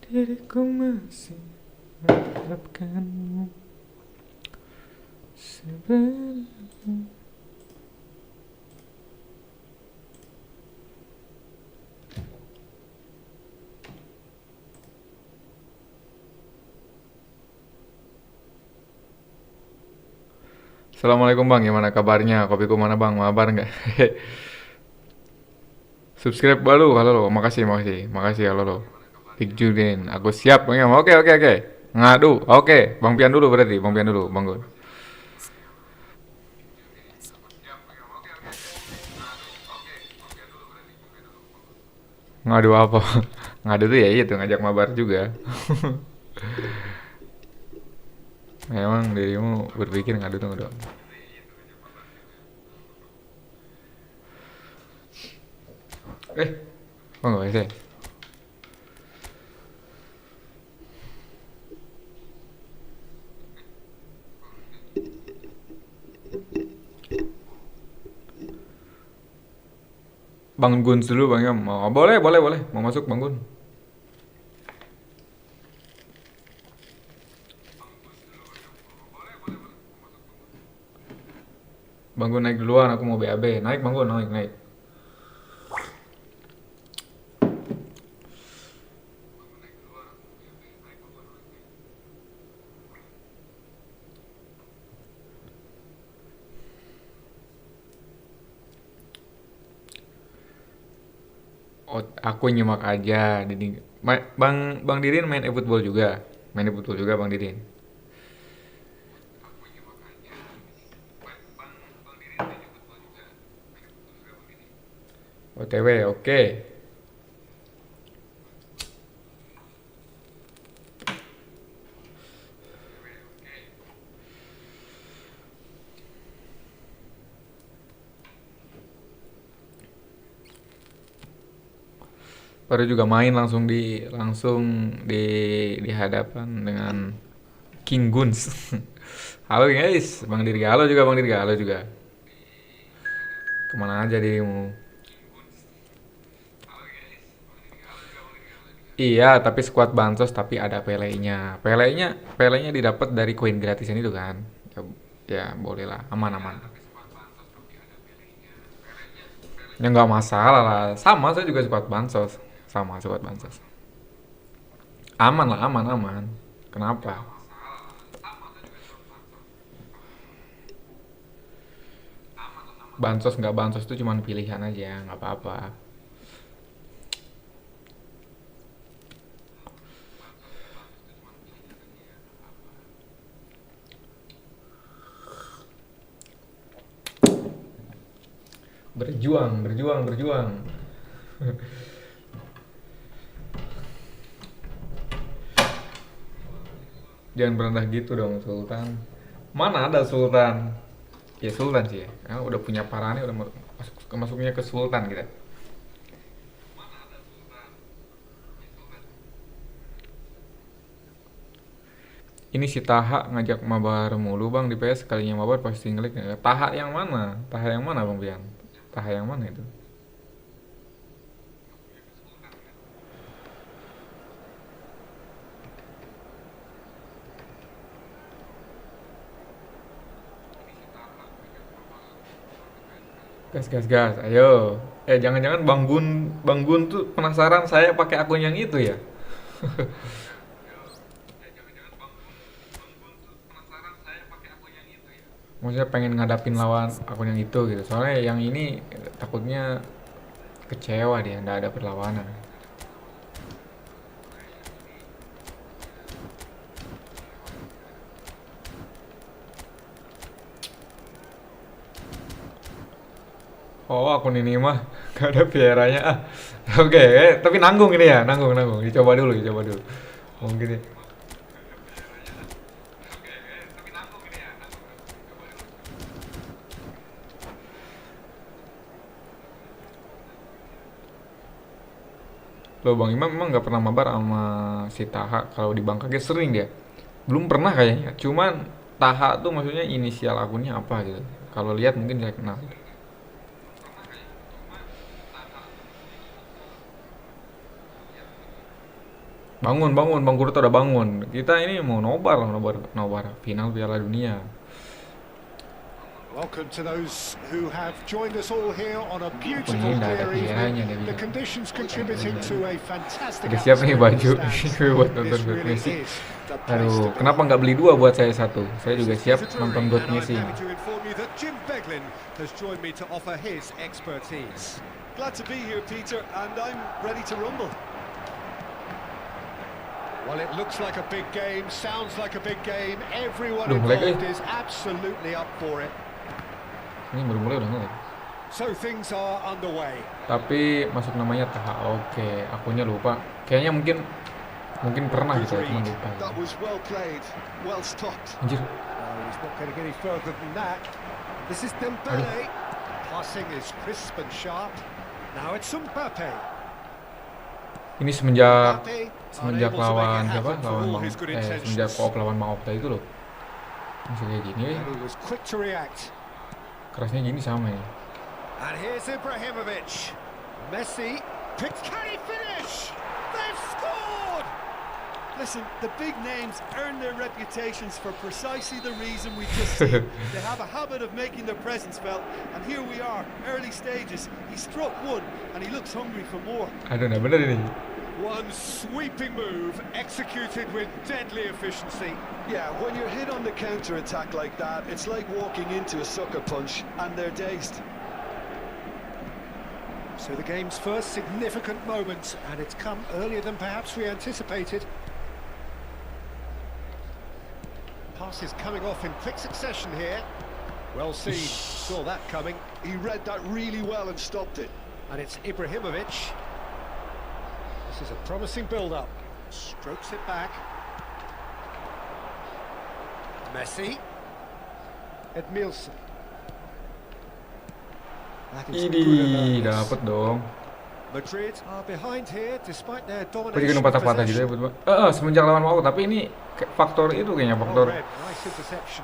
Diriku masih mengharapkanmu sebenarnya. Assalamualaikum bang, gimana kabarnya? Kopiku mana bang? Mabar nggak? Subscribe baru, halo lo. Makasih, makasih, makasih halo lo. Big Judin, aku siap bang. Oke, oke, oke. Ngadu, oke. Bang Pian dulu berarti, Bang Pian dulu, Bang Gun. Ngadu apa? Ngadu tuh ya itu ngajak mabar juga. Memang dirimu berpikir ngadu tuh ngadu. Oh nggak bisa. Bang Gun dulu bang ya. Mau boleh, boleh, boleh. Mau masuk Bang Gun. Bang Gun naik duluan, aku mau BAB. Naik Bang Gun, naik, naik. Oh, aku nyimak aja. Bang Bang Didin main e-football juga. Main e-football juga Bang Didin. OTW, oke. Baru juga main langsung di hadapan dengan King Guns. Halo guys, Bang Dirga. Halo juga Bang Dirga. Halo juga. Kemana aja dirimu? Iya, tapi squad bansos tapi ada pelenya. Pelenya didapat dari koin gratisan itu kan. Ya, ya boleh lah, aman aman. Ya nggak masalah lah. Sama saya juga squad bansos. Sama squad bansos. Aman lah, aman aman. Kenapa? Bansos nggak bansos itu cuma pilihan aja, nggak apa-apa. Berjuang, berjuang, berjuang. Jangan berendah gitu dong, Sultan. Mana ada Sultan? Ya Sultan sih ya. Karena udah punya parane udah masuknya ke Sultan kita. Ini si Taha ngajak mabar mulu bang di PS sekalinya mabar pasti ngelik. Taha yang mana? Taha yang mana bang Pian? Taha yang mana itu? Gas gas gas, ayo. Jangan-jangan Bang Gun tuh penasaran saya pakai akun yang itu ya? Maksudnya pengen ngadapin lawan akun yang itu gitu. Soalnya yang ini takutnya kecewa dia, nggak ada perlawanan. Oh akun ini mah gak ada biayanya ah. Oke, tapi nanggung ini ya, nanggung nanggung. Dicoba dulu, dicoba dulu. Mungkin ya. Loh Bang Imam memang nggak pernah mabar sama si Taha kalau di Bangkoknya sering dia. Belum pernah kayaknya. Cuman Taha tuh maksudnya inisial akunnya apa gitu. Kalau lihat mungkin saya kenal. Bangun, bangun, Bang Kurto udah bangun. Kita ini mau nobar, nobar final Piala Dunia. Welcome to those who have joined us all here on a beautiful Ini nggak ada clear pikirannya evening. deh. The conditions contributing to a fantastic Udah siap nih baju atmosphere. buat nonton This buat really Messi. is the place Aduh, to be. kenapa nggak beli 2 buat saya 1? Saya juga siap nonton buat And I'm Messi. happy to inform you that Jim Beglin has joined me to offer his expertise. Glad to be here, Peter, and I'm ready to rumble. Well, it looks like a big game, sounds like a big game. Everyone Duh, lag, involved is absolutely up for it. Ini baru mulai udah ngelag. So things are underway. Tapi masuk namanya Taha. Oke, akunnya lupa. Kayaknya mungkin pernah gitu, cuman lupa. That was well played, well stopped. Anjir. He's not getting any further than that. This is Dembele. Passing is crisp and sharp. Now it's Mbappe. Ini semenjak Unable to lawan make it siapa? happen for Lawan all Bang, his good semenjak intentions. koop lawan Bang Okta itu loh. Bisa kayak gini ya. And he was quick to react. Kerasnya gini sama ya. And here's Ibrahimovic. Messi picks. Can he finish? They've scored! Listen, the big names earn their reputations for precisely the reason we just seen. They have a habit of making their presence felt, and here we are, early stages. He struck one, and he looks hungry for more. Aduh, nah bener ini. One sweeping move executed with deadly efficiency. Yeah, when you're hit on the counter-attack like that, it's like walking into a sucker punch, and they're dazed. So the game's first significant moment, and it's come earlier than perhaps we anticipated. Passes coming off in quick succession here. Well seen, saw that coming. He read that really well and stopped it. And it's Ibrahimovic. This is a promising build-up. Strokes it back. Messi. Edmilson. That is good Ini alertness. dapet dong. Madrid are behind here despite their Kok jadi domination kena of patah-patah gitu ya possession. buat semenjak lawan mau, tapi ini faktor itu kayaknya Well faktor read, nice interception.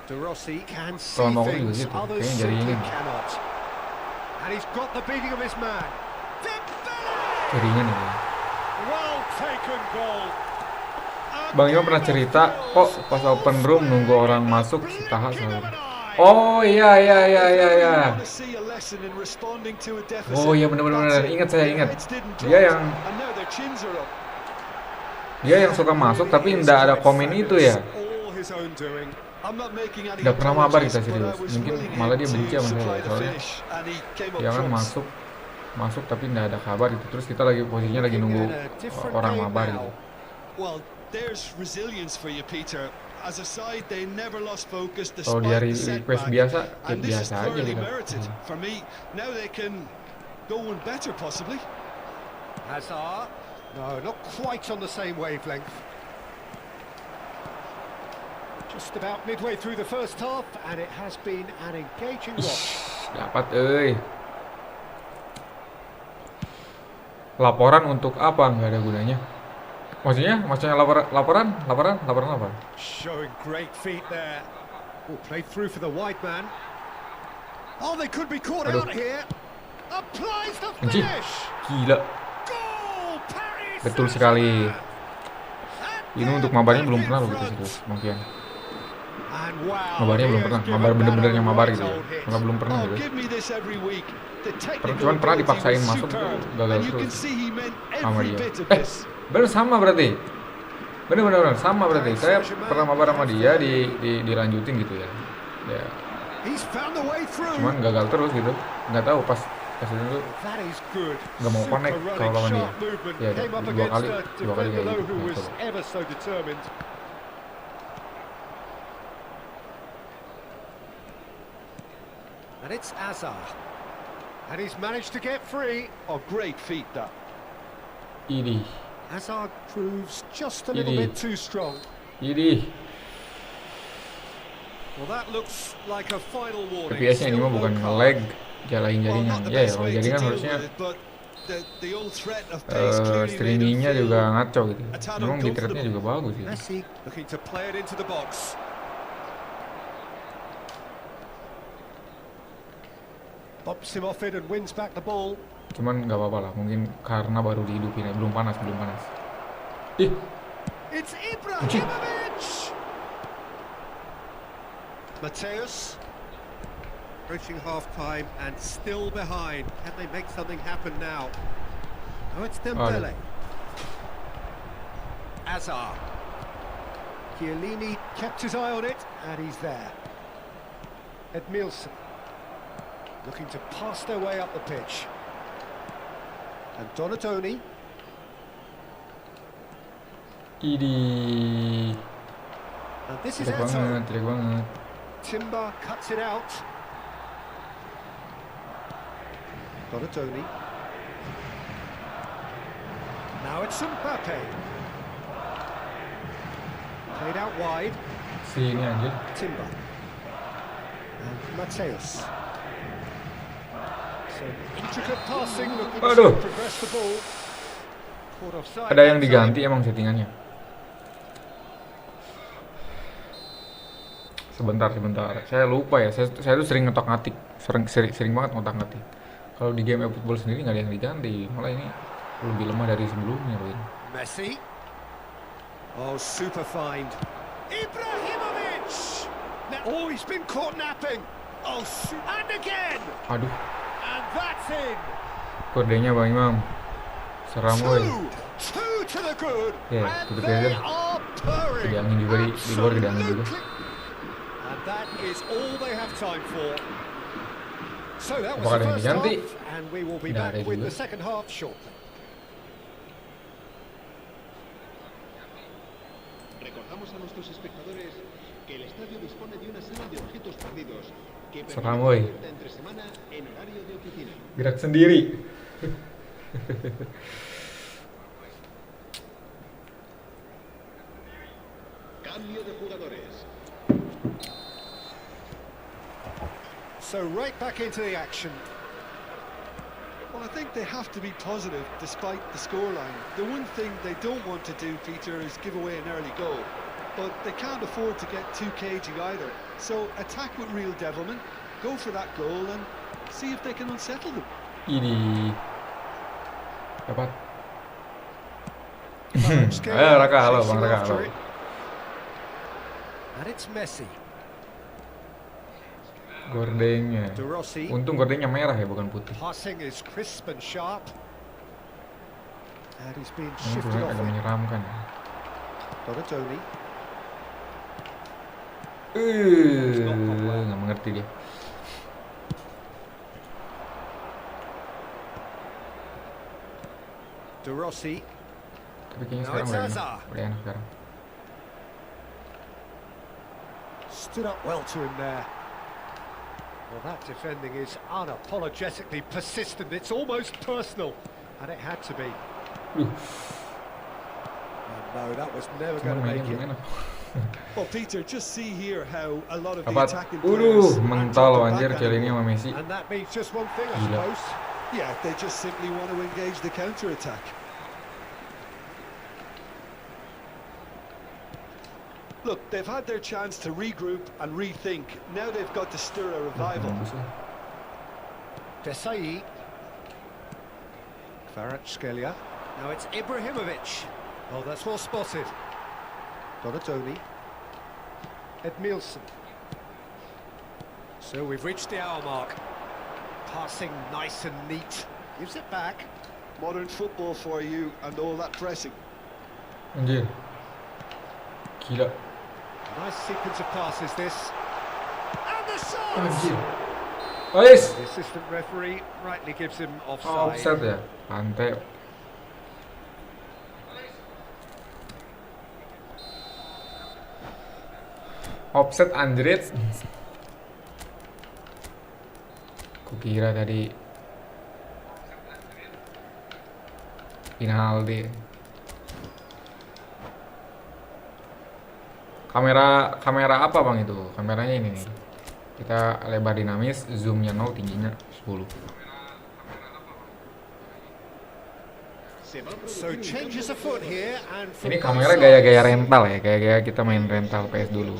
De Rossi can see Lawan Mau juga things gitu, others kayaknya simply jaringan. cannot. And he's got the beating of his man. Dembele! jaringan ini. Well taken goal. Bang Ima pernah cerita kok pas open room nunggu orang masuk si Taha selalu. Oh iya. Want to see a lesson in responding to a deficit. Oh iya benar. That's it. Ingat saya Their ingat. heads didn't Dia drop, yang and now their chins are up. suka masuk tapi nggak ada komen itu ya. All his own doing. I'm not making any Nggak pernah mabar kita apologies, but I serius. was Mungkin willing malah him dia benci to sama saya supply the soalnya. finish, and he came up Dia kan trumps. masuk tapi nggak ada kabar gitu. Terus kita lagi posisinya lagi nunggu orang mabar gitu. Well, there's resilience for you, Peter. As a side, they never lost focus Kalau despite dia the request setback. biasa, ya And this is biasa aja thoroughly gitu. merited. For me, now they can go one better, possibly. Hazard. No, not quite on the same wavelength. Just about midway through the first half, and it has been an engaging watch. Dapat Laporan untuk apa? Nggak ada gunanya. Maksudnya laporan apa? Showing great feet there. Oh, played through for the wide man. Oh, they could be caught Aduh. out here. Applies the Anjing, finish. gila. Goal, Paris Betul sekali. Saint-Germain. Ini untuk mabarnya belum pernah loh gitu serius, mungkin. And wow, Mabarnya belum he pernah, has mabar given bener-bener that yang a mabar right gitu ya. old hit. Enggak belum pernah Oh, gitu. give me this every week. The technical Cuman pernah ability dipaksain was masuk tuh superb, gagal and you can terus see he meant sama every dia. bit of this. Bener sama berarti. Bener sama berarti. Saya pernah mabar sama dia dilanjutin gitu ya. Ya, He's found the way through. cuman gagal terus gitu. Nggak tahu pas itu tuh That is good. nggak mau connect Super kalau lawan dia. sharp movement. Ya, Came up dua against kali a kayak defender gitu. though who Nah, was coba. ever so determined. And it's Hazard. And he's managed to get free. Oh, great feat that. Ini. Hazard proves just a little Ini. bit too strong. Well, that looks like a final warning. FPS-nya ini mah Still bukan no card. nge-lag, jalanin Well, jaringan. not the Ya best kalau way to jaringan deal harusnya with it, but the old threat of pace clearly made him streamingnya feel juga ngaco gitu. a tad Memang bitrate-nya uncomfortable. juga bagus gitu. Messi looking to play it into the box. Bops him off it and wins back the ball. Cuman nggak apa-apa lah, mungkin karena baru dihidupin ya, belum panas. Ih, It's Ibrahimovic. Mateus approaching half-time and still behind. Can they make something happen now? Oh, it's Dembele. Azar. Chiellini kept his eye on it, and he's there. Edmilson looking to pass their way up the pitch. And Donatoni. ini And this is jelek Atto. banget. Timber cuts it out. Donatoni. Now it's Mbappe. Played out wide. Si ini anjir. Timber. And Mateus. So intricate passing, looking Aduh. to progress the ball. Caught offside. Ada yang diganti emang settingannya. Sebentar. Saya lupa ya. Saya tuh sering ngetok-ngatik. Sering banget ngotak-ngatik. Kalau di game Efootball sendiri nggak ada yang diganti. Malah ini lebih lemah dari sebelumnya loh ini. Messi. Oh, super find. Ibrahimovic. Oh, he's been caught napping. Oh, and again. Aduh, And that's in. kodenya Bang Imam. Seram woy. Two to the good. Ya, And tutup they aja. are purring. Gede angin juga di luar, gede angin juga. Absolutely. And that is all they have time for. So that was Apakah the ada yang first half, diganti? and we will be Tidak back ada with juga. the second half shortly. Recordamos a nuestros espectadores que el estadio dispone de una sala de objetos perdidos que Seram, permite woy. la vuelta entre semana en horario de oficina. Gerak sendiri. Cambio de jugadores. So right back into the action. Well, I think they have to be positive despite the scoreline. The one thing they don't want to do, Peter, is give away an early goal. But they can't afford to get too cagey either. So attack with real devilment, go for that goal and see if they can unsettle them. Ini dapat. Kvaratskhelia Ayo Raka, halo chasing Bang Raka, after halo. it. And it's Messi. Gordengnya. De Rossi. Untung gordengnya merah ya, bukan putih. Passing is crisp and sharp. And he's been Ini shifted sebenarnya off agak it. menyeramkan. Donatoni. Nggak mengerti dia. De Rossi. Tapi kayaknya Now sekarang it's udah Azar. enak. Udah enak sekarang. Stood up well to him there. Well, that defending is unapologetically persistent. It's almost personal. And it had to be. Duh, And no, that was never cuman going to mainnya make it. gimana? Well, Peter, just see here how a lot of the Dapat. attacking players Mentol aren't anjir back Chiellini anymore. sama Messi. And that means just one thing, I Gila. suppose. Yeah, they just simply want to engage the counter-attack. Look, they've had their chance to regroup and rethink. Now they've got to stir a revival. Bagus ya. Desai. Kvaratskhelia. Now it's Ibrahimovic. Oh, that's well spotted. Donatoni. Edmilson. So we've reached the hour mark. Passing nice and neat. Gives it back. Modern football for you and all that pressing. Anjir. Gila. Nice sequence of passes this. And the shot! Anjir. Ais. The assistant referee rightly gives him Oh, offside. offset ya. Santai. Offset anjrit. Kukira tadi penalti. Kamera apa Bang itu? Kameranya ini nih. Kita lebar dinamis, zoomnya 0, tingginya 10. Se va a So producir un changes cambio de afoot jugadores. here and from Ini both kamera sides. gaya-gaya rental ya, gaya-gaya kita main rental PS dulu.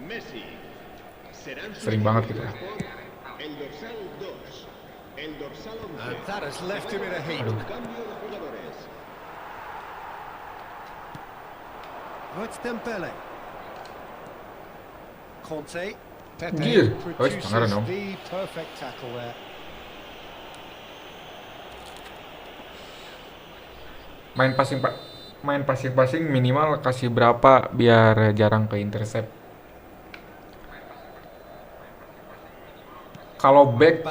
Messi. Serán Sering banget gitu. sustituidos por el dorsal 2. al 11. And that has left him in a heap. Aduh. Cambio de jugadores. Oh, it's Dembele. Conte. Anjir, Pepe wes pelanggaran produces dong. the perfect tackle there. Main passing minimal kasih berapa biar jarang ke intercept. Kalau back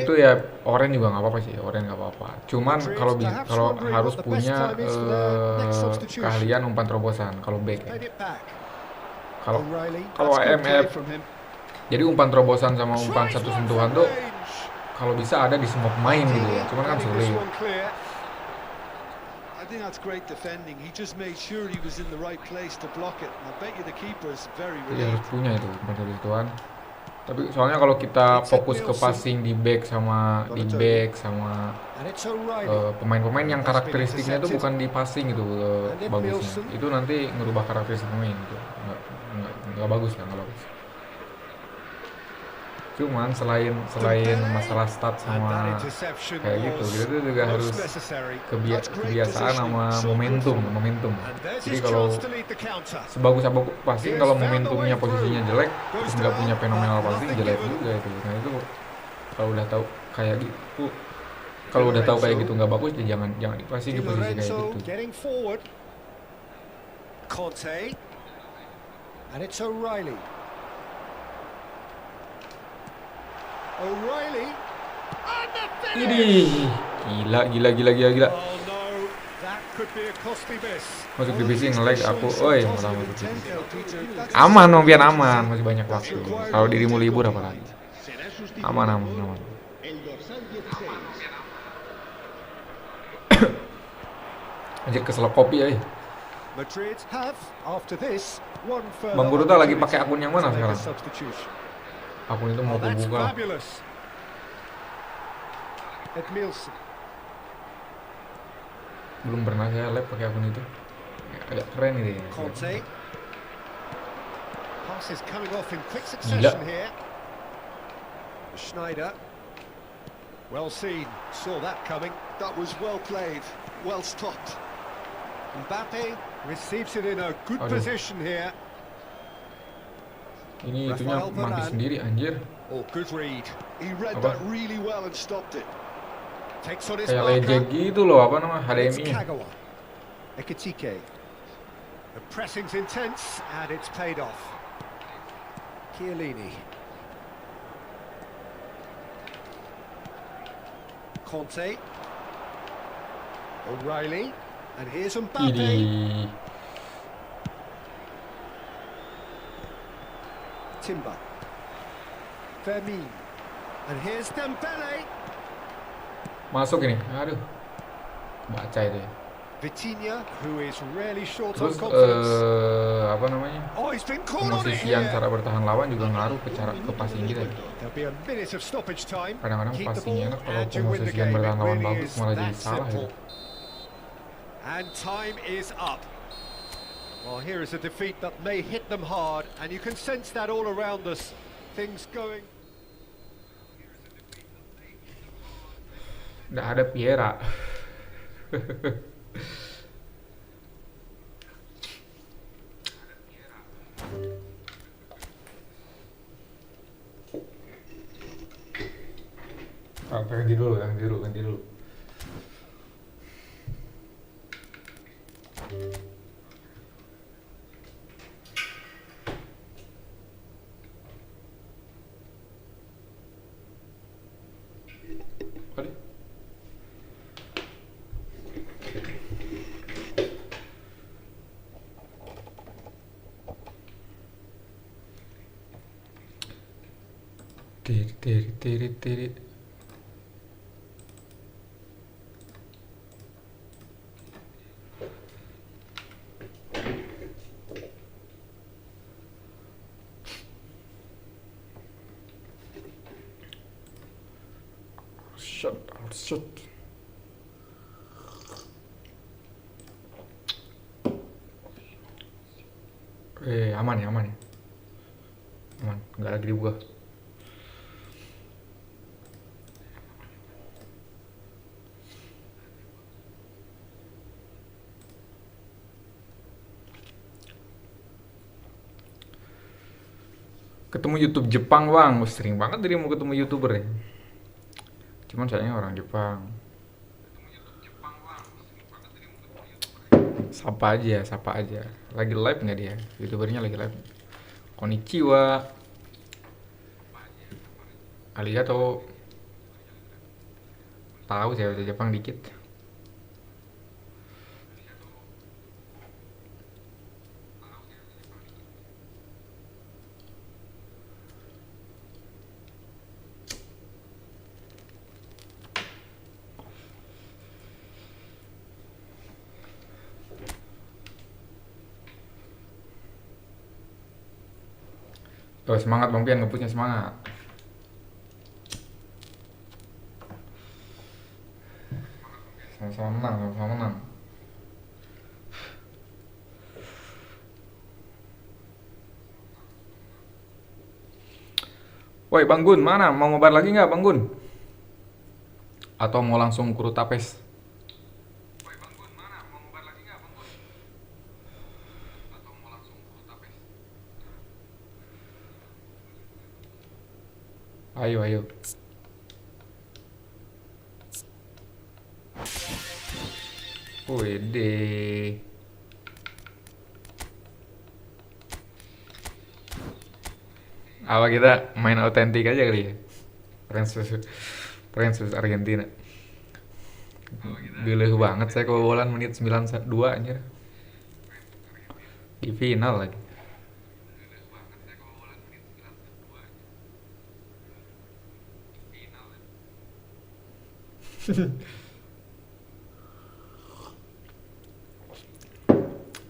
tuh ya Oren juga nggak apa-apa sih, Oren nggak apa-apa. Cuman kalau harus punya keahlian umpan terobosan kalau back ya. Played it back. Kalau O'Reilly. kalau That's good play AMF from him. jadi umpan terobosan sama umpan Tries satu one sentuhan from tuh range. kalau bisa ada di semua pemain gitu ya. Cuman kan Getting this sulit. one clear. I think that's great defending. He just made sure he was in the right place to block it. I bet you the keeper is very Jadi harus relieved. punya itu umpan satu sentuhan. Tapi soalnya kalau kita fokus ke passing di back sama And it's O'Reilly. pemain-pemain yang karakteristiknya itu bukan di passing gitu bagusnya. Itu nanti ngerubah karakteristik pemain gitu. Nggak bagus lah, nggak bagus. Cuman selain masalah stat And that sama interception kayak gitu, was kita juga harus most necessary. kebiasaan sama momentum. And there's Jadi his kalau chance to lead the counter. sebagus apa passing kalau momentumnya posisinya jelek terus nggak punya fenomenal passing jelek juga itu. Nah itu kalau udah tahu kayak gitu, kalau udah tahu kayak gitu nggak bagus ya jangan dipasing di Di posisi kayak Lorenzo gitu. getting forward. Conte. And it's O'Reilly. O'Reilly. And the finish! Ini gila. Oh no, that could be a costly miss. Masuk divisi nge-lag aku, oi malah masuk divisi. Peter, that's Aman dong, biar aman, masih banyak waktu. Kalau dirimu libur apa lagi? Será sustituido Aman. por el dorsal 16. Anjir keselak kopi ya. Madrid have, after this, one further Bang Guru tuh lagi pakai opportunity akun yang mana to make a sekarang? substitution. Akun itu mau Oh, that's kubuka. fabulous. Edmilson. Belum pernah saya live pakai akun itu. Agak keren ini. Conte. Passes coming off in quick Gila. succession here. Schneider. Well seen. Saw that coming. that was well played, well stopped. Mbappe receives it in a good Aduh. position here. Ini itunya Rafael mati Varane. sendiri anjir. Oh, good read. He read Apa? that really well and stopped it. Takes on his Kayak marker. lecek gitu loh, apa namanya? It's HDMI. Kagawa. Ekitike. The pressing's intense and it's paid off. Chiellini. Conte. O'Reilly. And here's Mbappe. Idi. Timber. Vermin. And here's Dembele. Masuk ini. Aduh. Baca itu ya. Vitinha, who is really short on Terus confidence. apa namanya? Oh, he's been caught on it Pemosisian here. cara bertahan lawan juga ngaruh ke passing kita. There'll be a minute of stoppage time. Kadang-kadang Keep the passingnya ball enak kalau and you win the pemosisian game. bertahan It lawan really bagus is malah jadi that salah simple. gitu. And time is up. Well, here is a defeat that may hit them hard, and you can sense that all around us. Things going. Nggak ada Piera. Ganti dulu. Tadi. Tiri. Shut. Aman ya. Aman, nggak lagi dibuka. Ketemu YouTube Jepang bang, sering banget dirimu ketemu YouTuber ya. Cuman sayangnya orang Jepang. Sapa aja, sapa aja. Lagi live nggak dia? YouTubernya lagi live. Konnichiwa. Arigato. Tahu saya bahasa Jepang dikit. Oh, semangat Bang Pian, ngepushnya semangat. Sama-sama menang, sama-sama menang. Woi Bang Gun, mana? Mau ngobar lagi nggak Bang Gun? Atau mau langsung kurut tapes? Ayo, ayo. Wede. Apa kita main autentik aja kali ya? Princes Argentina. Gileh banget saya kebobolan menit 92 anjir. Di final lagi.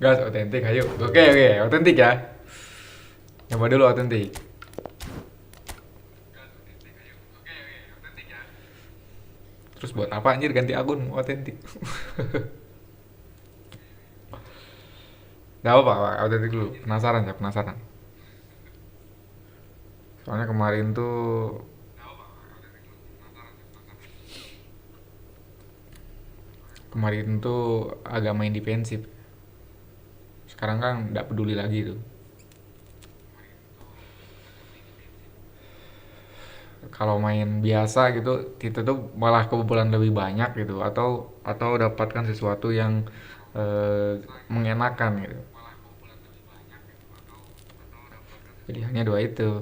Gas autentik, ayo. Oke, oke, autentik ya. Coba dulu autentik. Terus buat apa anjir ganti akun autentik? Gak apa-apa, autentik dulu. Penasaran ya, penasaran. Soalnya kemarin tuh agak main defensif. Sekarang kan nggak peduli lagi tuh. Kalau main biasa gitu, itu tuh malah kebobolan lebih banyak gitu, atau dapatkan sesuatu yang mengenakan gitu. Jadi hanya dua itu.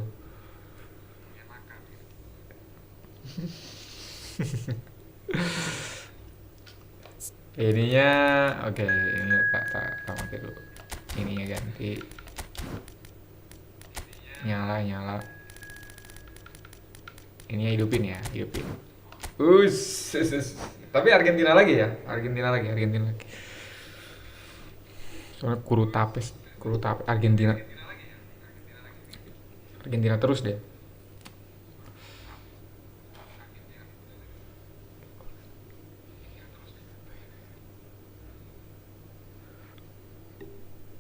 Ininya oke, ini tak mati dulu. Ininya ganti. Nyala, nyala. Ininya hidupin ya, hidupin. Tapi Argentina lagi ya, Argentina lagi. Soalnya kuru tapes Argentina. Argentina terus deh.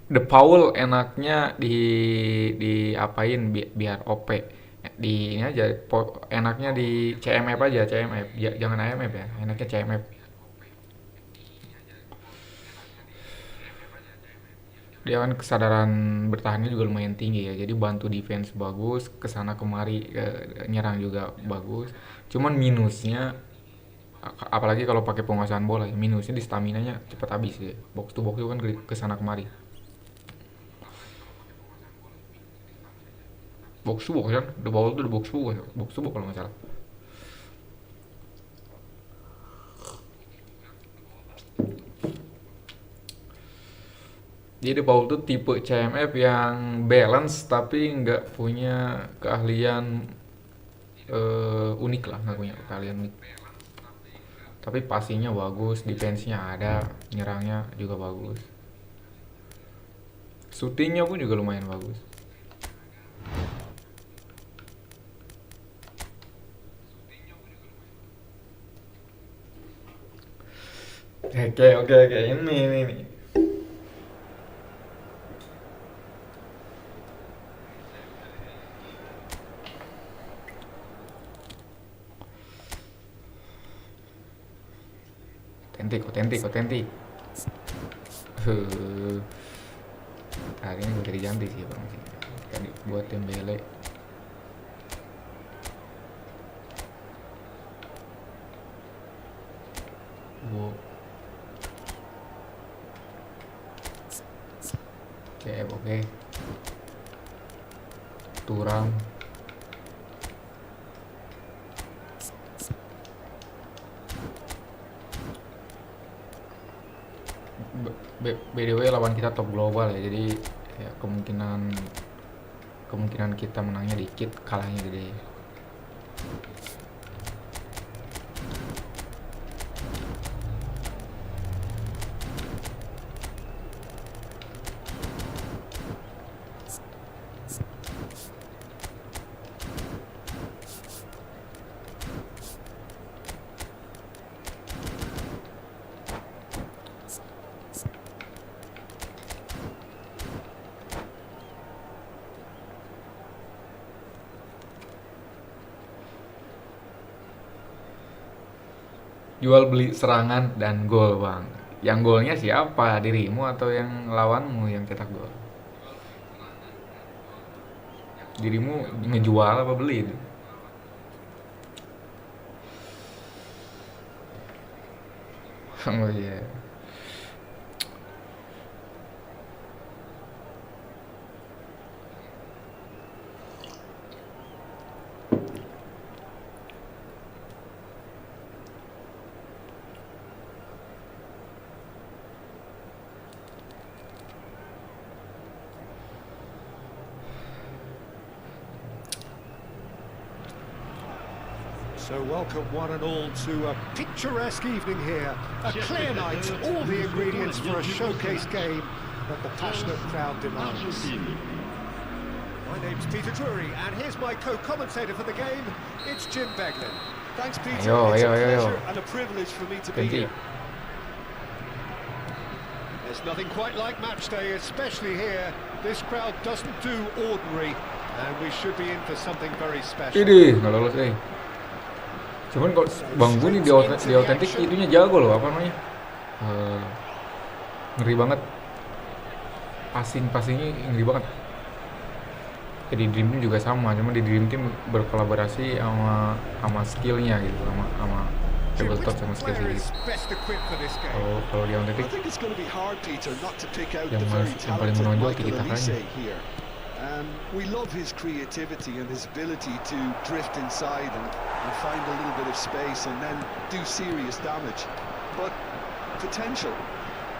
The Paul enaknya diapain biar OP. Di ini aja enaknya di CMF aja, CMF. Jangan AMF ya, enaknya CMF. Dia kan kesadaran bertahannya juga lumayan tinggi ya, jadi bantu defense bagus, kesana kemari nyerang juga bagus. Cuman minusnya apalagi kalau pakai penguasaan bola ya, minusnya di stamina nya cepat habis ya. Box to box itu kan kesana kemari. Box to box kan, the ball tuh the box to box kalau nggak salah. Jadi Paul tuh tipe CMF yang balance tapi nggak punya keahlian unik lah, nggak punya keahlian unik. Tapi passingnya bagus, defense-nya ada, nyerangnya juga bagus. Shootingnya pun juga lumayan bagus. Oke, ini. Otentik. Hari ini gue diganti sih bang sih. Kan buat Dembele. Wow. Oke. Turam. BDW lawan kita top global ya, jadi ya kemungkinan kita menangnya dikit, kalahnya gede. Jual beli serangan dan gol, Bang. Yang golnya siapa? Dirimu atau yang lawanmu yang cetak gol? Dirimu ngejual apa beli itu? Oh iya. So welcome one and all to a picturesque evening here. A clear night, all the ingredients for a showcase game that the passionate crowd demands. My name's Peter Drury, and here's my co-commentator for the game. It's Jim Beglin. Thanks, Peter. Ayo. It's a pleasure and a privilege for me to be Ganti. here. There's nothing quite like match day, especially here. This crowd doesn't do ordinary, and we should be in for something very special. Ini nggak lolos Cuman kalau Bang Bu ini di autentik itunya jago loh, apa namanya? Ngeri banget. Passingnya ngeri banget. Jadi Dream Team juga sama, cuma di Dream Team berkolaborasi sama skillnya gitu, sama tabletop sama skill gitu. Kalau di autentik yang paling menonjol tiki-takanya. And we love his creativity and his ability to drift inside and find a little bit of space and then do serious damage. But potential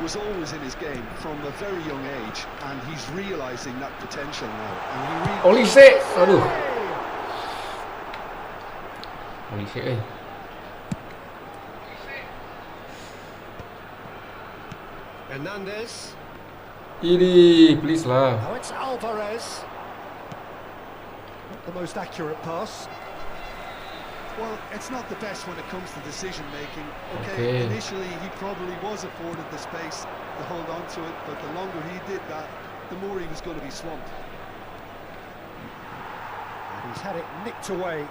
was always in his game from a very young age, and he's realising that potential now. And Olise, aduh. Olise, Hernandez. Ini, please lah. Now it's Alvarez. Not the most accurate pass. well, it's not the best when it comes to decision making. Okay. Initially he probably was afforded the space to hold on to it, but the longer he did that, the more he was going to be swamped. And he's had it nicked away.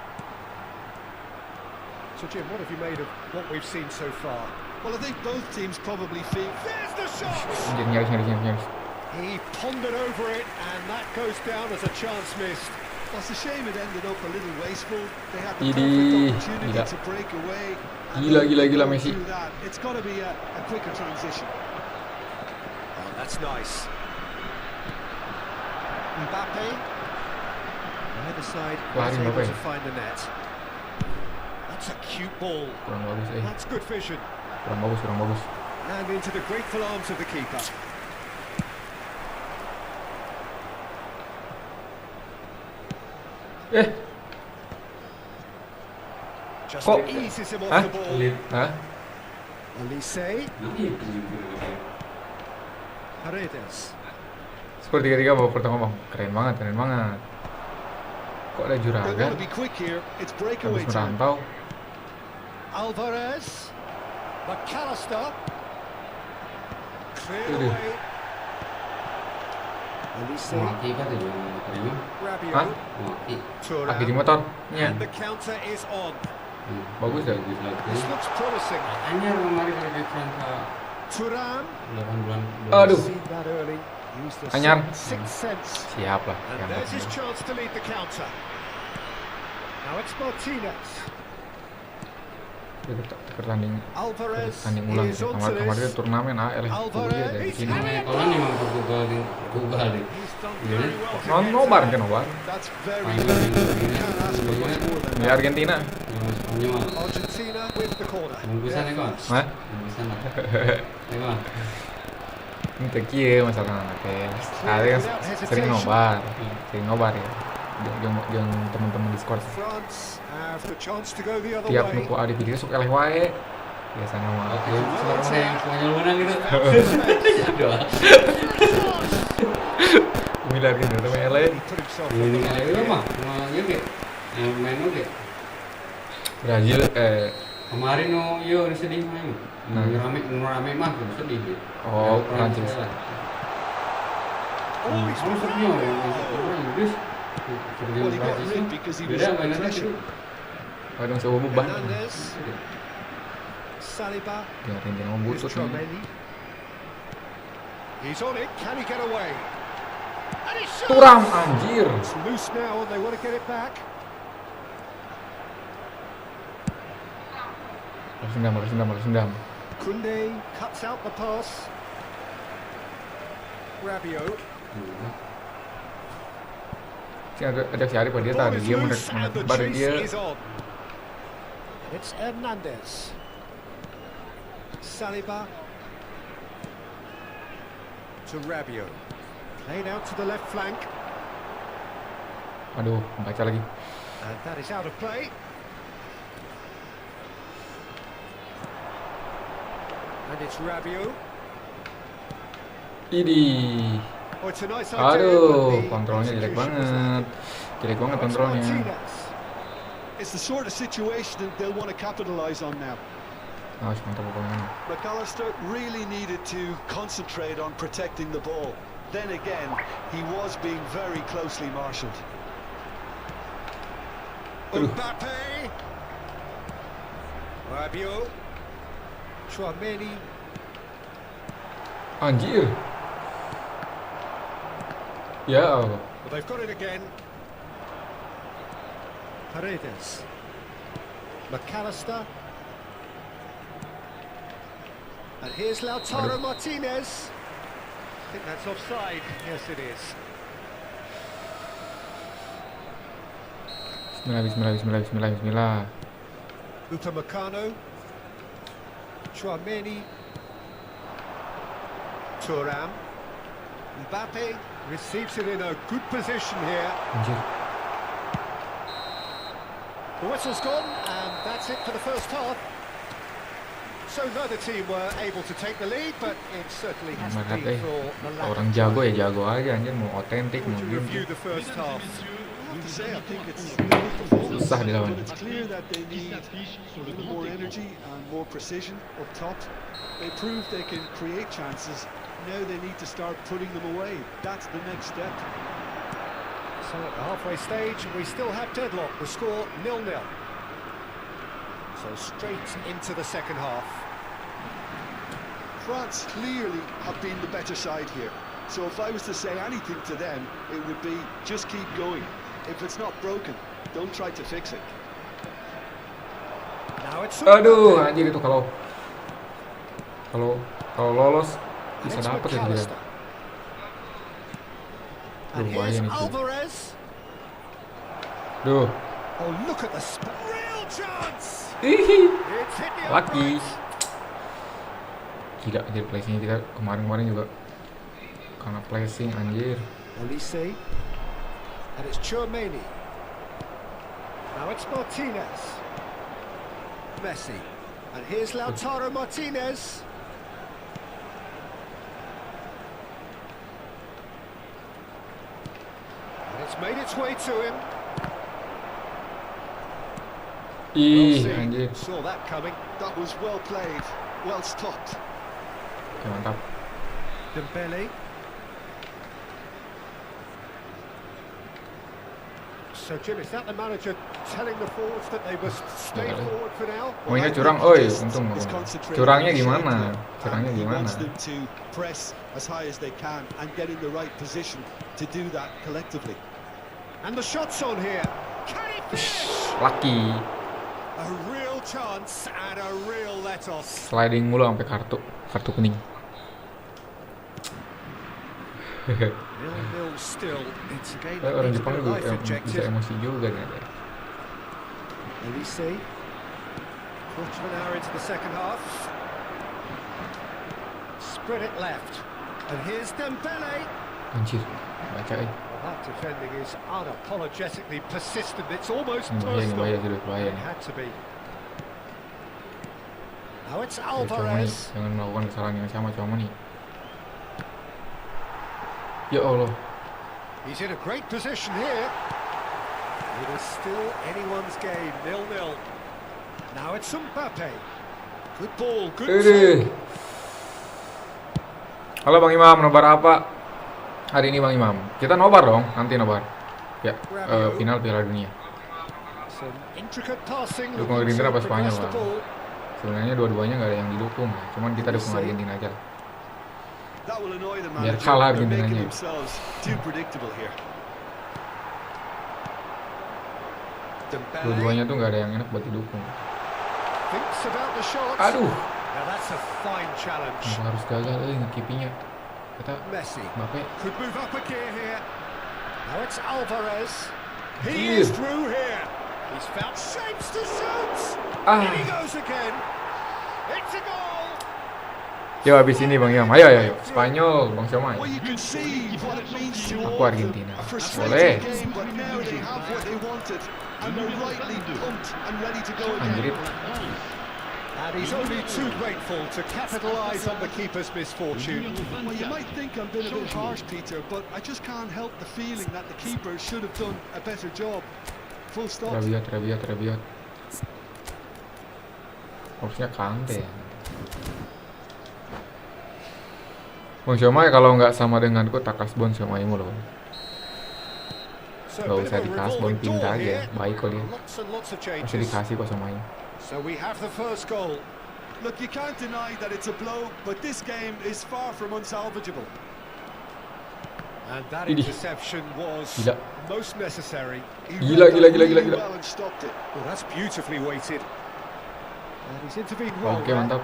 So Jim, what have you made of what we've seen so far? Well, I think both teams probably feel... There's the shot! Nyaris. He pondered over it, and that goes down as a chance missed. Well, it's a shame it ended up a little wasteful. They had the Idi, perfect opportunity gila. to break away. Gila Messi. It's got to be a quicker transition. Oh, that's nice. Mbappe. Either side Lari is able Mbappe. to find the net. That's a cute ball. Kurang bagus, That's good vision. Kurang bagus. And into the grateful arms of the keeper. Just Kok? eases him off Hah? the ball. Hah? Elise. Paredes. Skor 3-3 babak pertama, Bang. Keren banget. Kok ada They're juragan? going to be quick here. It's breakaway Habis time. merantau. Alvarez. McAllister. Clear Aduh. away. Elise. Mati kan tuh motornya. Rabiot. Hah? Mati. Lagi di Turan. motor. And the counter is on. Bagus dah. This looks promising. Anyar kemarin ada kerangka Turan. 8 bulan. Aduh. Seen that early. Used the Anyar. sixth sense. Siap lah. And Yang there's his penting. chance to lead the counter. Now it's Martinez. Alvarez tanding ulang is sih. onto Kemarin this. turnamen AL Alvarez, dari he's sini. Kalau nih mau Google deh. Jadi Nobar kan Nobar. That's very Paling good. ini You can't ask for much more than Di that. Argentina. yang Spanyol. Argentina with the corner. Bungkusan ya kawan. Hah? Bungkusan lah. Ya kawan. Ini tekieu masalah anaknya. Ada kan sering nobar ya. Jeung teman-teman Discord. France have the chance to go the other Tiap way. nuku adi video sok eleh wae. Biasanya mah. Oke, sebenarnya yang Spanyol menang gitu. Aduh. Milar gitu temen eleh. He put himself on Ini the kali line itu here. mah, mau juga. Main oke. Brazil Kemarin yo sedih main. Rame mah tuh sedih. Oh, Prancis. Oh, he's Kamu sedih orang Inggris. Well, he got rid because he was Beda under mainannya pressure. tuh. kadang sewa beban. Hernandez. Saliba. Di Argentina mau Here's butut nih. Chouameni. He's on it. Can he get away? And he shoots! Turam anjir. It's loose now and they want to get it back. Balas dendam. Koundé cuts out the pass. Rabiot. Si ada si Arif dia Ball tadi is dia loose and the baru chase dia is on. It's Hernandez. Saliba. To Rabiot. Played out to the left flank. aduh baca lagi. And that is out of play. And it's Rabiot. Idi. Oh, it's a nice idea, Aduh, but the kontrolnya jelek execution was banget. Jelek banget lacking. kontrolnya. Martinez. It's the sort of situation that they'll want to capitalise on now. Awas mantap pokoknya. McAllister really needed to concentrate on protecting the ball. Then again, he was being very closely marshalled. Mbappe. Rabiot. Chouameni. Anjir. Ya Allah. Well, they've got it again. Paredes. McAllister. And here's Lautaro Martinez. I think that's offside. Yes, it is. Bismillah. Upamecano. Chouameni. Thuram. Mbappe receives it in a good position here. Anjir. The whistle's gone, and that's it for the first half. So neither team were able to take the lead, but it certainly has Melihat been for the lack orang of jago try. ya jago aja anjir mau otentik How mau would you review gini. the first half? I have to say, I think it's a good performance. Susah dilawan. It's clear that they need a little more energy and more precision up top. They proved they can create chances. Now they need to start putting them away. That's the next step. So at the halfway stage, we still have deadlock. The score 0-0. So straight into the second half. France clearly have been the better side here. So if I was to say anything to them, it would be just keep going. If it's not broken, don't try to fix it. Now it's Aduh anjir itu kalau lolos And bisa it's dapet ya dia. McAllister. And Duh, bahaya here's nih tuh. Alvarez. Duh. Oh, look at the real chance. Hihi. It's hit the Lucky. uprights. Gila anjir placingnya kita kemarin juga karena placing anjir. Olise. And it's Chouameni. Now it's Martinez. Messi. And here's Lautaro Martinez. And it's made its way to him. Well Ih seen. anjir. Saw that coming. That was well played, well stopped. Oke, mantap. Dembele. So Jim, is that the manager telling the forwards that they must stay Yeah. forward for now? Oh ini I think curang, he oi just untung. is concentrating Curangnya on the gimana? short term, Curangnya and he gimana? wants them to press as high as they can and get in the right position to do that collectively. And the shot's on here. Can he finish? Lucky. A real chance and a real let-off. Sliding mulu sampai kartu kuning. 0-0 still. It's a game that Orang needs a Jepang bit of juga life bisa injected. emosi juga nih ada. Here we see. Quarter of an hour into the second half. Spread it left. And here's Dembele. Anjir, baca Well, that defending is unapologetically persistent. It's almost Ini bahaya personal. sudah bahaya It nih. had to be. Now it's Coba nih, Alvarez. jangan melakukan kesalahan yang sama coba nih. Ya Allah. He's in a great position here. It is still anyone's game, 0-0. Now it's Mbappe. Good ball, good Ini. save. Halo Bang Imam, nobar apa hari ini Bang Imam? Kita nobar dong, nanti nobar. Ya, final Piala Dunia. Some intricate passing. Dukung looking Argentina to apa Spanyol, progress the Bang? ball. Sebenarnya dua-duanya nggak ada yang didukung, cuman kita dukung Argentina aja. That will annoy the Biar manager. kalah They're making Argentinanya. themselves too predictable here. Dembele Dua-duanya tuh nggak ada yang enak buat didukung. Thinks about the shot. Aduh, Now that's a fine challenge. kenapa harus gagal ngekipinya? Kita Messi Mbappe. could move up a gear here. Now it's Alvarez. He Gil. is through here. He's found shapes to shoot. Ah. And he goes again. It's a goal. Yo habis ini Bang Imam, ayo, Spanyol, Bang Somai. Well, you can see what it means to Aku all of them. Argentina. A Boleh. frustrating game, but now they have what they wanted, and they're rightly pumped and ready to go Anjir. again. And he's only too grateful to capitalise on the keeper's misfortune. Well, you might think I'm being a bit harsh, Peter, but I just can't help the feeling that the keeper should have done a better job. Full stop. Rabiot. Harusnya Kante ya. Bang Somai kalau nggak sama denganku tak kasbon Somaimu loh. So Nggak a bit usah of a dikasbon, revolving pinta door aja, here. baik kok dia. Lots and lots of Pasti changes. dikasih kok Somai. So we have the first goal. Look, you can't deny that it's a blow, but this game is far from unsalvageable. And that Idih. interception was Gila. most necessary. He Gila, read that gila. really well and stopped it. Well, that's beautifully weighted. And he's intervened well. Oke, there. mantap.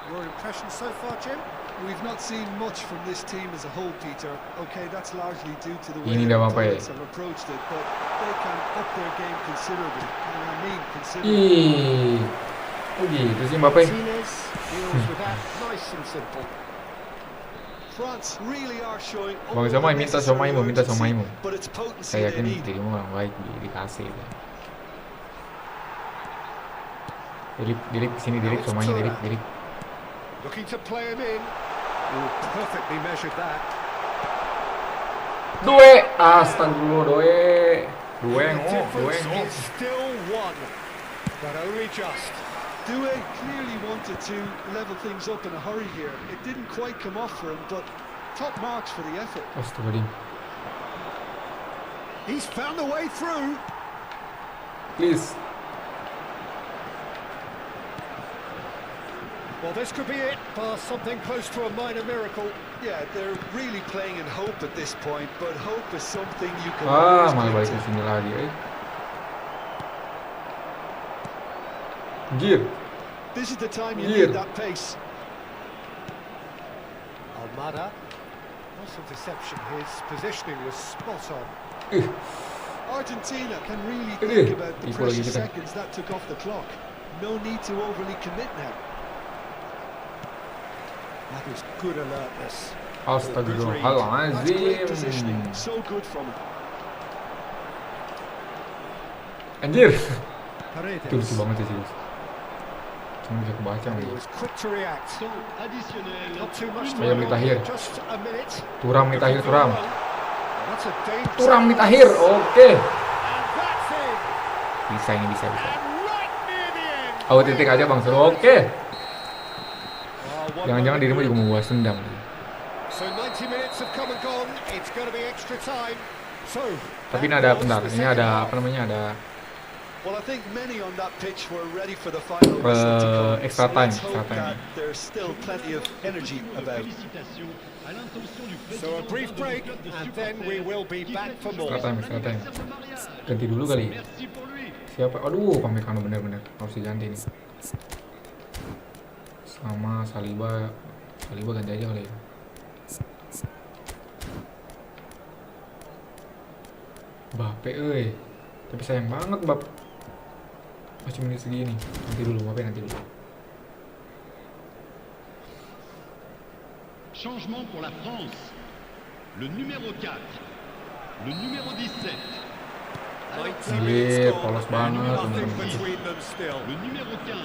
Your impression so far, Jim? We've not seen much from this team as a whole, Peter. Okay, that's largely due to the way Ini their dah apa ya? opponents have approached it, but they can up their game considerably. And I mean considerably. Ih, oh gitu sih Mbappe. Martinez deals with that nice and simple. France really are showing Bang all Somai the minta necessary Somaimu, minta urgency, Somaimu. but it's potency Saya they yakin need. dirimu orang baik dikasih. Dilip kesini, Dilip Somainya, Dilip. Looking to play him in. Oh, perfectly measured that. Due, astagfirullah, Due The ngo. difference is still one, but only just. Due clearly wanted to level things up in a hurry here. It didn't quite come off for him, but top marks for the effort. Astagfirullahaladzim. He's found a way through. Please. Well, this could be it, bar something close to a minor miracle. Yeah, they're really playing in hope at this point, but hope is something you can Malah always balik cling ke to. sini lagi, Anjir. This is the time you Here. need that pace. Almada. Lots of deception. His positioning was spot on. Argentina can really Ini, think about the equal lagi precious kita. seconds that took off the clock. No need to overly commit now. That is good alertness. That's great Astagfirullahaladzim. positioning. So good from him. Anjir. Itu Paredes. lucu banget sih, Gus. Cuma bisa kebaca He nih. was quick to react. Temps additionnel. Not too much to Ayo, go Mita on here. here, just a minute. Turam nih tahir, turam. That's a dangerous. Turam nih tahir. Oke. And that's it. Bisa ini, bisa. And right near the end. Aku titik aja Bang Suruh. Oke. Oh, one Jangan-jangan moment dirimu to juga go. mau balas dendam. So 90 minutes have come and gone. It's going to be extra time. So. Tapi ini that ada was bentar. the Ini second ada half. apa namanya? Ada Well, I think many on that pitch were ready for the final whistle to come. Extra So time, let's extra hope time. that there's still plenty of energy about. So a brief break, and then we will be back for more. Extra time. Ganti dulu kali. Siapa? Aduh, Pamecano bener-bener harus diganti nih. Sama Saliba ganti aja kali ya. Mbappe euy. Tapi sayang banget Mbappe. Masih menit segini. Nanti dulu Mbappe nanti dulu. Changement pour la France. Le numéro 4. Le numéro 17. 90 minutes Anjir, gone, polos and banget nothing teman-teman. between them still. Le numéro 15.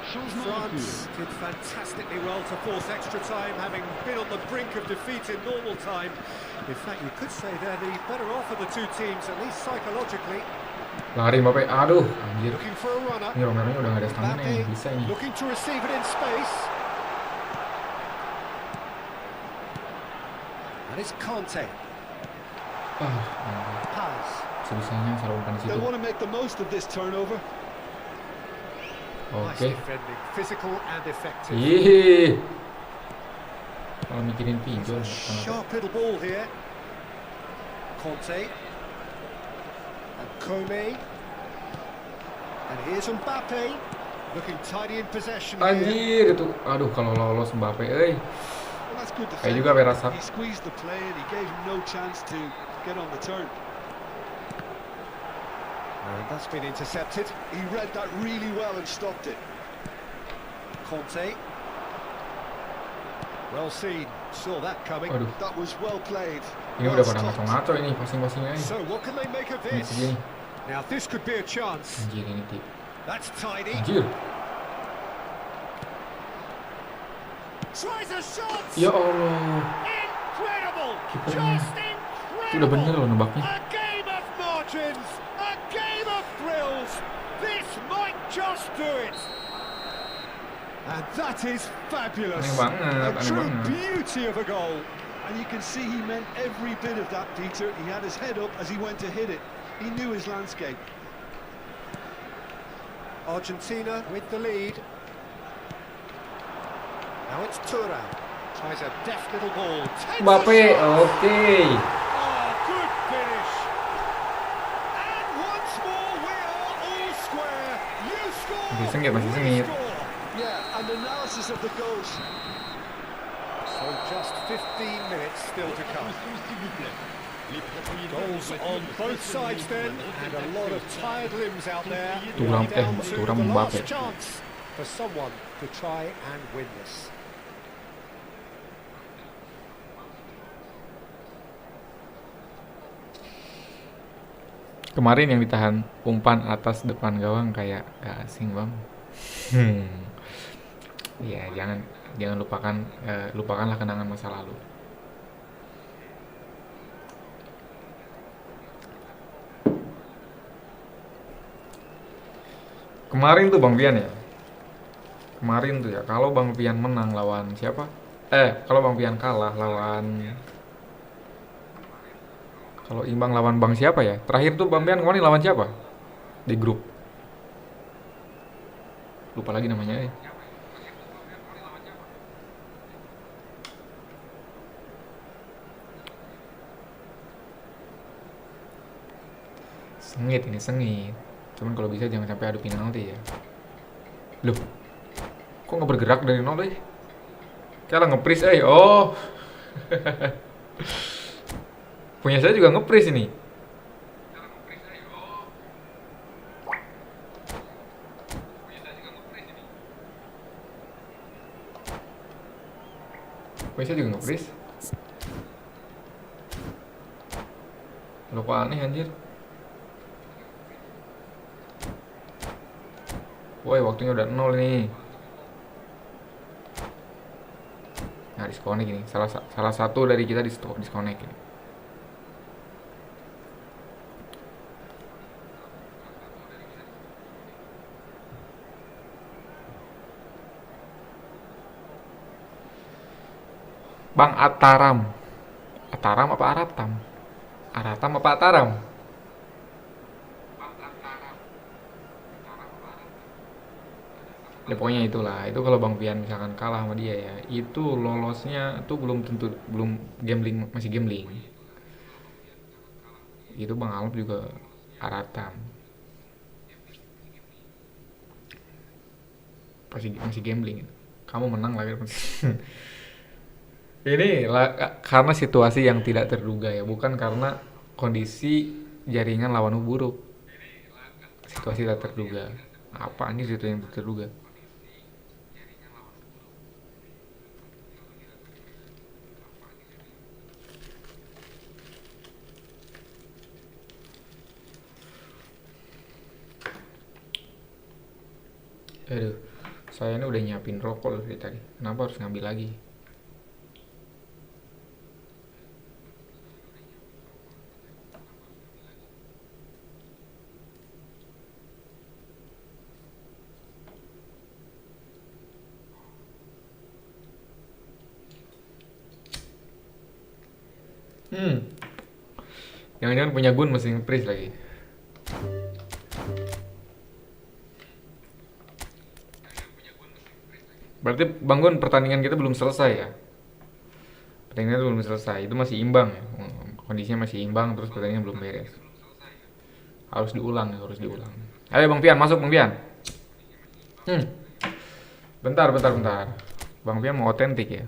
Changement en France cours. did fantastically well to force extra time, having been on the brink of defeat in normal time. In fact, you could say they're the better off of the two teams, at least psychologically. Lari Mbappe. Aduh, anjir. Looking for a runner. Ini Romero udah gak ada stamina Mbappe yang bisa ini. looking to receive it in space. And it's Conte. Pass. Sebisanya selalu umpan di situ. They'll want to make the most of this turnover. Nice Oke. defending, physical and effective. Ih. Kalau mikirin pinjol. Sharp little ball here. Conte. And Kome. And here's Mbappe. Looking tidy in possession here. Anjir itu. Aduh, kalau lolos Mbappe euy. Well, that's good Kayak defending. juga Berasa. He squeezed the play and he gave him no chance to get on the turn. And that's been intercepted. He read that really well and stopped it. Conte. Well seen. Saw that coming. Aduh, That was well played. ini Well udah pada stopped. ngaco-ngaco ini passing-passingnya ini. So what can they make of Menit this? segini. Now this could be a chance. Anjir ini tip. That's tidy. Anjir. Tries a shot. Ya Allah. Incredible. Kipernya. Just Itu udah bener incredible. loh nebaknya. A game of margins. A game of thrills. This might just do it. And that is fabulous. Aneh banget, A aneh true banget. beauty of a goal. And you can see he meant every bit of that, Peter. He had his head up as he went to hit it. He knew his landscape. Argentina with the lead. Now it's Thuram. Tries a deft little ball. Takes Mbappe, a shot. oke. Oh, good finish. And once more we are all square. You score. Masih sengit, masih we sengit. score. Yeah, and analysis of the goals. So just 15 minutes still to come. Attention, s'il vous plaît. Les propriétaires Goals des on voitures both stationnées sides then, dans and le a lot of tired limbs out there. Thuram, Down to Thuram the Mbappe. last chance for someone to try and win this. Kemarin yang ditahan umpan atas depan gawang kayak gak asing bang. Ya jangan lupakanlah kenangan masa lalu. Kemarin tuh Bang Pian ya. Kemarin tuh ya, kalau Bang Pian menang lawan siapa? Kalau Bang Pian kalah lawan, kalau imbang lawan Bang siapa ya? Terakhir tuh Bang Pian kemarin lawan siapa? Di grup. Lupa lagi namanya. Sengit ini sengit. Cuman kalau bisa jangan sampai adu penalti ya. Loh, kok nggak bergerak dari nol deh? Kayak nge-freeze oh. Punya saya juga nge-freeze ini. Punya saya juga nge-freeze. Lo kok aneh anjir. Woi, waktunya udah 0 nih. Nah, disconnect ini. Salah satu dari kita disconnect ini. Bang Ataram. Ataram apa Aratam? Aratam apa Ataram? Ya pokoknya itulah. Itu kalau Bang Pian misalkan kalah sama dia ya, itu lolosnya tuh belum tentu, belum gambling, masih gambling. Itu Bang Alp juga aratan, masih gambling. Kamu menang lagi. Ini karena situasi yang tidak terduga ya, bukan karena kondisi jaringan lawanmu buruk. Situasi tidak terduga. Apa ini situasi yang tidak terduga? Aduh, saya ini udah nyiapin rokok dari tadi. Kenapa harus ngambil lagi? Hmm, jangan-jangan punya Gun masih nge-freeze lagi. Berarti Bang Gun, pertandingan kita belum selesai ya? Pertandingan belum selesai, itu masih imbang ya? Kondisinya masih imbang, terus pertandingan belum beres. Harus diulang ya, harus diulang. Ayo Bang Pian, masuk Bang Pian. Hmm, bentar. Bang Pian mau otentik ya?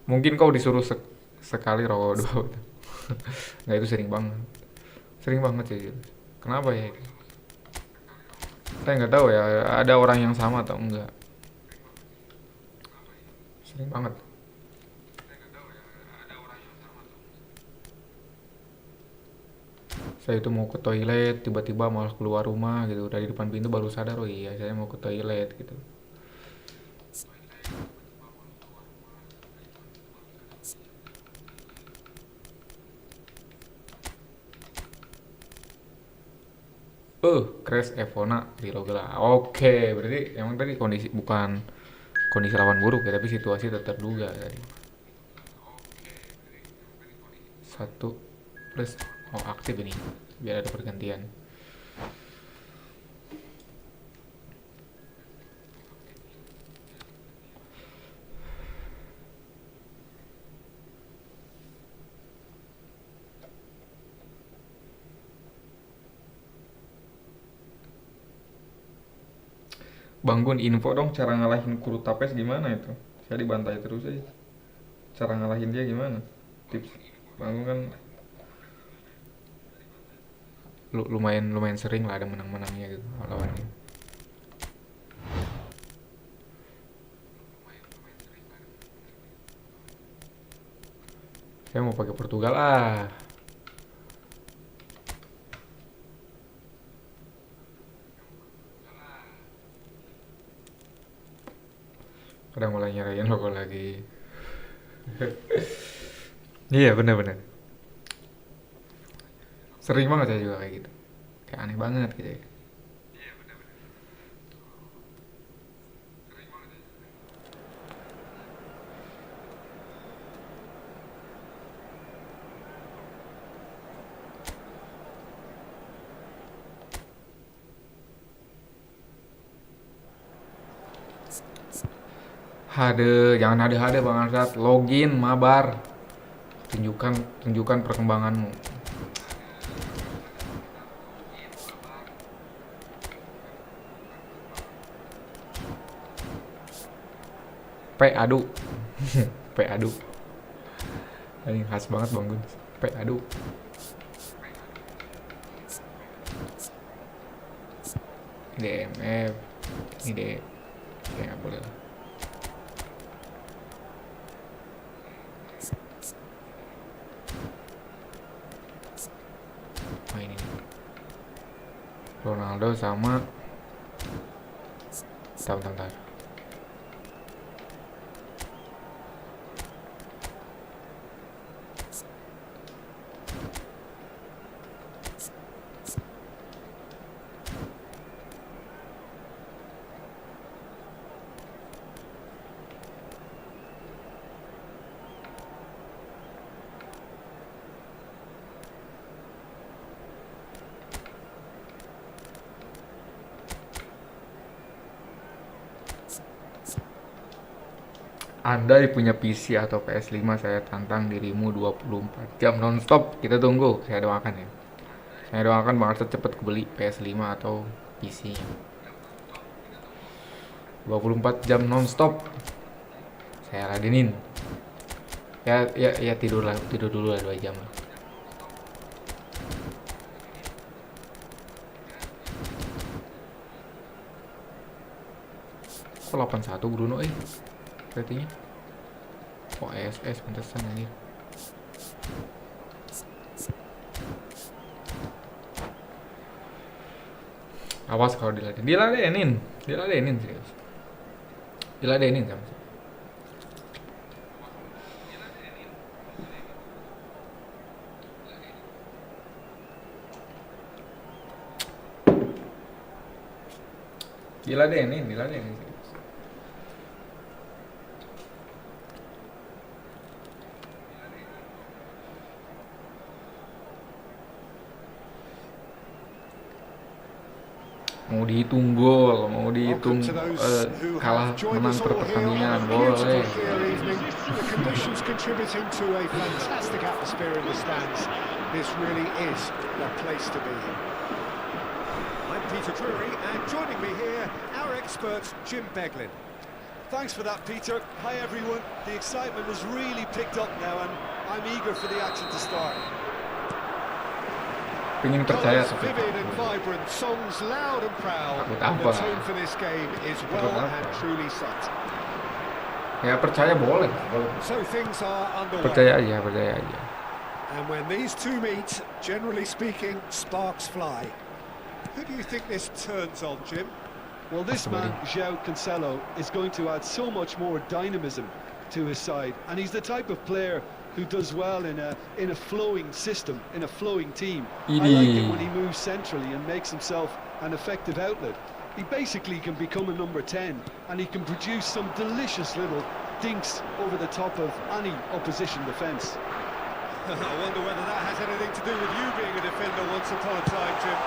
Mungkin kau disuruh sekali rokok dua. Nggak, itu sering banget. Sering banget sih. Kenapa ya? Saya nggak tahu ya, ada orang yang sama atau enggak. Sering banget. Saya itu mau ke toilet, tiba-tiba malah keluar rumah gitu. Dari depan pintu baru sadar, oh iya saya mau ke toilet gitu. Crash Evona di Logela. Oke, berarti emang tadi kondisi, bukan kondisi lawan buruk ya, tapi situasi tak terduga tadi. Satu plus, oh aktif ini, biar ada pergantian. Bangun info dong cara ngalahin kuru tapes gimana itu. Saya dibantai terus aja. Cara ngalahin dia gimana? Tips. Bangun kan lumayan sering lah ada menang-menangnya gitu lawannya. Saya mau pakai Portugal ah. Kadang mulai nyerahin logo lagi. Iya benar-benar. Sering banget saya juga kayak gitu. Kayak aneh banget gitu ya. Hade, jangan hade-hade Bang Arsat. Login Mabar. Tunjukkan perkembanganmu. Adu. Adu. Ini khas banget Bang Gun. Adu. DMF. Ini deh. Ya nggak boleh lah. Oh ini nih. Ronaldo sama. Bentar. Andai punya PC atau PS5, saya tantang dirimu 24 jam nonstop. Kita tunggu, saya doakan ya. Saya doakan Bang Arsa cepet kebeli PS5 atau PC-nya. 24 jam nonstop. Saya ladenin. Ya tidur dulu lah 2 jam lah. Kok 81 Bruno ratingnya? Oh SS pantesan anjir. Awas kalau diladenin serius. Diladenin sama. Diladenin serius. Mau dihitung gol, mau dihitung kalah menang per pertandingan, boleh. The conditions contributing to a fantastic atmosphere in the stands. This really is the place to be. I'm Peter Drury, and joining me here, our expert Jim Beglin. Thanks for that, Peter. Hi, everyone. The excitement has really picked up now, and I'm eager for the action to start. Pengen percaya Colours tapi vivid and vibrant, songs loud and proud, Takut and apa? the tone for this game is well Takut apa? and truly set. ya percaya boleh. So things are underway. Percaya aja. And when these two meet, generally speaking, sparks fly. Who do you think this turns on, Jim? Well, this man, Absolutely. João Cancelo, is going to add so much more dynamism to his side, and he's the type of player who does well in a flowing system, in a flowing team. I like it when he moves centrally and makes himself an effective outlet. He basically can become a number 10, and he can produce some delicious little dinks over the top of any opposition defence. I wonder whether that has anything to do with you being a defender once upon a time, Jim.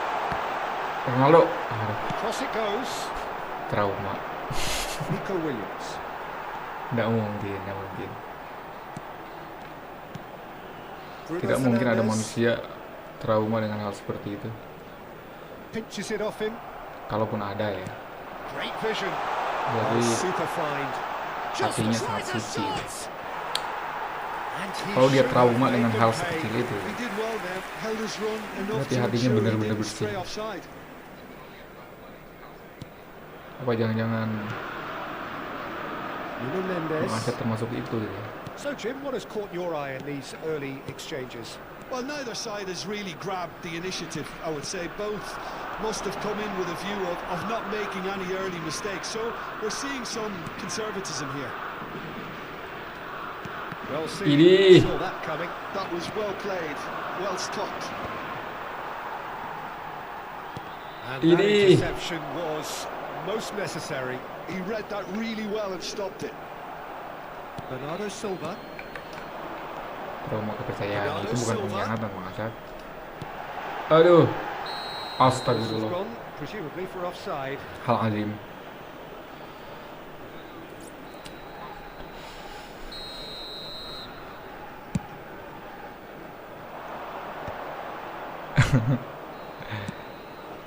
Ronaldo, Cross it goes. trauma. Nico Williams. Nggak mungkin. Bruno Tidak mungkin ada Fernandes manusia trauma dengan hal seperti itu. pinches it off him. Kalaupun ada ya. Great vision. Jadi Super find. hatinya sangat suci. And he Kalau dia showed trauma they dengan could hal pay. sekecil itu, He did well there, held his run enough berarti to hatinya ensure he benar-benar didn't bersih. stray offside. Apa jangan-jangan Nuno Bang Mendes. Arsa termasuk itu gitu. So, Jim, what has caught your eye in these early exchanges? Well, neither side has really grabbed the initiative, I would say. Both must have come in with a view of not making any early mistakes. So we're seeing some conservatism here. Well seen. Ini. Saw that coming. That was well played, well stopped. And that Ini. interception was most necessary. He read that really well and stopped it. Bernardo Silva. Trauma kepercayaan itu bukan pengkhianatan Bang Arsa. Aduh. This has Astagfirullah. gone, presumably for offside. Hal azim.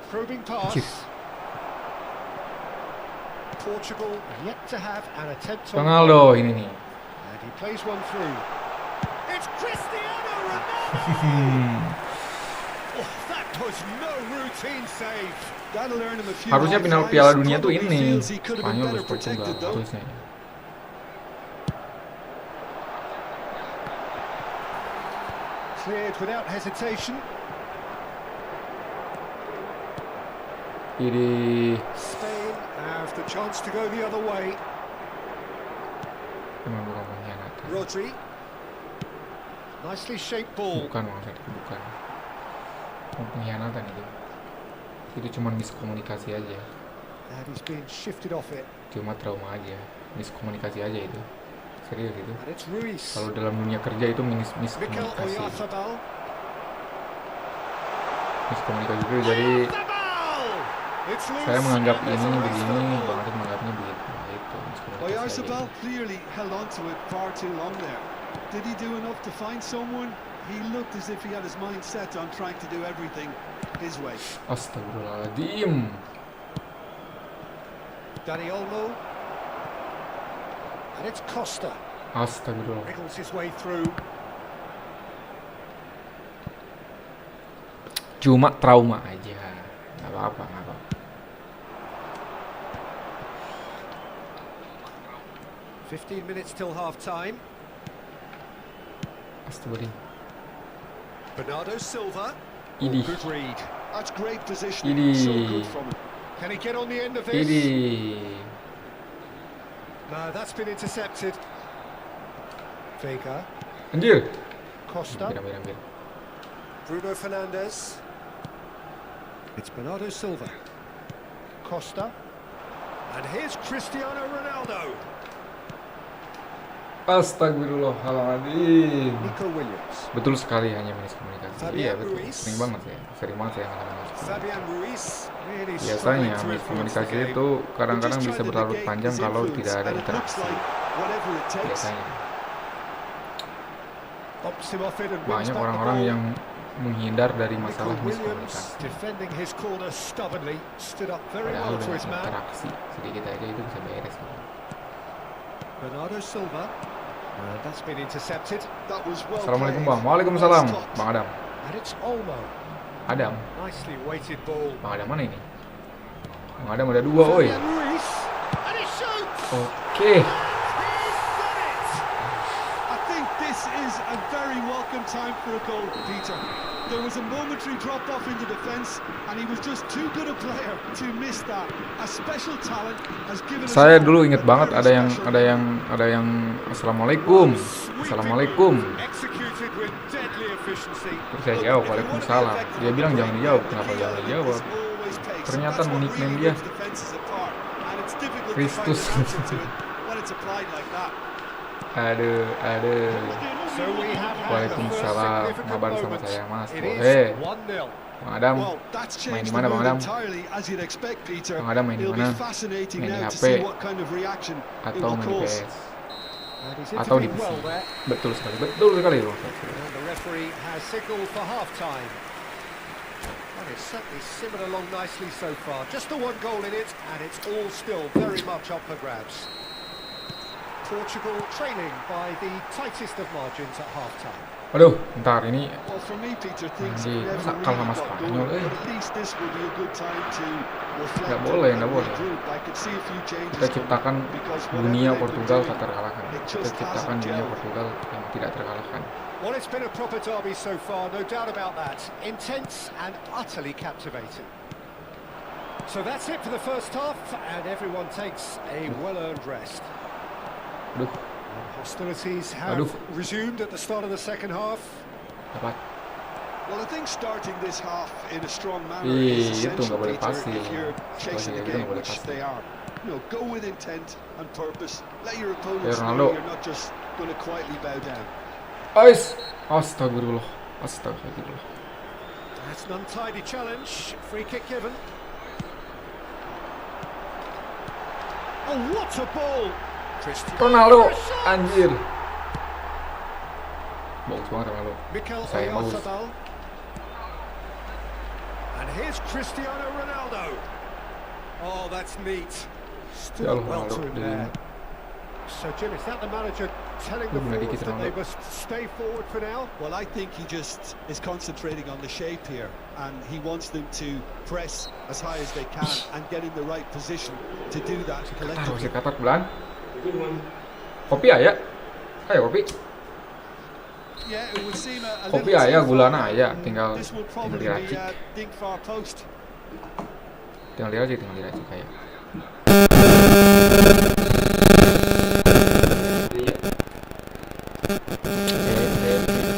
Probing pass. Cheers. Portugal yet to have an attempt on Ronaldo ini nih. and he plays one through. It's Cristiano Ronaldo! Oh, that was no routine save. That'll earn him a few Harusnya high final fives. Piala Dunia tuh Probably ini. feels he could have been Spanyol better versus Portugal protected, though. harusnya. Cleared without hesitation. Ini Spain have the chance to go the other way. emang bukan pengkhianatan. Rodri. Nicely shaped ball. Bukan Bang Arsa, bukan. Pengkhianatan itu. Itu cuma miskomunikasi aja. And he's been shifted off it. Cuma trauma aja. Miskomunikasi aja itu. Serius itu. And it's Ruiz. Kalau dalam dunia kerja itu Mikel miskomunikasi. Oyarzabal. Miskomunikasi itu jadi Oyarzabal! It's loose. saya menganggap And there's ini a race begini, for the Bang ball. Arsa menganggapnya begitu. Nah, itu miskomunikasi. Oyarzabal clearly held on to it far too long there. Did he do enough to find someone? He looked as if he had his mind set on trying to do everything his way. Astagfirullahaladzim. Dani Olmo. And it's Costa. Astagfirullah. Wriggles his way through. Cuma trauma aja. Gak apa-apa, gak apa-apa. 15 minutes till half time. Astagfirullah. Bernardo Silva. Idi. Good read. That's great positioning. Idi. So good from him. Can he get on the end of this? Idi. No, that's been intercepted. Vega. Anjir. Costa. Hampir. Bruno Fernandes. It's Bernardo Silva. Costa. And here's Cristiano Ronaldo. Astagfirullahaladzim. Nico Williams. Betul sekali, hanya miskomunikasi. Iya Fabian betul. Ruiz. Sering banget saya ngalamin. Fabian Ruiz. Really Biasanya struggling to influence the miskomunikasi game. itu kadang-kadang Just bisa trying to berlarut negate panjang his kalau influence, tidak ada and it looks interaksi. like whatever it takes. Biasanya Pops him off it and wins banyak back the orang-orang ball. yang menghindar dari Nico masalah Williams miskomunikasi. defending his corner stubbornly, stood up very Padahal well to dengan his man. interaksi sedikit aja itu bisa beres. Bernardo Silva. That's been intercepted. That was well Assalamualaikum played. Bang. Waalaikumsalam. Well stopped. Bang Adam. And it's Olmo. Adam. Nicely weighted ball. Bang Adam mana ini? Bang Adam ada dua, oi. Fabian Ruiz. And he shoots. Oke. He's done it. I think this is a very welcome time for a goal, Peter. There was a momentary drop off in the defence, and he was just too good a player to miss that. A special talent has given us. Saya dulu inget banget ada yang Assalamualaikum. Assalamualaikum. Executed with deadly efficiency. Terus saya jawab Waalaikumsalam. Dia bilang jangan dijawab. Kenapa jangan dijawab? Ternyata nickname dia Kristus. Aduh. So we have had the Waalaikumsalam. first significant Mabar sama moment. saya, Mas. It Boleh. is 1-0. Bang Adam, Well, that's main changed di the mana Bang mood Adam? entirely, as you'd expect, Peter. Bang Adam main di It'll mana? be fascinating Main di now to HP see what kind of reaction it atau will main di cause. PS? And he's Atau di intervened PC? well there. Betul sekali Bang. And the referee has signalled for half-time. And it's certainly simmered along nicely so far. Just the one goal in it, and it's all still very much up for grabs. Portugal trailing by the tightest of margins at half-time. Aduh, bentar ini Well, for me, Peter, things Anjir, never masa really kalah sama got Spanyol, going, eh? but at least this will be a good time to reflect Nggak boleh. and regroup. I could see a few changes kita ciptakan coming, because dunia whatever they've Portugal been tak doing, terkalahkan. it Kita just ciptakan hasn't dunia gelled. Portugal yang tidak terkalahkan. Well, it's been a proper derby so far, no doubt about that. Intense and utterly captivating. So that's it for the first half, and everyone takes a well-earned rest. Aduh, And hostilities have Aduh. resumed at the start of the second half. dapat. Well, I think starting this half in a strong manner Ih, is itu essential, nggak boleh Peter, passing. if you're chasing the Itu game, nggak boleh which passing. they are. You know, go with intent and purpose. Let your Ya, opponents know Ronaldo. you're not just going to quietly bow down. Ais, astagfirullah. That's an untidy challenge. Free kick given. Oh, what a ball! Cristiano Ronaldo, shot! anjir. Bagus banget Ronaldo. Mikel Saya bagus. Oyarzabal. And here's Cristiano Ronaldo. Oh, that's neat. Ya Stood Allah, well Ronaldo to him di there. So, Jim, is that the manager telling the Benar forwards dikit, that they Ronaldo. must stay forward for now? Well, I think he just is concentrating on the shape here, and he wants them to press as high as they can and get in the right position to do that Taruh collectively. si katak belan. Kopi ya? Ayo kopi. Yeah, it would seem a Kopi little ayah, too gulana far. ayah, tinggal This will tinggal probably be diracik. dink far post. Tinggal diracik kayak.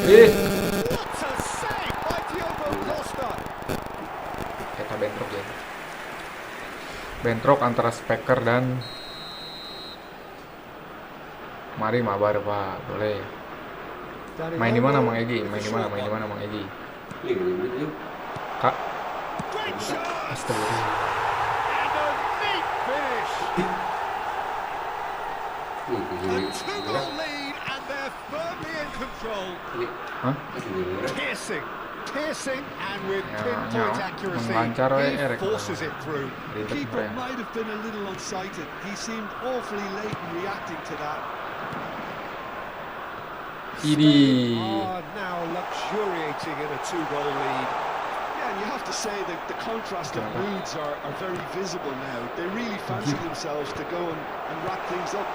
Ih, What a save by Diogo Costa! kita bentrok ya. Bentrok antara speaker dan mari Mabar Pak, boleh. Main di mana Mang Egi? Main di mana Mang Egi? Kak, Great shot! astagfirullah. And a neat finish! A two-goal lead, and they're firmly in control. Hah? Piercing, and with Ya, pinpoint ya, accuracy, melancar he Erik. forces it through. The keeper might have been a little unsighted. He seemed awfully late in reacting to that. Idi. Are now luxuriating in a two-goal lead. Yeah, and you have to say that the contrast of moods are very visible now. They really fancy themselves to go and wrap things up.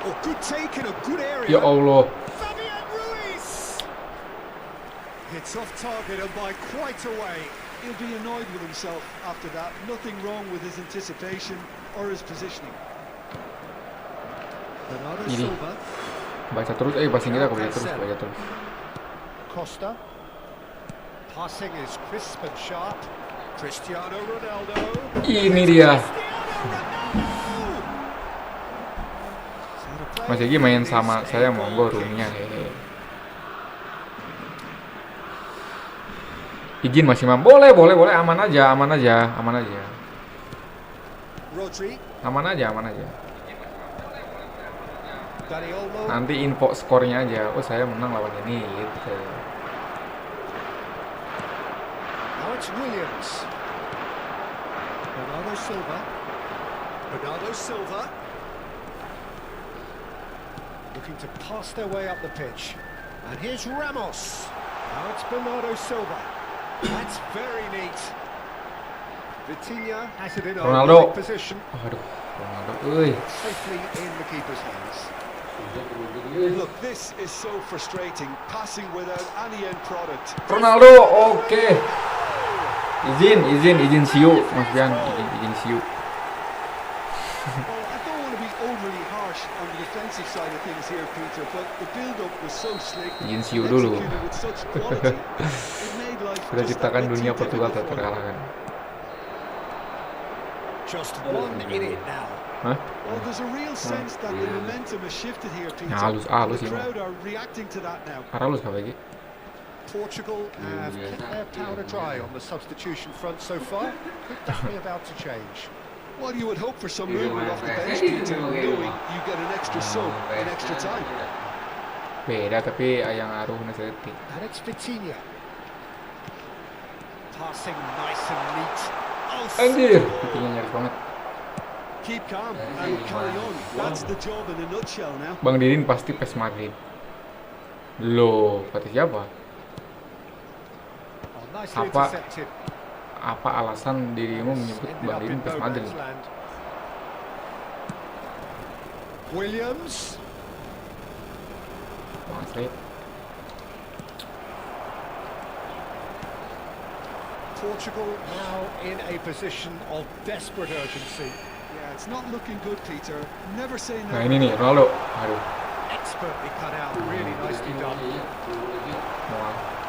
Oh, good take in a good area. Ya Allah. Fabian Ruiz! It's off target and by quite a way. He'll be annoyed with himself after that. Nothing wrong with his anticipation or his positioning. Bernardo Ini. Silva, Baca terus, passing kita baca terus. Costa. Passing is crisp and sharp. Cristiano Ronaldo. Ini dia. Mas Egi main sama saya monggo roomnya. Izin Mas Imam. Boleh, aman aja. Rodri. Aman aja. Dani Olmo. Nanti info skornya aja. Oh, saya menang lawan ini gitu. Now it's Williams. Bernardo Silva. Looking to pass their way up the pitch. And here's Ramos. Now it's Bernardo Silva. That's very neat. Vitinha has it in a Ronaldo. right position. Aduh, Ronaldo. Safely in the keeper's hands. Look, this is so frustrating. Passing without any end product. Ronaldo, oke. Izin siu, Mas Jan, izin siu. Well, I don't want to be overly harsh on the defensive side of things here, Peter, but the build-up was so slick. Izin siu dulu. Executed with such quality. It made life Kita just ciptakan a bit dunia too Portugal difficult for them. terkalahkan. Just 1 minute now. Hah? Well, there's a real sense that the momentum has shifted here, Peter. halus The ini. crowd are reacting to that now. Halus kah lagi? Portugal have kept their powder dry on the substitution front so far. Could that be about to change? Well, you would hope for some movement off the bench, Peter, knowing you get an extra sub in extra time. Beda tapi yang aruh naseti. And it's Vitinha. Passing nice and neat. Oh, Anjir, pipinya nyaris banget. Keep calm and carry on. That's the job in a nutshell now. Bang Didin pasti PES Madrid. Loh, kata siapa? Oh, nicely Apa? intercepted. Apa alasan dirimu menyebut Ended Bang up Didin in PES no Madrid? man's land. Williams. Bang Asri. Portugal now in a position of desperate urgency. Yeah, it's not looking good, Peter. Never say Nah never. ini nih, Ronaldo. Aduh. Expertly cut out, really nicely done.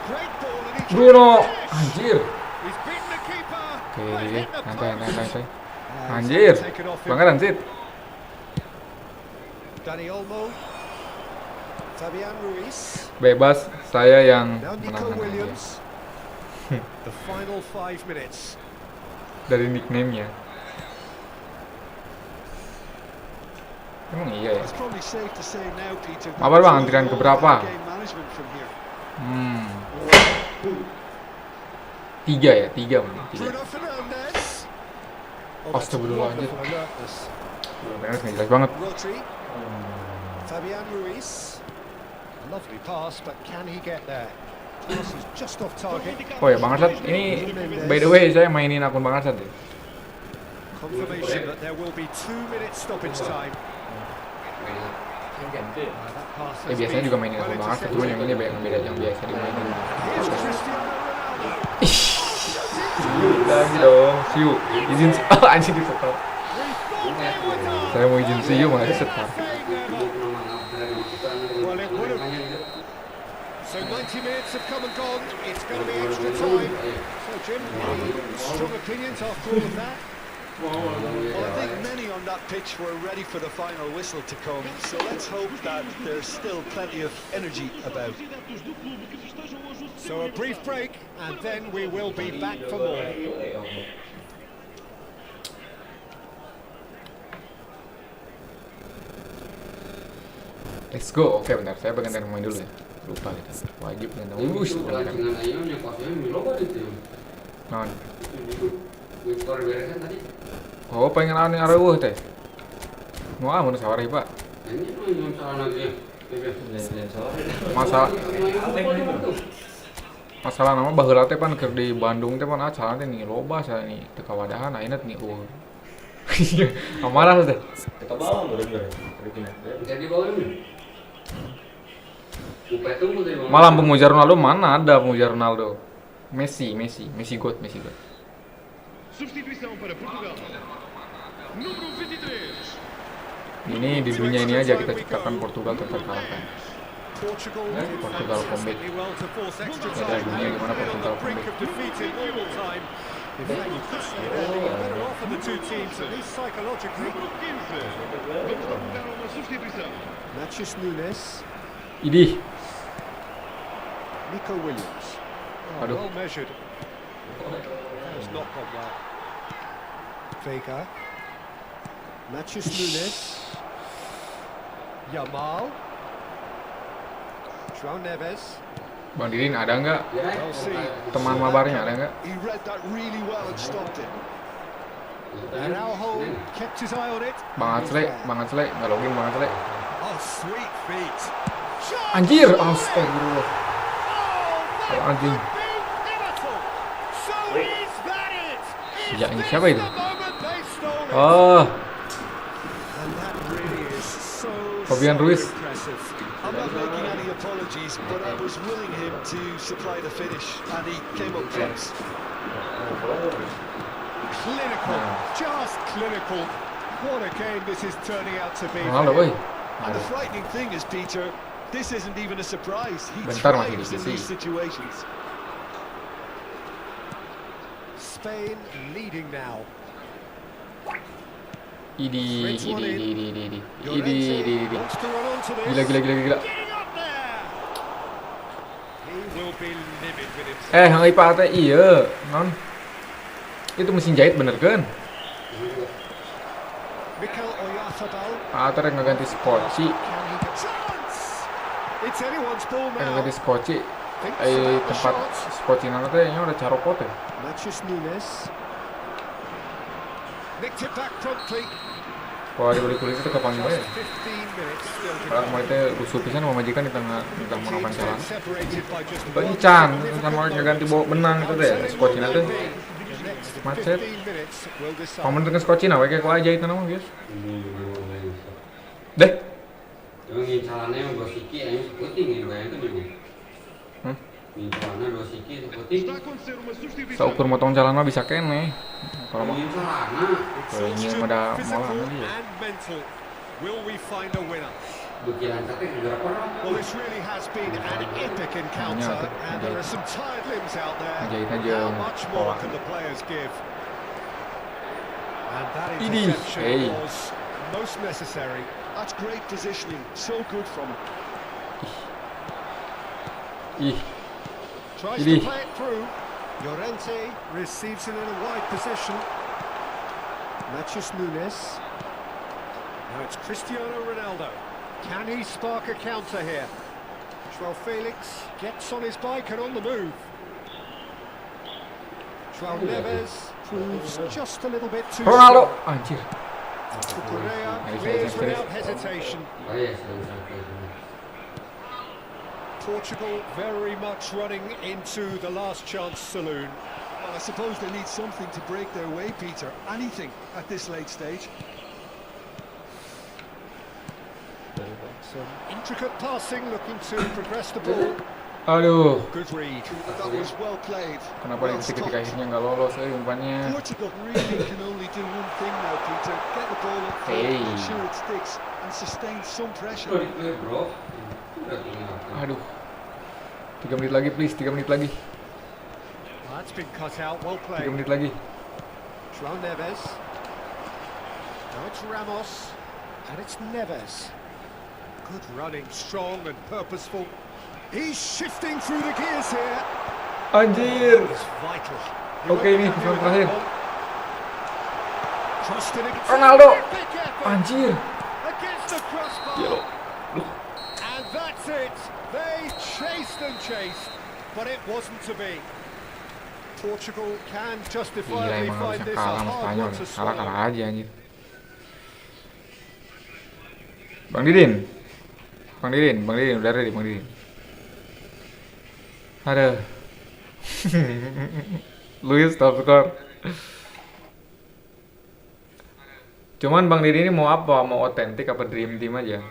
Great ball and he Bruno, tried to finish. anjir. He's beaten the keeper. Oke, but hit the santai. post. Anjir, Take it off him. pelanggaran sih. Dani Olmo. Fabian Ruiz. Bebas, saya yang Now Nico menang aja. Williams. The final 5 minutes. Dari nickname-nya. Emang iya ya? It's probably safe to say now, Peter. that Mabar, Bang, it's antrian all keberapa? about game management from here. 3 ya? 3 mungkin. 3. Bruno Fernandes. Oh, that's Astagfirullah, anjir. wonderful alertness. Bener nggak jelas banget. Rodri. Fabian Ruiz. Lovely pass, but can he get there? Pass is just off target. Oh ya, Bang Arsad, ini by the way saya mainin akun Bang Arsad ya. Confirmation that there will be 2 minutes stoppage time. That pass has Biasanya been juga mainin well akun Bang Arsad, cuman yang ini yang beda yang biasa dimainin. Here's Cristiano Ronaldo. Lagi dong, siu. Izin anjing di setar. We thought they were done. Saya mau izin siu malah di setar. Well, it would have. So 90 minutes have come and gone. It's going to be extra time. So, Jim, any strong opinions after all of that? Well, I think many on that pitch were ready for the final whistle to come, so let's hope that there's still plenty of energy about. So a brief break, and then we will be back for more. Let's go. Oke, bentar. Saya gantian pemain dulu ya. Lupa kita. Wajib gantian pemain. Itu pelancingan ayo nya kosnya loba itu. Non. Itu beresan tadi. Oh, pengen aneh areuh teh. Mau mun sawari, Pak. Ini mah yang salah lagi. Masalah nama baheula teh pan keur di Bandung teh pan acara teh nih loba saya nih teu kawadahan ayeuna nih amarah teh. Kita bawa bener-bener. Jadi bawa ini. Lupa itu mau dari mana? Malah pemuja Ronaldo mana ada pemuja Ronaldo. Messi God. Sustituição para Portugal. Número 23. Ini di dunia ini aja kita ciptakan Portugal terkalahkan. Portugal did Portugal comeback. fantastically well to force extra Ada time. dunia gimana They were on Portugal the brink comeback. of defeat in normal time. In fact, you could say they're the better off of the two teams, at least psychologically. Número 15. Vamos provocar uma substituição. Matheus Nunes, Idih. Nico Williams. Oh, Aduh. well measured. That has not gone well. Vega. Matheus Nunes. Yamal. João Neves. Bang Didin ada nggak Well seen. teman mabarnya ada nggak? He read that really well and stopped it. Araujo kept his eye on it. Bang Acle nggak login Bang Acle. Oh, sweet feet. Anjir, astagfirullah. Oh, Anjing. pivotal. So is that it? Ya, ini siapa itu? The moment they stole it. Oh, And that really is so Fabian Ruiz. impressive. I'm not making any apologies, but I was willing him to supply the finish, and he came up close. Clinical, just clinical. What a game this is turning out to be. Ronaldo, boy. And the frightening thing is, Peter, this isn't even a surprise. He Bentar masih thrives in divisi. these situations. Spain leading now. Idi. Llorente wants to run onto this. Gila. Getting up there. He will be livid with himself. Hang Ipa teh iya, non. Itu mesin jahit bener kan? Mikel Oyarzabal. Atau rek ngeganti skoci, Can he get chance? It's anyone's ball now. ngeganti skoci. Thinks about the Tempat shot. skoci nana teh nya udah carokot teh. Matheus Nunes. Nicked it back promptly. Kalau dibeli kulit itu kapan Just bae? 15 minutes still to Kalau go. kemarin teh rusuh pisan sama majikan di tengah mau Teams pancaran. been separated by just one Bencan, difficult kan mau moment. ngeganti bawa benang itu teh, skoci nana teh. The next Macet. 15 minutes will decide. Paman dengan skoci na, kayak ku aja itu nama guys. Deh, Yung incalannya yang dua siki, yang puting ini kayak itu nih. Hmm? Incalannya dua siki, puting. Está a acontecer uma substituição. saukur motong jalan mah bisa kene. Kalau mah Incalannya, ini Exhaustion, ada physical malah dia. and mental. Will we find a winner? bukilan sate berapa orang? Well, this really has been an epic encounter, and there are some tired limbs out there. Jahit aja How much more pola. can the players give? And that Ini, interception hey. was most necessary. That's great positioning. So good from him. Ih, Tries Ini. to play it through. Llorente receives it in a wide position. Matheus Nunes. Now it's Cristiano Ronaldo. Can he spark a counter here? João Felix gets on his bike and on the move. João Neves proves just a little bit too Ronaldo, strong. anjir. Correa Nice, clears nice. without hesitation. Baik, selesai. Portugal very much running into the last chance saloon. Well, I suppose they need something to break their way, Peter. Anything at this late stage. Some intricate passing, looking to progress the ball. Aduh, Good read. That was well played. kenapa di Well detik-detik stopped. akhirnya nggak lolos umpannya? Portugal really can only do one thing now, Peter. Get the ball up front, Hey. make sure it sticks, and sustain some Bro, pressure. di clear bro. Udah tinggal. Aduh, 3 menit lagi please, 3 menit lagi, Well, that's been cut out. Well 3 played. menit lagi. João Neves. Now it's Ramos. And it's Neves. Good running, strong and purposeful. He's shifting through the gears here. Anjir. It's vital. Oke, ini kesan terakhir. Trusting against Ronaldo. Big effort Anjir. against the crossbar. Gila. That's it. They chased and chased, but it wasn't to be. Portugal can Gila justifiably emang find harusnya this a kalah sama hard Spanyol. one to Kalah swallow. aja anjir. Bang Didin, udah ready Bang Didin. Aduh. Luis top skor. Cuman Bang Didin ini mau apa? Mau otentik apa dream team aja?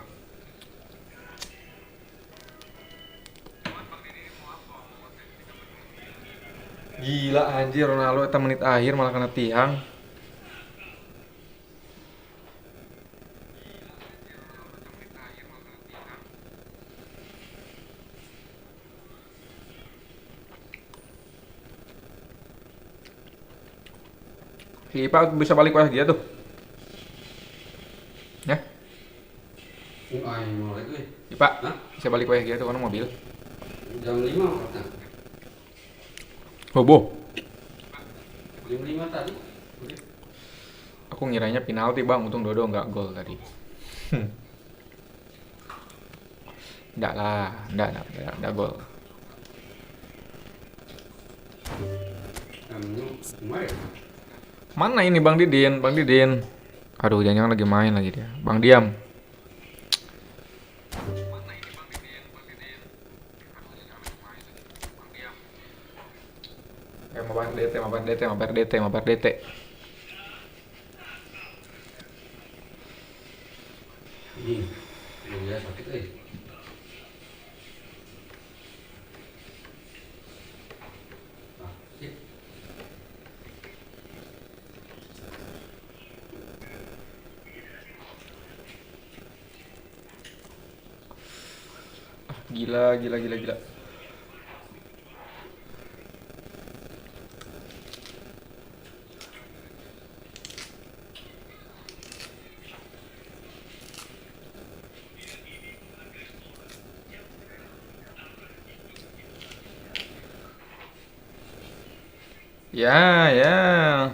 Gila anjir Ronaldo eta menit akhir malah kena tiang. Si Ipa bisa balik wah dia tuh. Ya, Ai mau lagi. Ipa Hah? bisa balik wah dia tuh kan mobil. Jam 5 kata. Bobo. Jam 5 tadi. Udah. Aku ngiranya penalti bang, untung Dodo nggak gol tadi. Nggak lah, nggak gol. Kemarin. Mana ini Bang Didin? Aduh, jangan lagi main lagi dia. Bang diam. Mabar DT. Ini. Dia sakit Sip. Gila. Ya.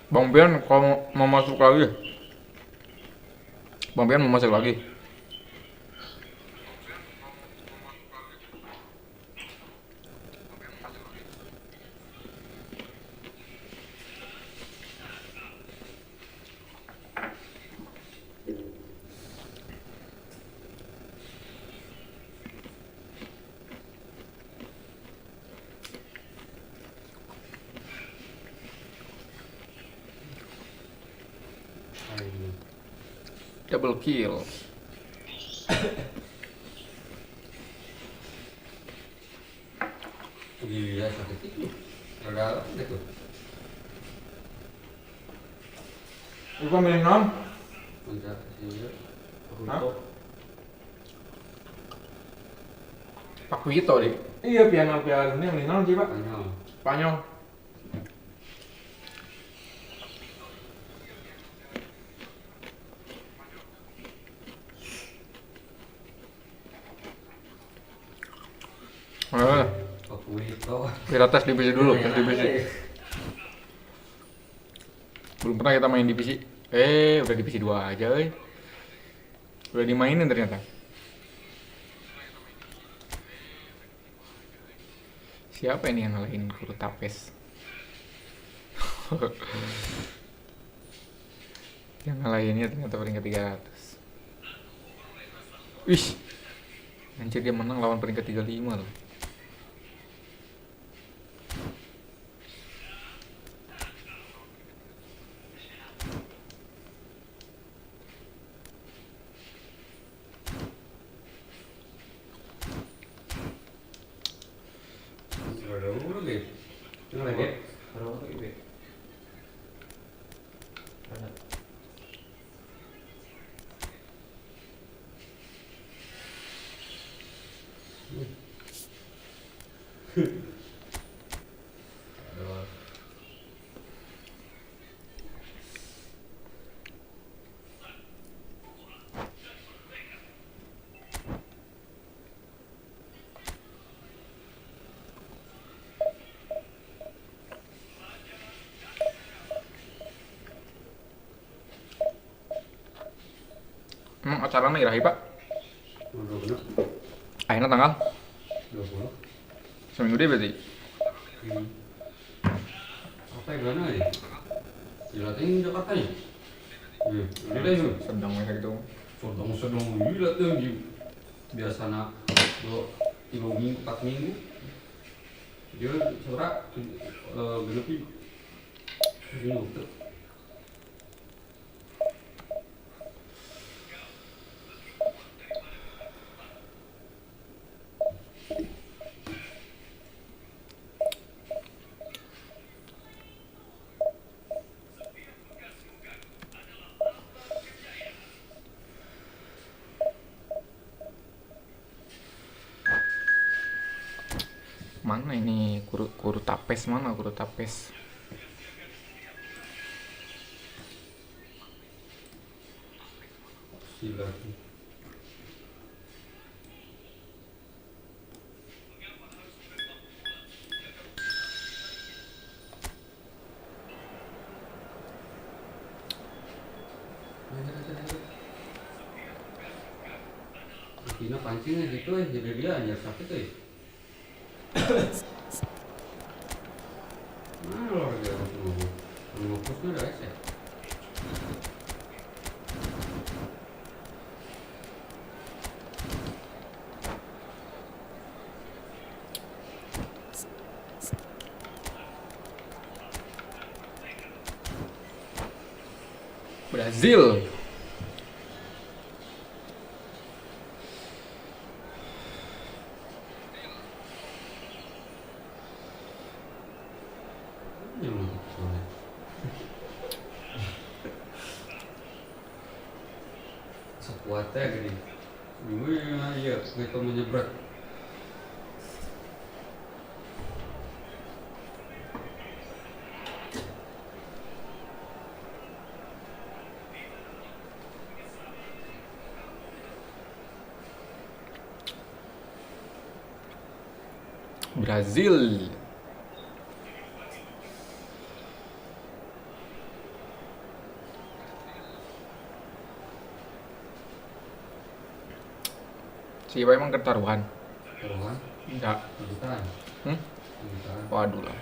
Bang Bian kalau mau masuk lagi. Double kill. Gila sakit itu. Ada apa tuh? Ibu milih non? Untuk sih. Hah? Pak Wito deh. Iya piala dunia milih non sih Pak. Spanyol. Kita tes divisi dulu, tes divisi. Belum pernah kita main divisi. Udah divisi 2 aja, Udah dimainin ternyata. Siapa ini yang ngalahin Guru Tapes? Yang ngalahinnya ternyata peringkat 300. Wih. Anjir dia menang lawan peringkat 35 loh. Emang acaranya irahi pak? Udah bener. Akhirnya tanggal 20. seminggu deh berarti. Apa yang gana ya? Dilatih Jakarta ya? Ini deh yuk. Sedang mereka gitu. Sedang gila tuh yuk. Biasanya 3 minggu, 4 minggu. Dia secara genepi. Ini untuk. Mana ini kuru tapes, mana kuru tapes? Silakan. Kina pancingnya gitu ya, jadi dia hanya sakit ya. Nah, luar biasa. Fokusnya udah ya. Brazil. Sekuatnya gini. Iya, kita menyebrat. Brazil. Siapa emang ketaruhan? Taruhan, Enggak. jutaan, Hmm? jutaan. Waduh lah.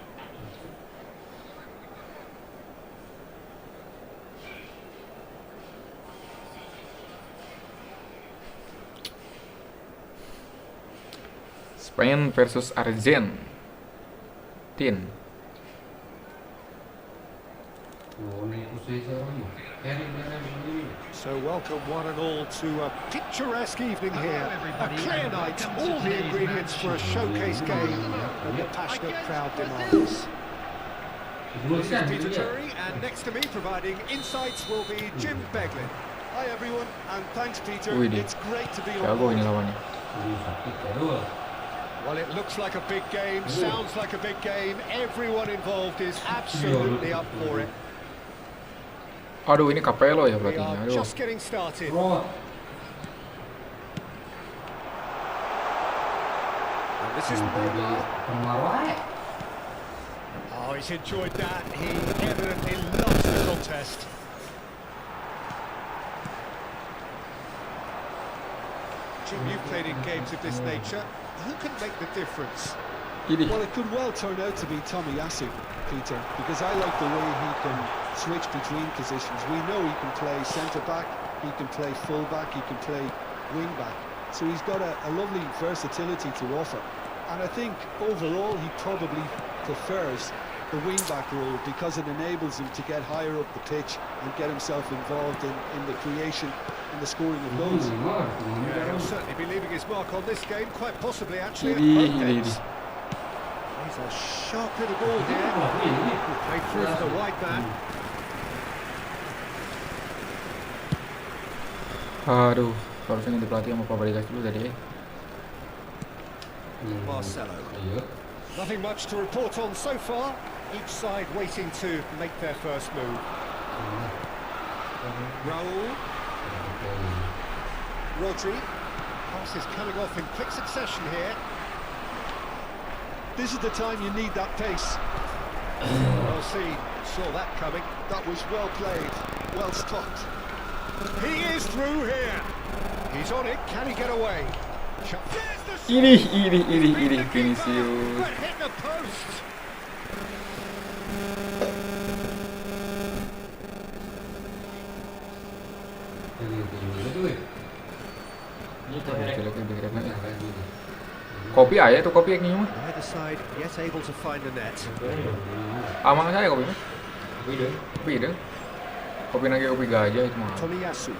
Spain versus Argentina. Oh, ini pusing seorang. So welcome one and all to a picturesque evening here. A clear night, all the ingredients for a showcase game that the passionate crowd demands. This is Peter Drury, and next to me providing insights will be Jim Beglin. Hi everyone, and thanks Peter. Wih, di. It's great to be on Jago board. ini lawannya. Well, it looks like a big game, sounds like a big game. Everyone involved is absolutely up for it. Aduh, ini Capello ya We pelatihnya. are Aduh. just getting started. Oh, And this is Mabar. kemarin. Oh, he's enjoyed that. He evidently loves the contest. Jim, you've played in games of this nature. Who can make the difference? Ini. Well, it could well turn out to be Tomiyasu, Peter, because I like the way he can switch between positions. We know he can play centre-back, he can play full-back, he can play wing-back. So he's got a lovely versatility to offer. And I think overall he probably prefers the wing-back role because it enables him to get higher up the pitch and get himself involved in the creation and the scoring of goals. Yeah, he'll certainly be leaving his mark on this game, quite possibly actually at Ini, both ini. ends. He's a sharp bit of ball here. Played through for the wide man. Aduh, harusnya ganti pelatih sama Fabregas dulu tadi. Marcelo. Iya. Nothing much to report on so far. Each side waiting to make their first move. Raul. Rodri. Passes coming off in quick succession here. This is the time you need that pace. Well seen. Saw that coming. That was well played, well stopped. He is through here. He's on it. Can he get away? There's the shot. Ini Vinicius. But hit the post. Kopi aja tuh kopi yang mah. Either side yet able to find the net. Aman saya kopi mah. Kopi deh. Kopi lagi kopi gajah itu mah. Tomiyasu.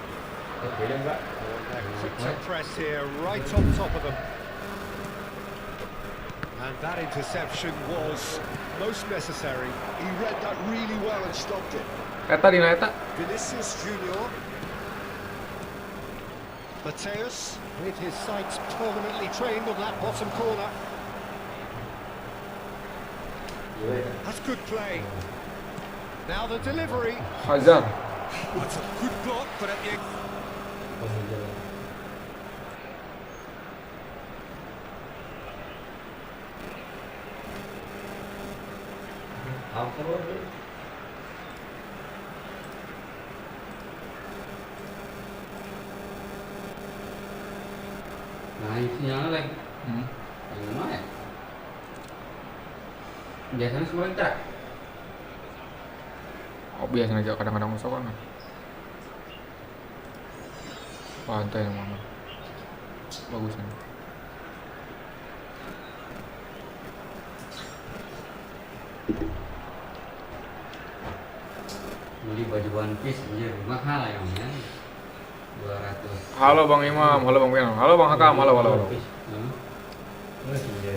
Quick to press here, right on top of them. And that interception was most necessary. He read that really well and stopped it. Eta dina eta. Vinicius Junior. Mateus with his sights permanently trained on that bottom corner. That's good play. Now the delivery. Hazard. That's a good block, but at the end. Nah, ini sinyalnya lagi. Yang mana ya? Biasanya sebentar. Oh biasanya aja kadang-kadang masuk kan. Pantai yang mana? Bagus nih. Beli baju One Piece anjir, mahal ya Om ya. 200. Halo Bang Imam, halo Bang Piano, halo Bang Hakam, halo. Hmm.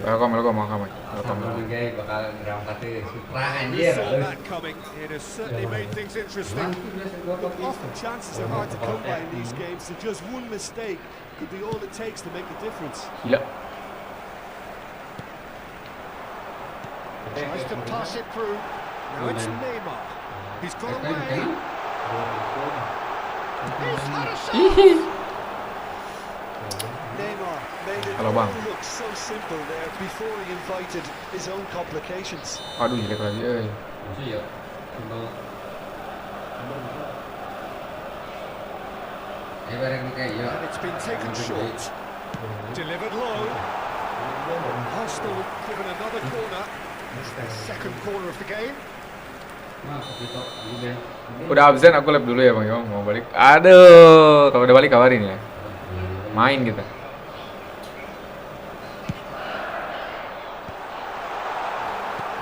Welcome Hakam. Welcome guys, bakal berangkat ke Supra We anjir. saw that coming. It has certainly made things interesting. Often chances are hard to come by in these games, so just one mistake could be all it takes to make a difference. Gila. Tries to pass it through. Now it's Neymar. He's got away. He's had a shot. Neymar made it Halo, all Bang. look so simple there before he invited his own complications. Aduh jelek lagi Masih ya. Timbal. Bareng kayak ya. And it's been taken short. Delivered low. Arsenal given another corner. It's their second corner of the game. Wah, kepitok juga. Udah absen, aku lab dulu ya Bang Imam, mau balik. Aduh, kalau udah balik kabarin ya. Main kita.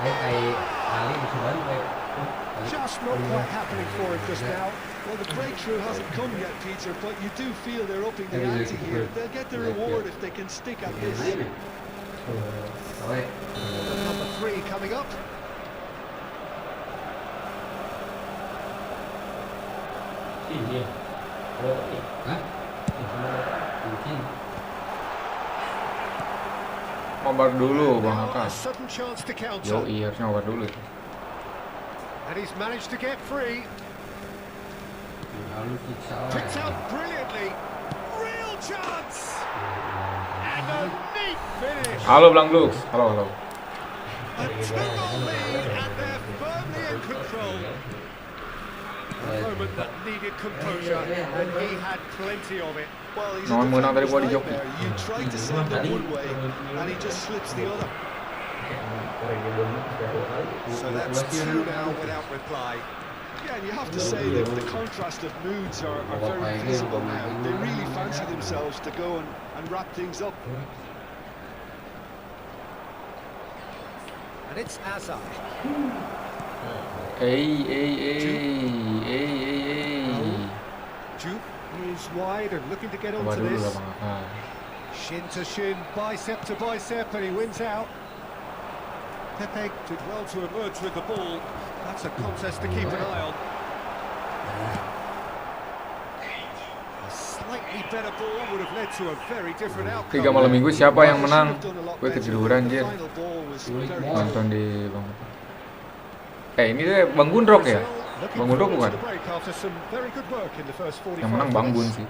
Kayak Ali bisa bantu kayak. Just not quite happening for him just now. Well, the breakthrough hasn't come yet, Peter, but you do feel they're upping the ante here. They'll get the reward if they can stick at this. Number 3 coming up. Hah? Mungkin. Mabar dulu Bang Now a Hakam. sudden chance to counter. Yoi, harusnya mabar dulu itu. And he's managed to get free. Lalu futsal. Picked out brilliantly. Real chance. And a neat finish. Halo Blang Lux. Halo. A 2-goal lead and they're firmly in control. A moment that needed composure and he had plenty of it. Well, he's Naon a menang tadi gua di defender's joki. nightmare. You try to send him one way, and he just slips the other. So that's 2 now without reply. Yeah, and you have to say that the contrast of moods are very visible now. They really fancy themselves to go and wrap things up. And it's Azar. Juke is wide and looking to get Mabar onto dulu lah this. Bang Hakam. Shin to shin, bicep to bicep, and he wins out. Pepe did well to emerge with the ball. That's a contest to keep an eye on. A slightly better ball would have led to a very different outcome. 3 malam minggu siapa yang menang? Should have done a lot Gue better. ketiduran The anjir. final ball was very Nonton di Bang. Ini deh Bang Gundrok ya? Bang Gundrok bukan? Yang menang Bang Gun sih.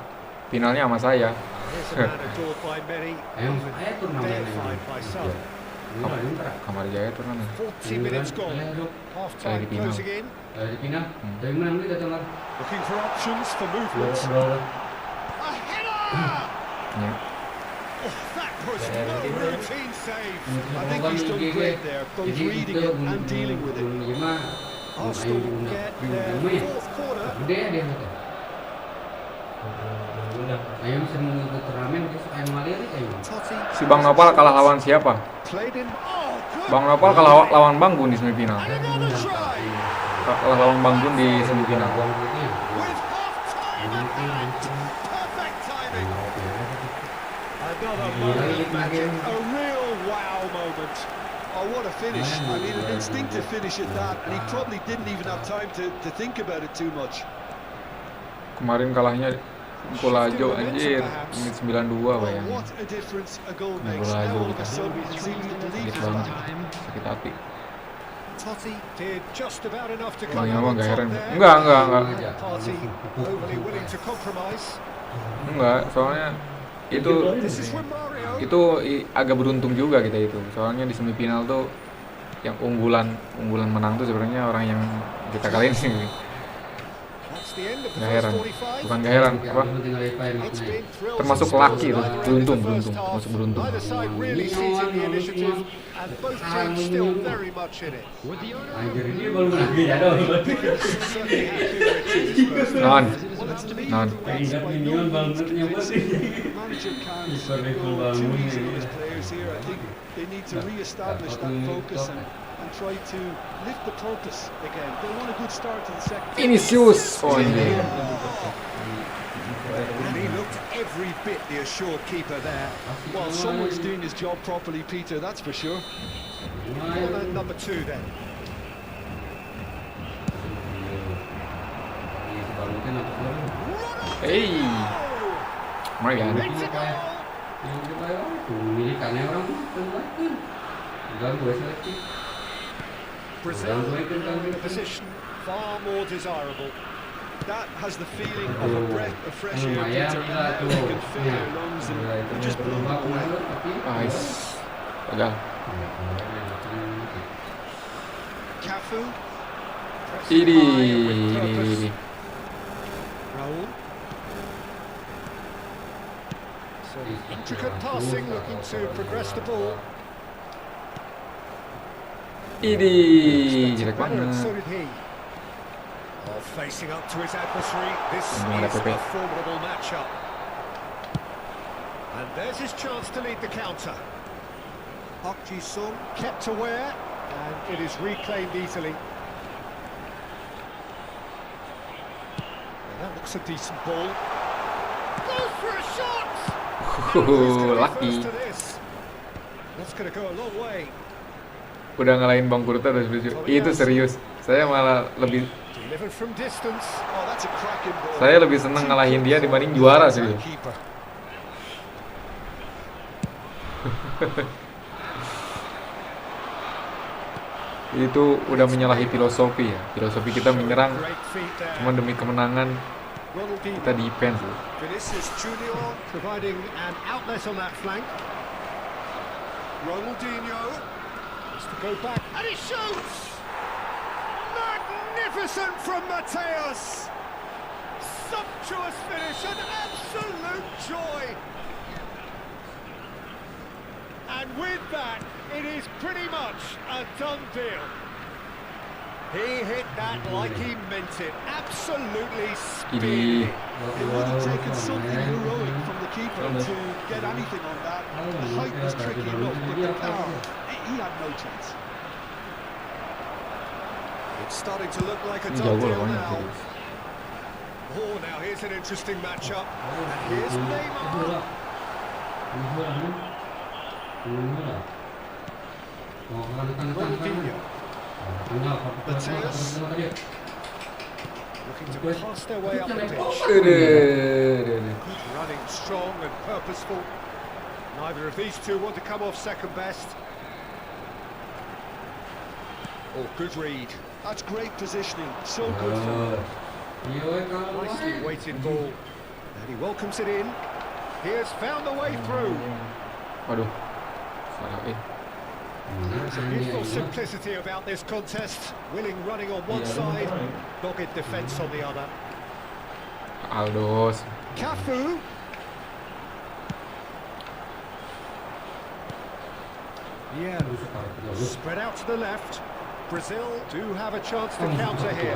Finalnya sama saya. Here's a man adored by many, Ayam, even ayam turnamen deified ini. by some. Kamar Jaya tuh kan. 40 minutes gone. Half time closing in. Dipindah. Dari mana kita dengar? Looking for options for movement. A header! Ya. Oh, that was no routine save. I think he's done great there, both reading it and dealing with it. Arsenal get their fourth corner. Gede dia kata. Ayo bisa mengikut turnamen terus ayo ngalir ayo. Totti Si Bang Nopal kalah lawan siapa? played in. Oh, good. Bang Nopal kalah lawan Bang Gun di semifinal. And another try. Kalah lawan Bang Gun di semifinal. With half time at hand. Perfect timing. Another moment of magic. A real wow moment. Oh, what a finish. I mean, an instinctive finish at that. And he probably didn't even have time to think about it too much. Kemarin kalahnya Kolajo anjir, menit 92 Oh, bayangin. what a difference a goal makes. Kolajo Now all of a kita sudden it seems that the lead sakit is banget, back. sakit hati. Totti did just about enough to Bang come Yama out on gak top heran. there. Enggak. Party overly willing to compromise. Enggak, soalnya itu This is from Mario. agak beruntung juga kita itu. Soalnya di semifinal tuh yang unggulan menang tuh sebenarnya orang yang kita kalahin sih. That's the end of the Gak first heran. 45. Bukan gak heran, apa? Tinggal IPA It's maknanya. been thrills Termasuk and laki spills tuh, right beruntung, in the first beruntung, half. termasuk beruntung. Neither side really seizing the initiative, and both teams still very much in it. Anjir ini baru lagi ya dong. Certainly happy with his first half. Non. Well, it's to be Non. expected by no means convincing. The manager can't go too easy on his players here. I think they need to re-establish that focus and try to lift the purpose again. They want a good start to the second. Vinicius. Oh anjir. And he looked every bit the assured keeper there. Well, someone's doing his job properly, Peter, that's for sure. Corner number 2 then. Hey. Marian. It's a goal! Milikannya orang ganggu seleksi. Brazil are in a position far more desirable. That has the feeling of a breath of fresh air, Peter, and now they can fill their lungs and just blow them away. Nice. Gagal. Cafu. Ini. Raul. So intricate passing, looking to progress the ball. Ini jelek Better, and so banget. did he. Oh, facing up to his adversary, this Untung ada is PP. a formidable matchup. And there's his chance to lead the counter. Park Ji-sung kept aware, and it is reclaimed easily. Well, that looks a decent ball. Goes for a shot! Who's gonna be Lucky. first to this? That's going to go a long way. Udah ngalahin Bang Kurta terus lucu. Itu serius. Saya malah lebih Delivered from distance. Oh, that's a cracking ball. Saya lebih seneng ngalahin dia dibanding juara sih. Keeper. Itu udah menyalahi filosofi ya. Filosofi kita menyerang Great feet there. cuma demi kemenangan, kita defense. Vinicius Junior providing an outlet on that flank. Ronaldinho has to go back and he shoots. Magnificent from Mateus. Sumptuous finish, an absolute joy. And with that, it is pretty much a done deal. He hit that like he meant it. Absolutely speedy. It would have taken something heroic from the keeper to get anything on that. The height was tricky enough, but the power, he had no chance. It's starting to look like a Ini done jago deal lawannya now. serius. Oh, now here's an interesting matchup. And here's Neymar. Ronaldinho. Mateus. Looking to pass their way up the pitch. Good running, strong and purposeful. Neither of these two want to come off second best. Oh, good read. That's great positioning, so good for him. Nicely weighted ball. And he welcomes it in. He has found the way through. Waduh. Salah There's a beautiful simplicity about this contest. Willing running on one side, dogged defence on the other. Aldos. Cafu. Yeah. Spread out to the left. Brazil do have a chance to counter here.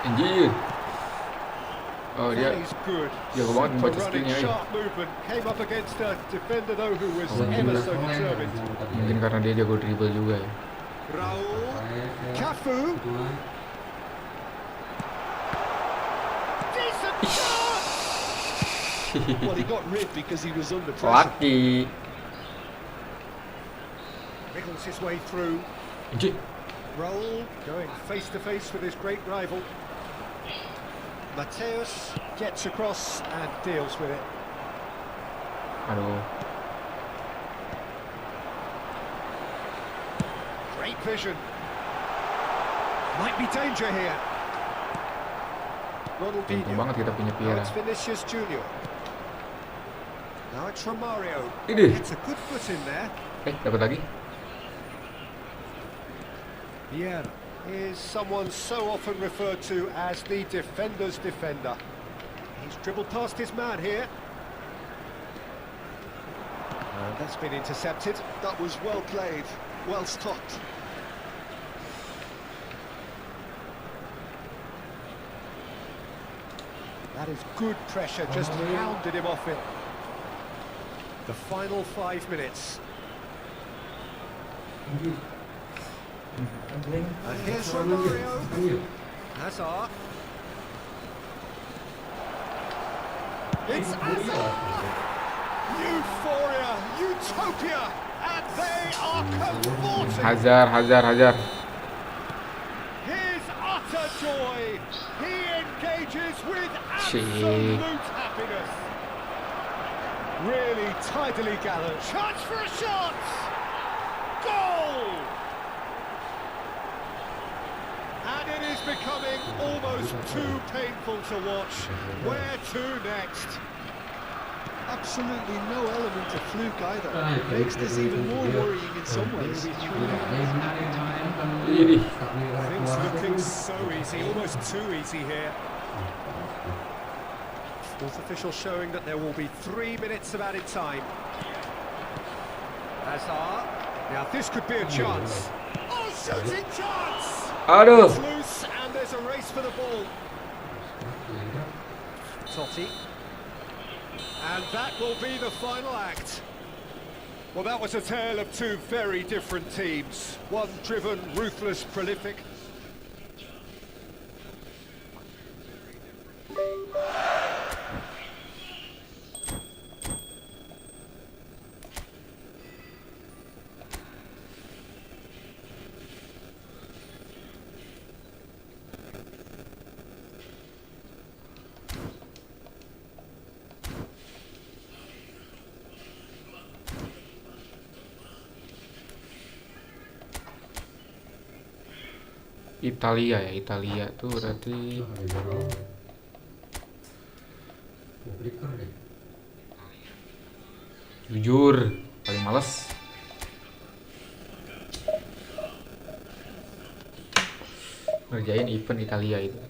Anjir. Oh dia That is good. jago banget Super membaca running, skillnya. sharp movement. Came up against a defender though who was ever so determined. Mungkin karena dia jago dribble juga ya. Raul. Cafu. Decent chance. Well, he got rid because he was under pressure. Laki. Wriggles his way through. Anjir. Raul going face to face with his great rival. Mateus gets across and deals with it. Aduh. Great vision. Might be danger here. Untung Ronaldinho. banget kita punya Now Piera. it's Vinicius Junior. Now it's Romario. Ini. Gets a good foot in there. Dapat lagi. Vieira is someone so often referred to as the defender's defender. He's dribbled past his man here. And that's been intercepted. That was well played, well stopped. That is good pressure, just hounded him off it. The final 5 minutes. And here's Romario. Hazard. It's Hazard! Euphoria, utopia, and they are cavorting. Hazard. His utter joy. He engages with Shit. absolute happiness. Really tidily gathered. Chance for a shot! Goal! And it is becoming almost too painful to watch. Where to next? Absolutely no element of fluke either. Makes this even more worrying in some ways. Ini. Things looking so easy, almost too easy here. Fourth official showing that there will be 3 minutes of added time. Hazard. Now this could be a chance. Oh, shooting chance! Aduh. It's loose and there's a race for the ball. Totti. And that will be the final act. Well, that was a tale of two very different teams. One driven, ruthless, prolific. Italia tuh berarti jujur paling males. Ngerjain event Italia itu.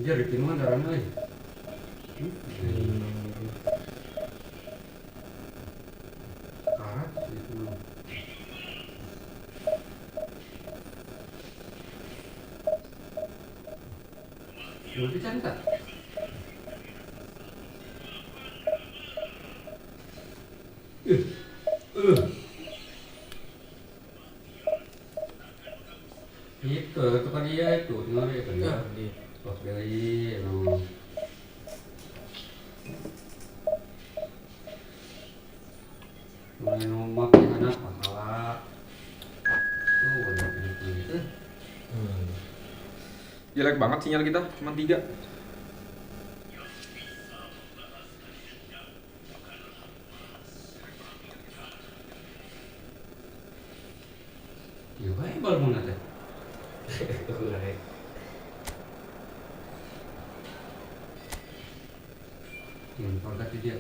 Dia bikin mana darahnya? Karat itu. Lebih cantik. Itu kan dia itu, tinggal dia kan dia. Pas dari, no. Main pakai anak pahala. Tuh, udah gitu. Jelek banget sinyal kita, cuma 3. Ya baik bal mana teh. Kontak dia.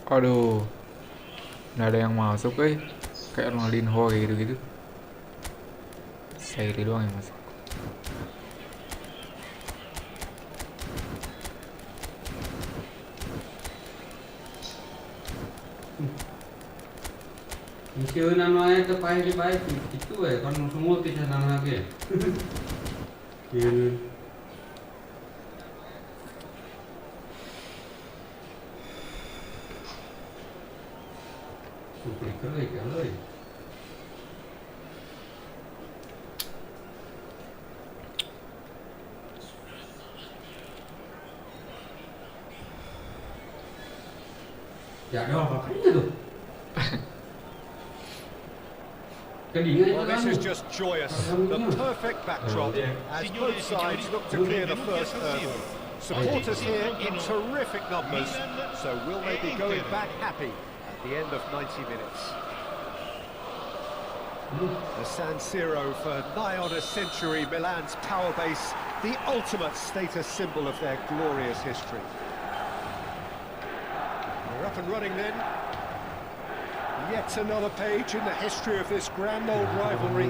Aduh, nggak ada yang masuk kayak Ronaldinho kayak gitu-gitu. Sairi doang yang masuk. Misiun namanya terbaik itu kan semua kita nama lagi. Iya. Keren kali. Ya ada apa-apanya tuh. Well, this is just joyous. The perfect backdrop as both sides look to clear the first hurdle. Supporters here in terrific numbers, so will they be going back happy at the end of 90 minutes? The San Siro for nigh on a century, Milan's power base, the ultimate status symbol of their glorious history. We're up and running then. Yet another page in the history of this grand old rivalry.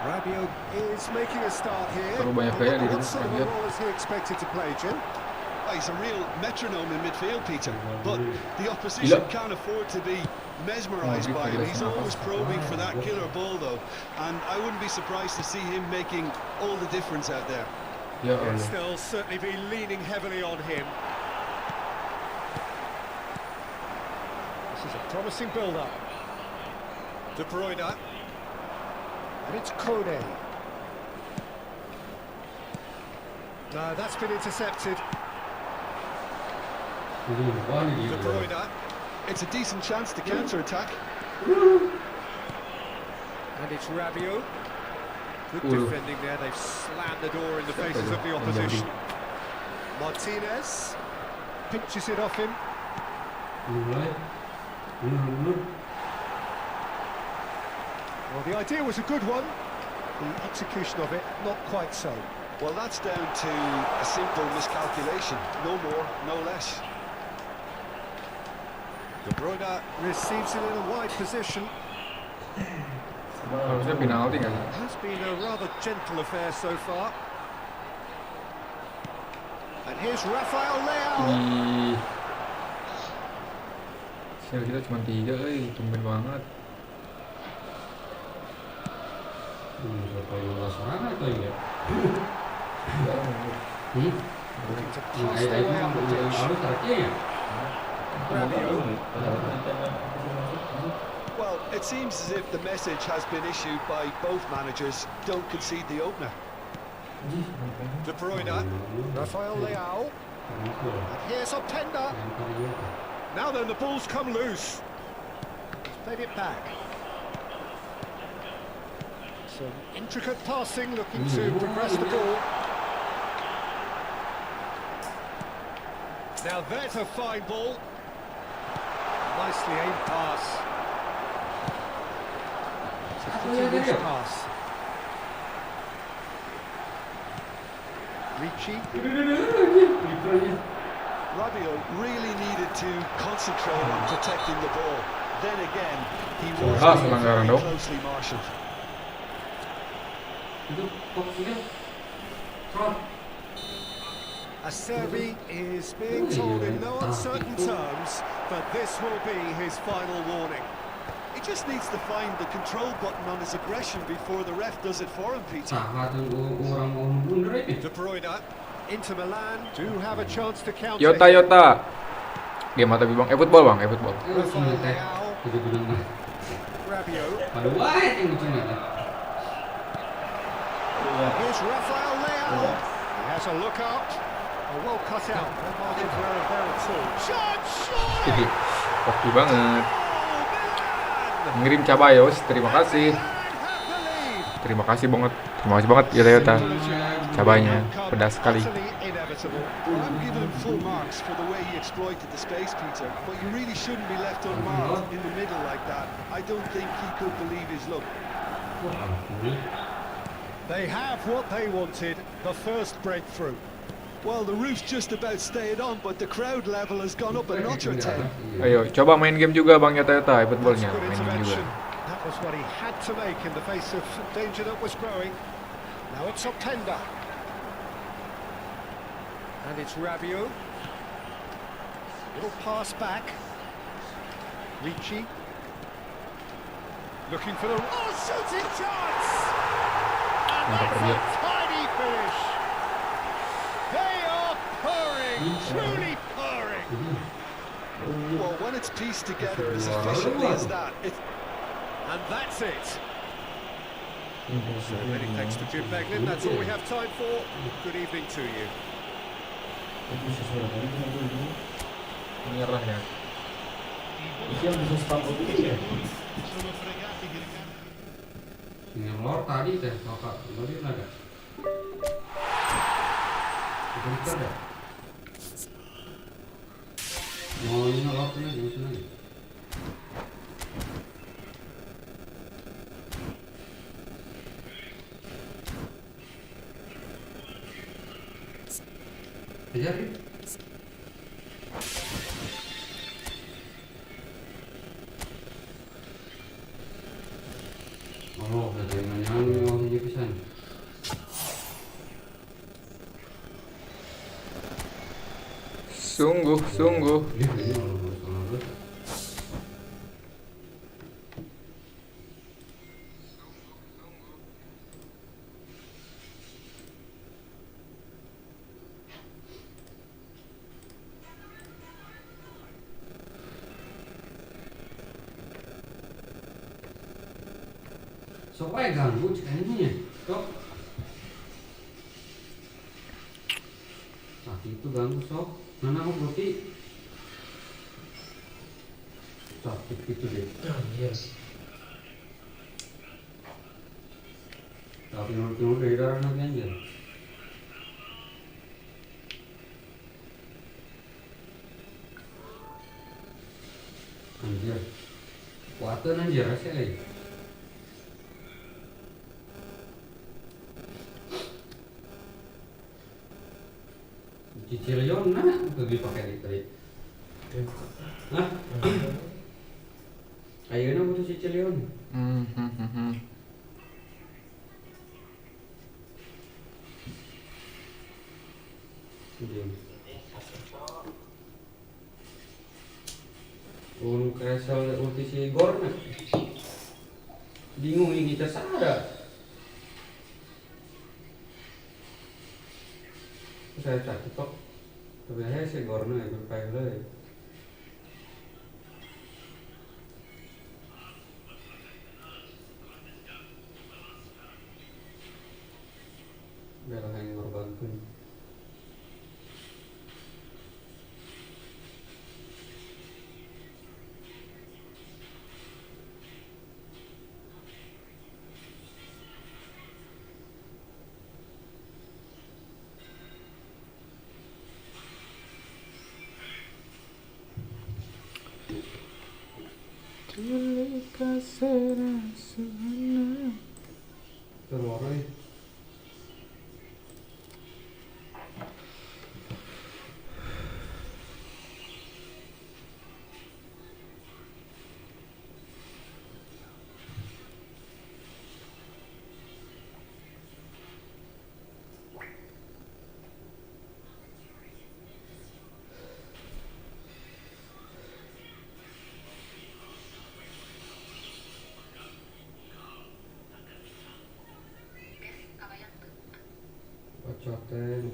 Rabiot is making a start here. What sort of a role is he expected to play, Jim? He's a real metronome in midfield, Peter, but the opposition can't afford to be mesmerised by him. He's always probing for that killer ball, though, and I wouldn't be surprised to see him making all the difference out there. They'll certainly be leaning heavily on him. This is a promising build-up. De Bruyne. And it's Kone. No, that's been intercepted. De Bruyne. It's a decent chance to counter-attack. And it's Rabiot. Good defending there. They've slammed the door in the faces of the opposition. Martinez pinches it off him. Well, the idea was a good one. The execution of it, not quite so. Well, that's down to a simple miscalculation. No more, no less. De Bruyne receives it in a wide position. Harusnya penalti kan? Has been a rather gentle affair so far. And here's Rafael Leao. Sel kita cuma 3, tumben banget. Looking to pass their way up the ditch. Well, it seems as if the message has been issued by both managers: don't concede the opener. De Bruyne, Rafael Leao, and here's Openda. Now then, the ball's come loose. He's played it back. Some intricate passing, looking to progress the ball. Now there's a fine ball. Nicely aimed pass. It's a pretty loose pass. Ricci. Rabiot really needed to concentrate on protecting the ball. Then again, he was very closely marshalled. Acerbi is being told in no uncertain terms that this will be his final warning. He just needs to find the control button on his aggression before the ref does it for him, Peter. De Bruyne, Inter Milan do have a chance to counter. Yota. Game mata bang, Efootball bang, Efootball. Rafael Leao. Rabiot. Here's Rafael Leao. He has a look up. A well cut out. No margin for error there at all. Oke banget. Ngirim cabayos, terima kasih. Terima kasih banget Yota. Cabainya pedas sekali. I'm giving him full marks for the way he exploited the space, Peter, but you really shouldn't be left unmarked in the middle like that. I don't think he could believe his luck. They have what they wanted, the first breakthrough. Well, the roof's just about stayed on, but the crowd level has gone up a notch or ten. Ayo, coba main game juga Bang Yata-Yata, That's Efootballnya, good main game juga. intervention. That was what he had to make in the face of danger that was growing. Now it's Openda. And it's Rabiot. Little pass back. Ricci. Looking for the... Oh, shooting chance! And Mantap that's a dia. tidy finish. They are purring, truly purring. Well, when it's pieced together as efficiently as that, And that's it. So many thanks to Jim Beglin. That's all we have time for. Good evening to you. Menyerah ya. Yang lor tadi teh, kakak, tadi ada. Itu ada. Mau ini lor tuh nih, sini. Kejar nih. Oh, ada yang nyanyi mau hiji pisan. Sungguh. Ini orang. Sok wae ganggu cek ini ya. Sok. Sakit itu ganggu sok. Mana mau putih? Sakit gitu deh. Yes. Tapi menurut dari darah nanti aja. Anjir. Kuatan anjir rasanya. Cicilion nah lebih pakai listrik. Hah? Ayeuna butuh cicilion. Urung kresel ulti si Gorna. Bingung ini tersada. Saya cak TikTok. Tapi saya si Gorna ya berpaih lah. Bela yang ngorbankan. Terwarai.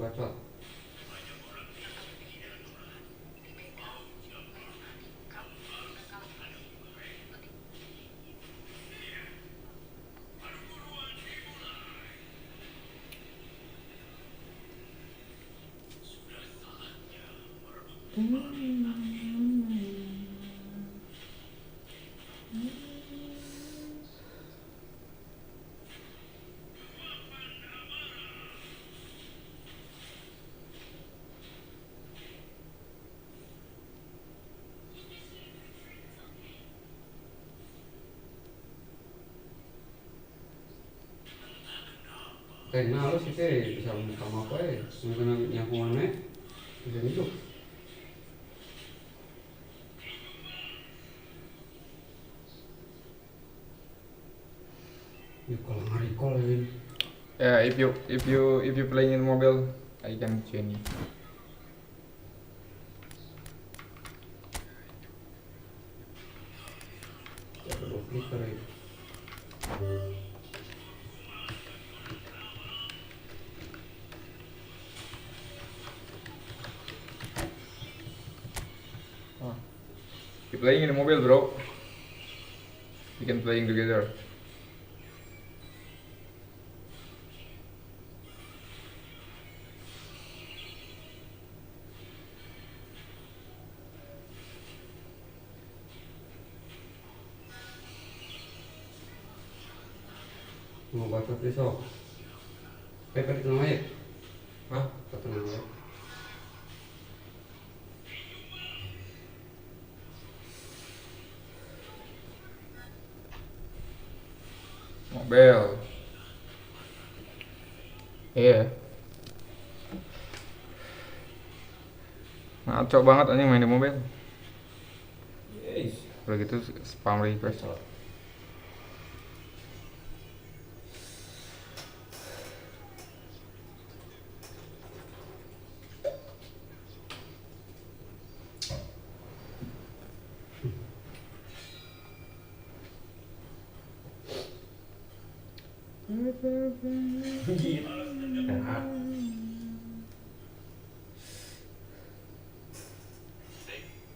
Bacot. Kayaknya lo sih teh bisa sama apa ya? Mungkin yang mana? Bisa hidup. Ya kalau ngarikol ini. Yeah, if you playing in mobile, I can join you. Ya perlu clicker ya. You playing in the mobile, bro? We can playing together. Mau baca besok. Paper itu namanya. Hah? Satu namanya. Mobile. Iya. Ngaco banget anjing main di mobile. Yes. Udah gitu spam request.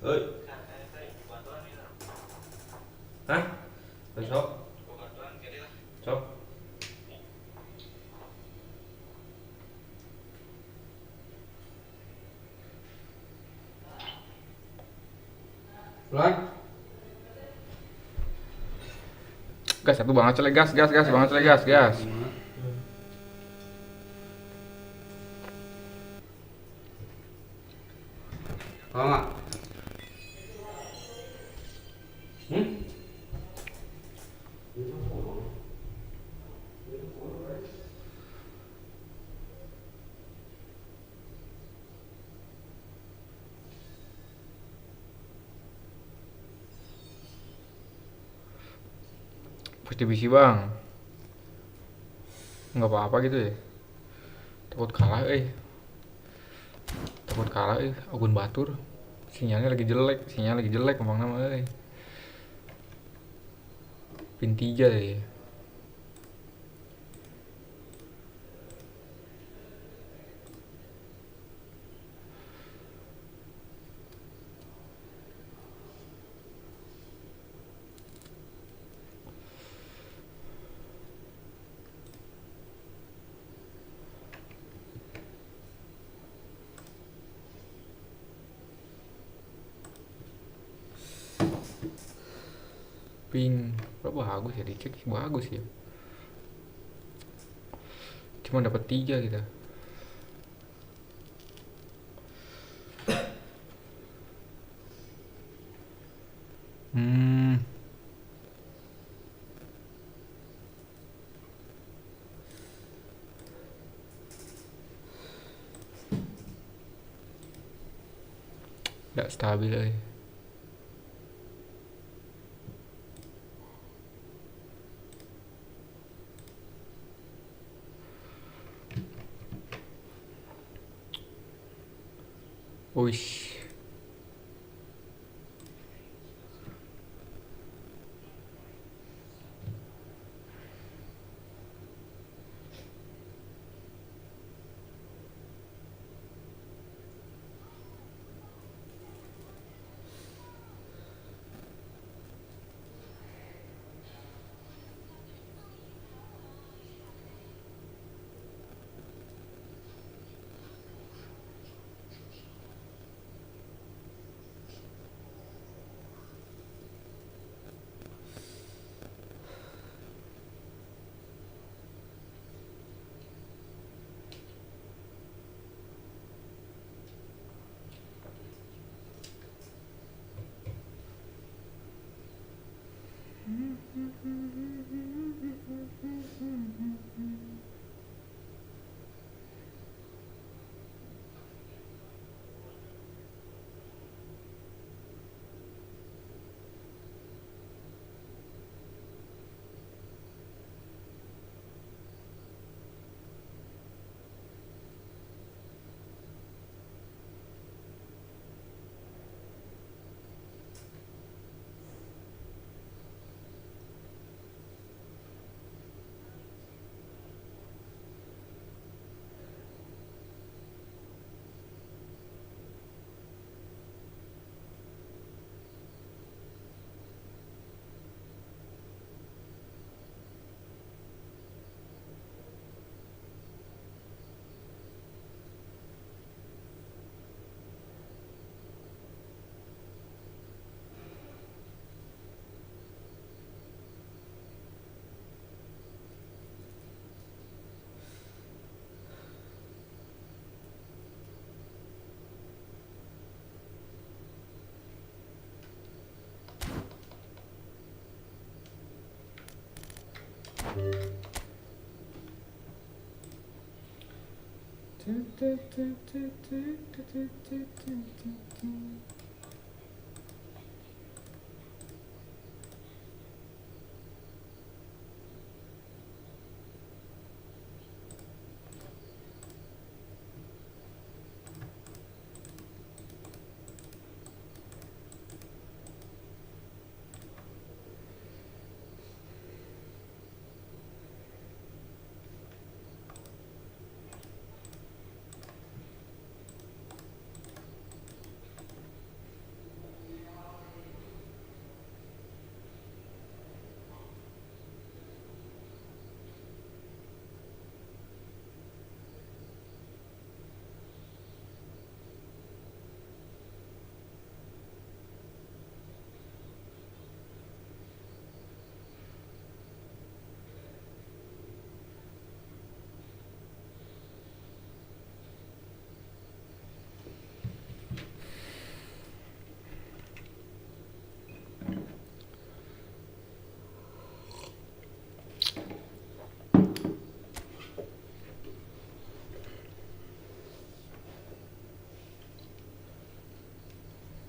Oi. Hah? Besok? Sok. Lan? Gas satu banget celek gas banget celek gas. Tahu nggak? Push divisi bang. Nggak apa-apa gitu ya. Takut kalah akun batur. Sinyalnya lagi jelek emang nama Pin 3 ya. Ping bagus ya, dicek bagus ya, cuma dapat 3 kita. Nggak stabil ya. Wish.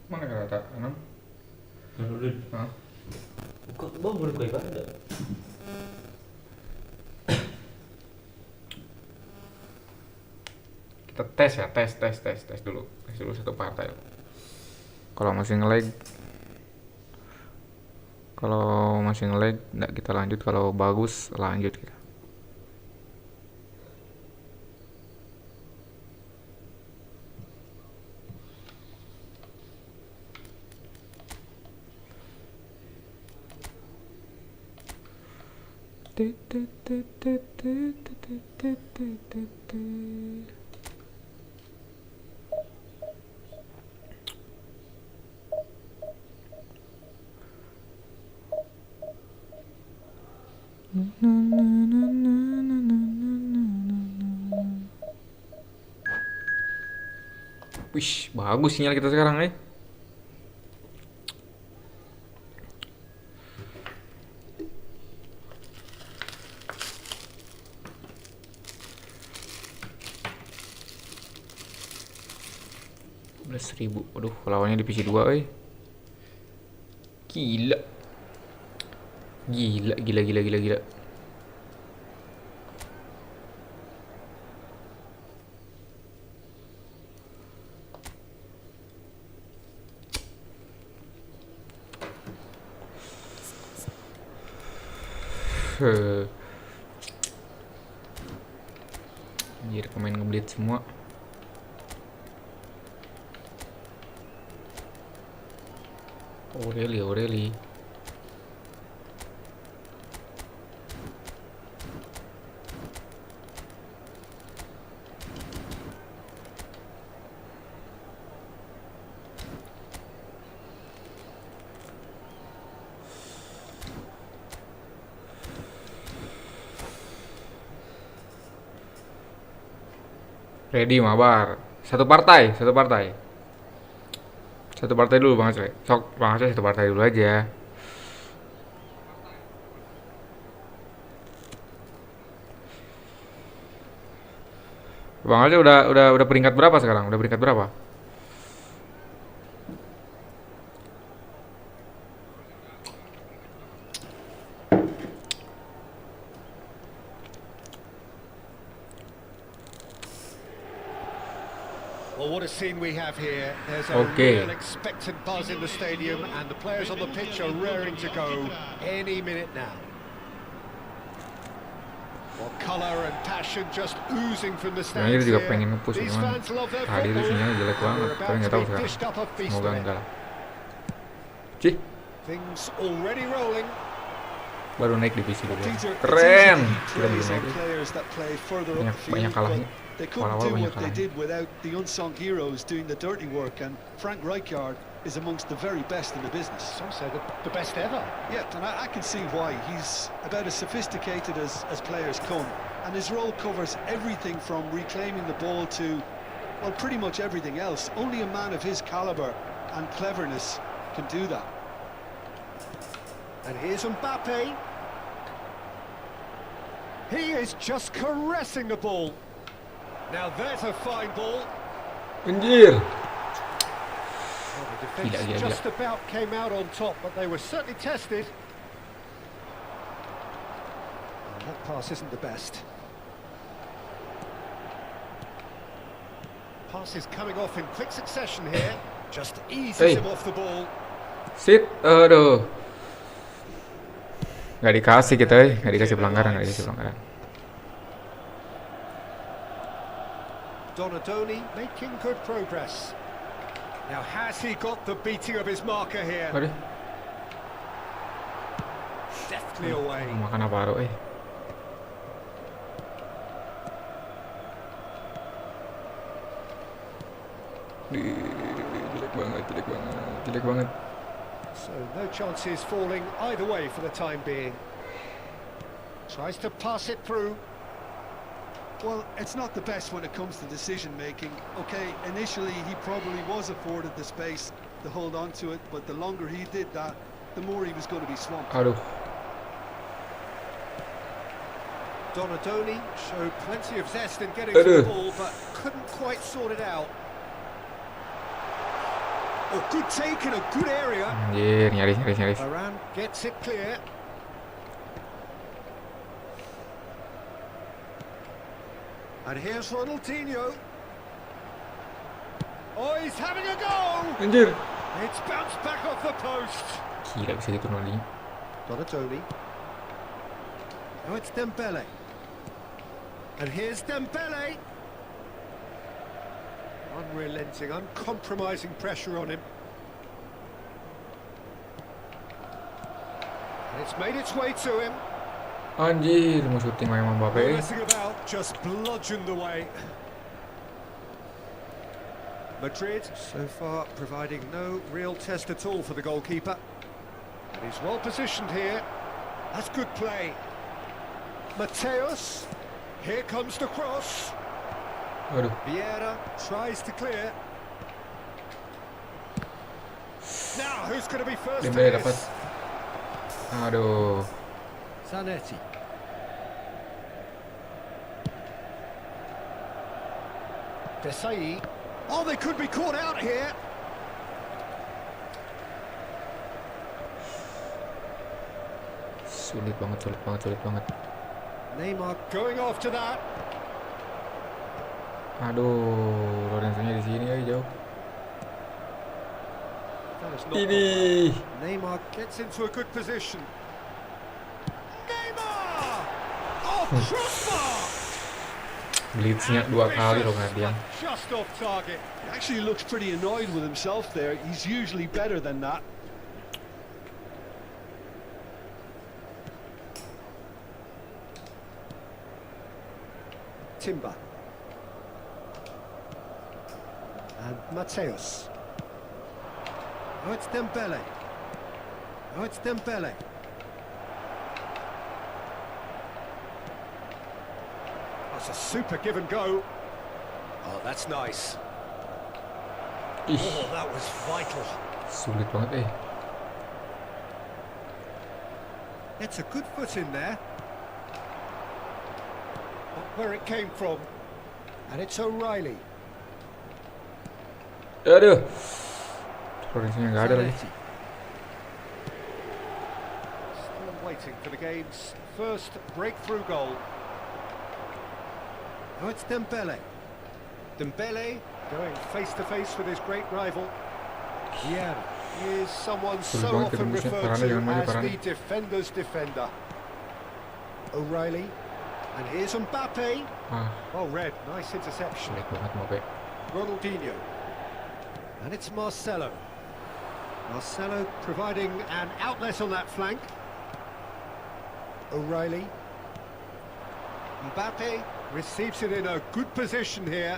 Mana kata enam? Menurut Hah? kok bau berbaik ada. Kita tes ya, tes dulu satu partai. Kalau masih nge-lag, nggak kita lanjut. Kalau bagus lanjut kita. Wih, bagus sinyal kita sekarang, eh. Ribu. Aduh, lawannya divisi 2, eh. Gila. Anjir, pemain ngeblit semua. Aureli. Ready, Mabar. Satu partai dulu Bang Aceh. Sok Bang Aceh satu partai dulu aja. Bang Aceh udah peringkat berapa sekarang? Udah peringkat berapa? Well, what a scene we have here. There's a real expectant buzz in the stadium, and the players on the pitch are raring to go any minute now. Well, colour and passion just oozing from the stands Ini juga here. pengen nge-push These cuman fans love their tadi itu football, sinyalnya jelek and banget. we're Tapi about nggak to tahu be dished up a sekarang. feast Semoga of it. enggak lah. Cih, Things already rolling. baru naik divisi 2. Peter, it's Keren. easy to Kita praise belum on naik. players that play further up the Banyak field, kalahnya. but they couldn't Awal-awal do banyak what they kalahnya. did without the unsung heroes doing the dirty work, and Frank Rijkaard is amongst the very best in the business. Some say the best ever. Yeah, and I can see why. He's about as sophisticated as players come, and his role covers everything from reclaiming the ball to, well, pretty much everything else. Only a man of his caliber and cleverness can do that. And here's Mbappe. He is just caressing the ball. Now there's a fine ball. Anjir. Well, the defence just about came out on top, but they were certainly tested. And that pass isn't the best. Pass is coming off in quick succession here. Just eases him off the ball. Sit, aduh. Gak dikasih kita, gak dikasih pelanggaran, gak dikasih pelanggaran. Donadoni making good progress. Now has he got the beating of his marker here? Aduh. Deftly away. Makan apa jelek banget. So no chances falling either way for the time being. Tries to pass it through. Well, it's not the best when it comes to decision making. Okay, initially he probably was afforded the space to hold on to it, but the longer he did that, the more he was going to be swamped. Aduh. Donadoni showed plenty of zest in getting to the ball, but couldn't quite sort it out. A good take in a good area. Anjir, nyaris. Varane gets it clear. And here's Ronaldinho. Oh, he's having a go! Anjir. It's bounced back off the post. Gila bisa gitu Noli. Donadoni. Now it's Dembele. And here's Dembele. Unrelenting, uncompromising pressure on him. And it's made its way to him. Anjir, mau syuting main sama Mbappe. Messing about, just bludgeoned away. Madrid so far providing no real test at all for the goalkeeper. And he's well positioned here. That's good play. Mateus, here comes the cross. Aduh. Vieira tries to clear. Now who's going to be first to Dembele dapat. this? Aduh. Zanetti. Desai. Oh, they could be caught out here. Sulit banget. Neymar going after that. Aduh, Lorenzo-nya di sini ya jauh. That is not Ini. Neymar gets into a good position. Neymar! Oh, crossbar! Blitznya 2 kali loh Ngadian. Just off target. He actually looks pretty annoyed with himself there. He's usually better than that. Timber. And Mateus. Oh, it's Dembele. That's a super give and go. Oh, that's nice. Ih, Oh, that was vital. sulit banget It's a good foot in there. Not where it came from. And it's O'Reilly. Aduh. Lorenzo-nya nggak ada lagi. Zanetti. Still waiting for the game's first breakthrough goal. Now it's Dembele. Dembele going face to face with his great rival. Vieira. He is someone so often referred to as the defender's defender. O'Reilly. And here's Mbappe. Ah, Well read, nice interception. sulit banget Mbappe. Ronaldinho. And it's Marcelo. Marcelo providing an outlet on that flank. O'Reilly. Mbappe receives it in a good position here.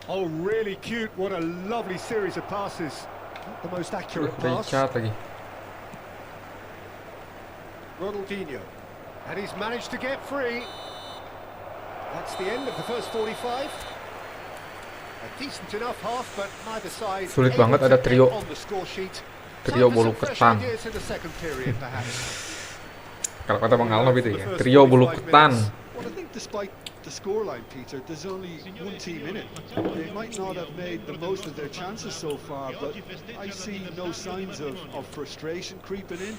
Oh, really cute. What a lovely series of passes. Not the most accurate pass. Dicat lagi. Ronaldinho. And he's managed to get free. That's the end of the first 45. A decent enough half, but neither side Sulit able banget to ada get trio. on the score sheet. Trio Time for bulu some fresh ketan. ideas in the second period, perhaps. Kalau kata Bang Alno gitu ya, trio bulu ketan. Well, I think despite the scoreline, Peter, there's only one team in it. They might not have made the most of their chances so far, but I see no signs of frustration creeping in.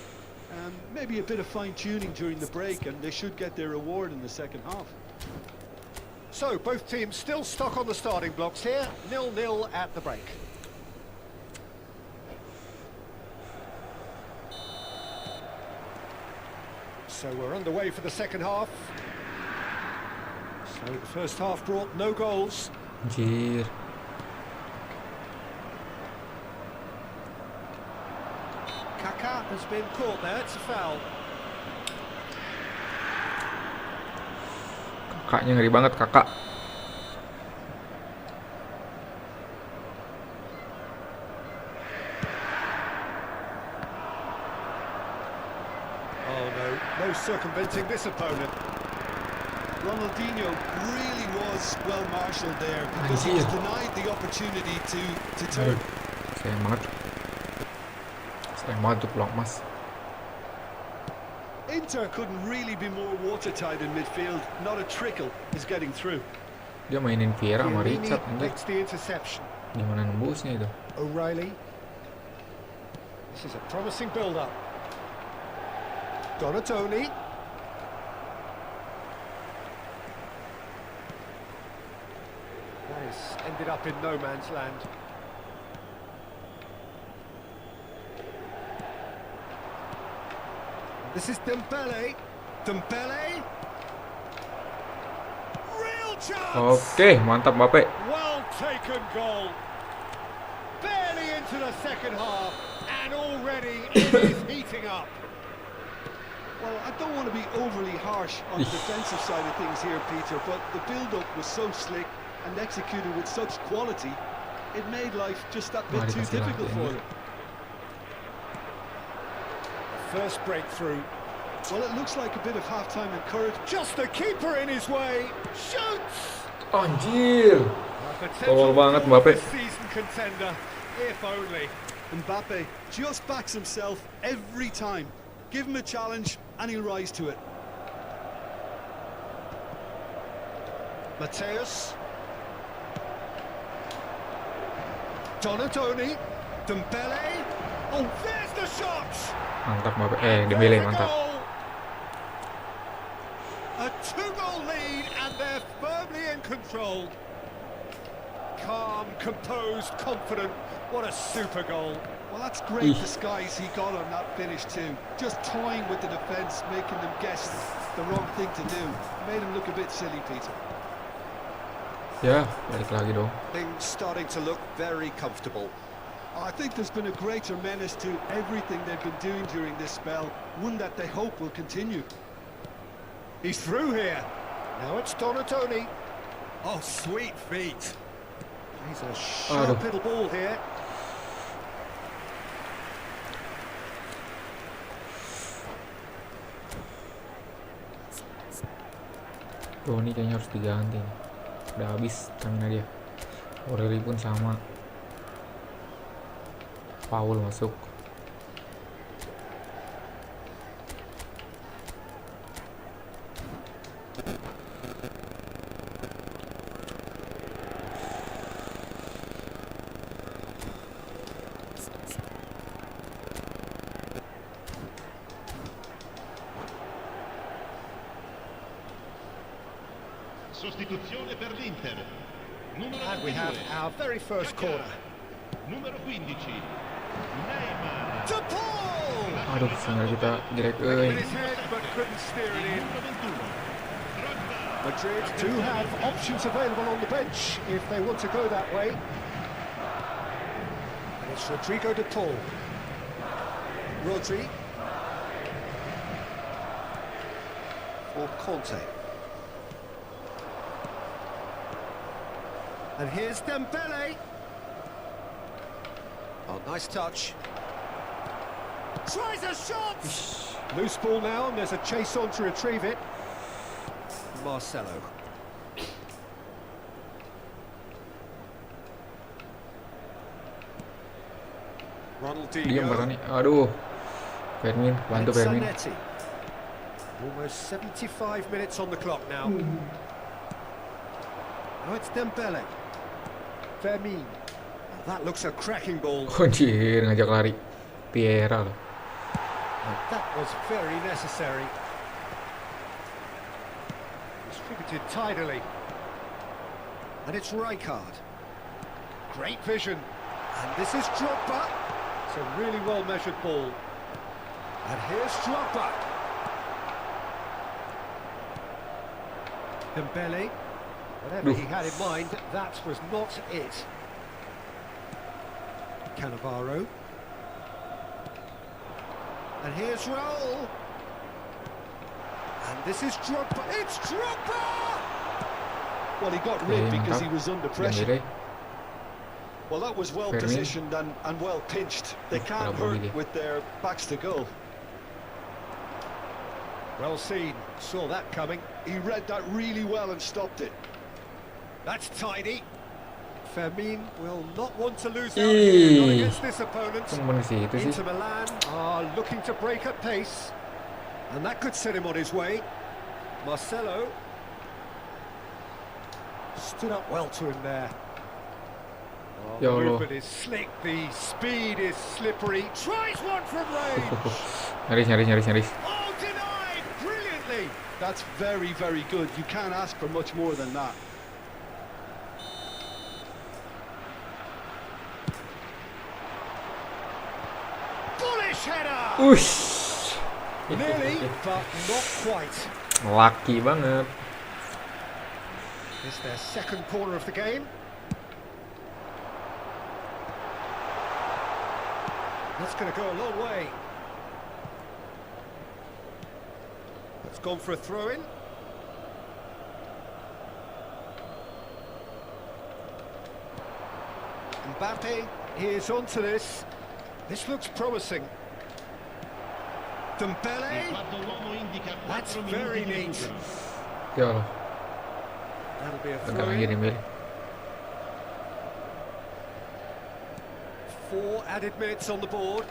Maybe a bit of fine-tuning during the break, and they should get their reward in the second half. So, both teams still stuck on the starting blocks here, 0-0 at the break. So we're underway for the second half. So the first half brought no goals. Anjir. Kaka has been caught there, it's a foul. Kakaknya ngeri banget, kakak. Oh no circumventing this opponent. Ronaldinho really was well marshalled there because he was denied the opportunity to turn. Sayang banget tuh peluang emas. Inter couldn't really be more watertight in midfield. Not a trickle is getting through. Dia mainin Vieira sama Richard, anjir. Makes the interception. Gimana nembusnya itu? O'Reilly. This is a promising build-up. Donatoni. That has ended up in no man's land. This is Dembele. Dembele. Real chance. Oke, mantap Mbappe. Well taken goal. Barely into the second half, and already it is heating up. Well, I don't want to be overly harsh on the defensive side of things here, Peter, but the build-up was so slick and executed with such quality, it made life just that bit too difficult for them. First breakthrough. Well, it looks like a bit of half-time encouragement. Just the keeper in his way. Shoots! Anjir. A Tolol potential banget Mbappe. season contender, if only. Mbappe just backs himself every time. Give him a challenge and he'll rise to it. Mateus. Donatoni. Dembele. Oh, there's the shot! Mantap Mbappe. Dembele mantap. A two-goal lead and they're firmly in control. Calm, composed, confident. What a super goal. Well, that's great disguise he got on that finish too. Just toying with the defence, making them guess the wrong thing to do. Made him look a bit silly, Peter. Ya, balik lagi dong. Things starting to look very comfortable. I think there's been a greater menace to everything they've been doing during this spell, one that they hope will continue. He's through here. Now it's Donatoni. Oh, sweet feet. He's a sharp little ball here. Ini kayaknya harus diganti. Udah habis stamina dia. O'Reilly pun sama. Paul masuk. Sostituzione per l'Inter. Numero And we have 22. our very first corner. Numero 15. Neymar. To Paul! Aduh, tinggal kita direct With his head, but couldn't steer it in. Numero 21. Drogba. Madrid do have options available on the bench if they want to go that way. And it's Rodrigo de Paul. Rodri. For Conte. And here's Dembele. Oh, nice touch. Tries a shot! Loose ball now, and there's a chase on to retrieve it. Marcelo. Diam Ronaldinho. Barani. Aduh. Fermin, bantu And Fermin. Zanetti. Almost 75 minutes on the clock now. Now it's Dembele. Fermin. Now that looks a cracking ball. Anjir, ngajak lari. Piera loh. And that was very necessary. Distributed tidily. And it's Rijkaard. Great vision. And this is Drogba. It's a really well-measured ball. And here's Drogba. Dembele. Whatever he had in mind, that was not it. Cannavaro. And here's Raul. And this is Drogba. It's Drogba! Well, he got rid because he was under pressure. Dembele. Well, that was well Fermin. positioned and well pinched. They can't hurt with their backs to goal. Well seen. Saw that coming. He read that really well and stopped it. That's tidy. Fermin will not want to lose out here, not against this opponent. Cuman ke situ sih. Inter Milan are looking to break at pace. And that could set him on his way. Marcelo stood up well to him there. Oh, Ya the Allah. movement is slick, the speed is slippery. Tries one from range. Nyaris. Oh, denied brilliantly. That's very, very good. You can't ask for much more than that. Bullish header. Ush. Nearly, but not quite. Laki banget. It's their second corner of the game. That's going to go a long way. It's gone for a throw-in. Mbappe is onto this. This looks promising. Dembele. That's very neat. Ya Allah. That'll be a Bentar lagi throw-in. Dembele. 4 added minutes on the board.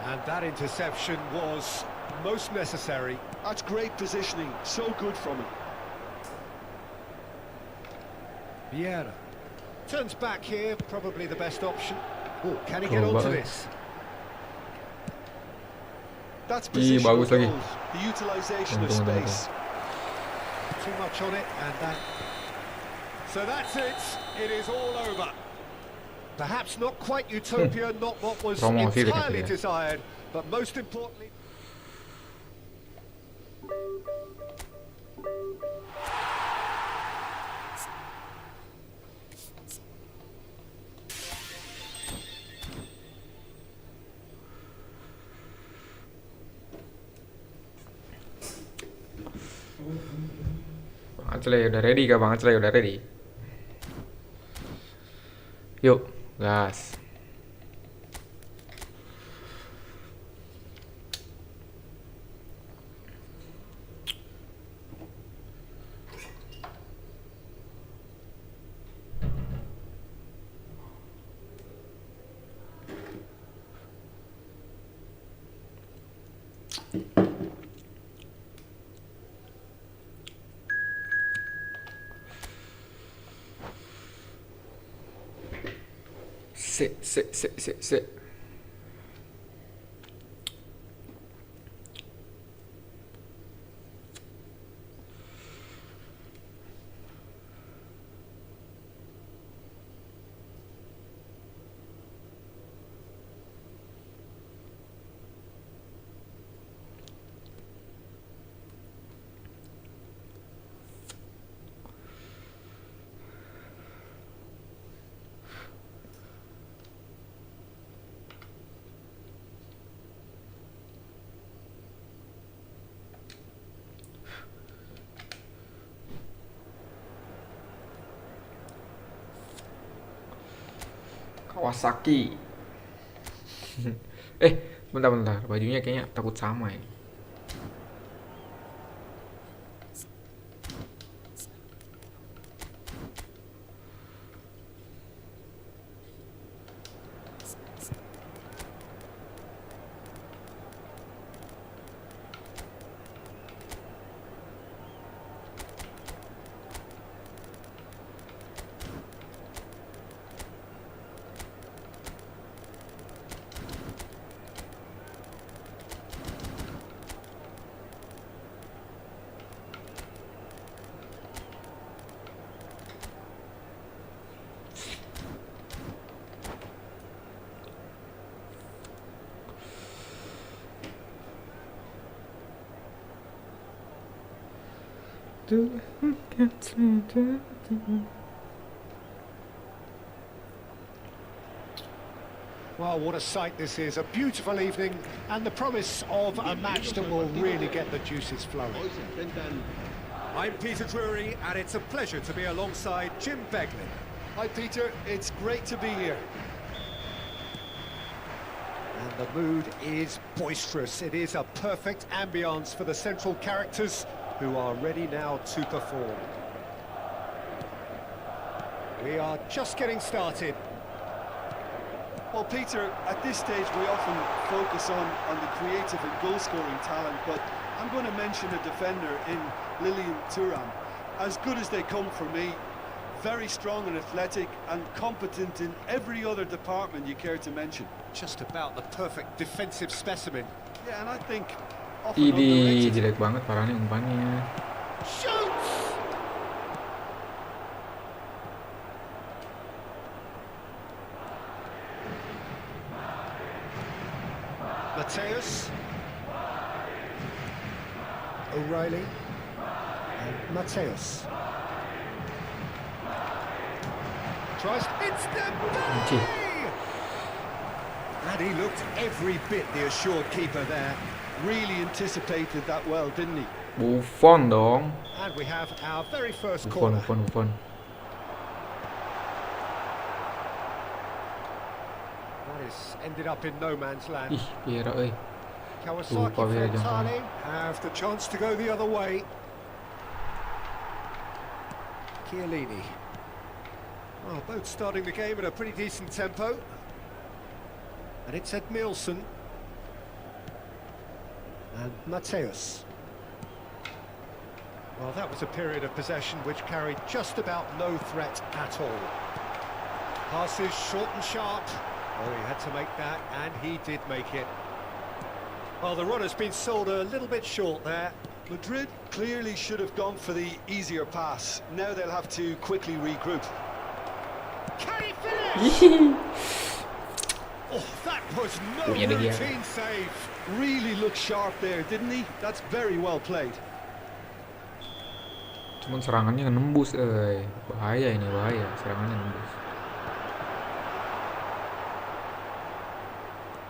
And that interception was most necessary. That's great positioning. So good from him. Vieira turns back here, probably the best option. Oh, can he get Coba. onto this? That's Ih, positional bagus lagi. goals. The utilisation of Untung, space. Too much on it, and that. So that's it. It is all over. Perhaps not quite utopia, not what was Promosi entirely dia. desired, but most importantly. Bang Acele udah ready kah? Bang Acele udah ready? Yuk, gas. Sik. Kawasaki. Bentar. Bajunya kayaknya takut sama ya. Well, what a sight this is. A beautiful evening and the promise of a match that will really get the juices flowing. Hoy se enfrentan. I'm Peter Drury, and it's a pleasure to be alongside Jim Begley. Hi, Peter. It's great to be here. And the mood is boisterous. It is a perfect ambience for the central characters who are ready now to perform. We are just getting started. Well, Peter, at this stage we often focus on the creative and goal-scoring talent, but I'm going to mention a defender in Lilian Thuram. As good as they come for me, very strong and athletic and competent in every other department you care to mention. Just about the perfect defensive specimen. Yeah, and I think often Ini underrated. jelek banget parahnya umpannya. Shoots! Mateus. O'Reilly. And Mateus. Tries. It's Anjir. Dembele! And he looked every bit the assured keeper there. Really anticipated that well, didn't he? Buffon dong. And we have our very first Buffon, corner. Buffon. That is ended up in no man's land. Ih, Piera euy. Kawasaki Lupa dia jangan. Frontale have the chance to go the other way. Chiellini. Well, both starting the game at a pretty decent tempo. And it's Edmilson. And Mateus. Well, that was a period of possession which carried just about no threat at all. Passes short and sharp. Oh, he had to make that, and he did make it. Well, the run has been sold a little bit short there. Madrid clearly should have gone for the easier pass. Now they'll have to quickly regroup. Can he finish? Oh, that was no Punya dia. routine save. Really looked sharp there, didn't he? That's very well played. Cuman serangannya nembus euy. Bahaya ini, bahaya. Serangannya nembus.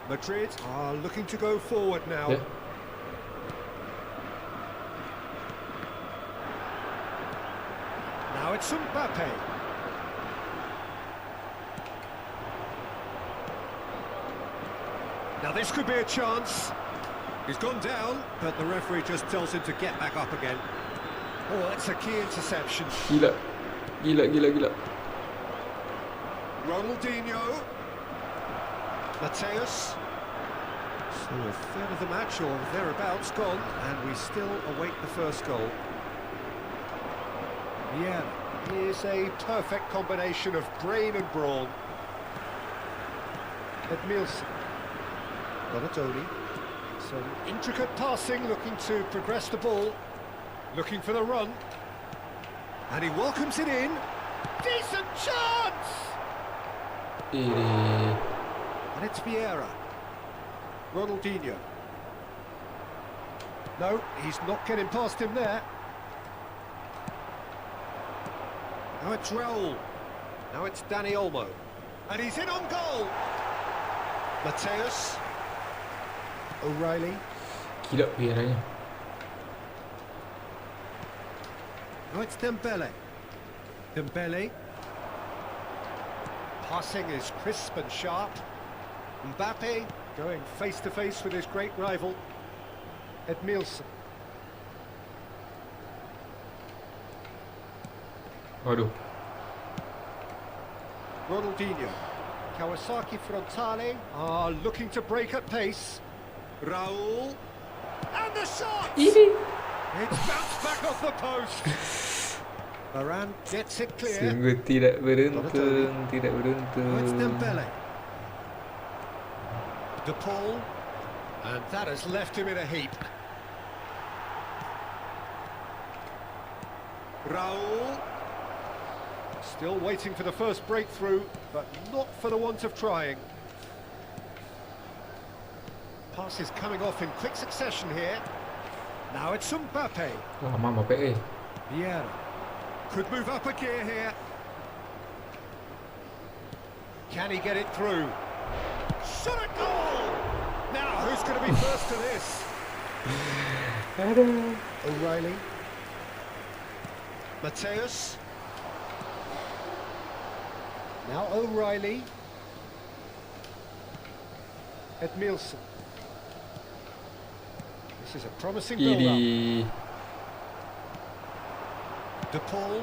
Madrid are looking to go forward now. Ya. Now it's Mbappe. Now this could be a chance. He's gone down, but the referee just tells him to get back up again. Oh, that's a key interception. Gila. Gila. Ronaldinho. Mateus. So a third of the match or thereabouts gone, and we still await the first goal. Yeah, here's a perfect combination of brain and brawn. Edmilson. Donatoni. Some intricate passing, looking to progress the ball. Looking for the run. And he welcomes it in. Decent chance! Ih. And it's Vieira. Ronaldinho. No, he's not getting past him there. Now it's Raul. Now it's Dani Olmo. And he's in on goal. Mateus. O'Reilly. Gila Pieranya. Now it's Dembele. Dembele. Passing is crisp and sharp. Mbappe going face to face with his great rival, Edmilson. Waduh. Ronaldinho. Kawasaki Frontale are looking to break at pace. Raul. And the shot! It's bounced back off the post. Varane gets it clear. Sungguh tidak Donatoni. beruntung, tidak Now it's beruntung. Dembele. De Paul. And that has left him in a heap. Raul. Still waiting for the first breakthrough, but not for the want of trying. Passes coming off in quick succession here. Now it's Mbappe. Lama Mbappe. Vieira could move up a gear here. Can he get it through? Shot a goal! Now, who's going to be first to this? O'Reilly. Mateus. Now O'Reilly. Edmilson. This is a promising build-up. Idi. De Paul.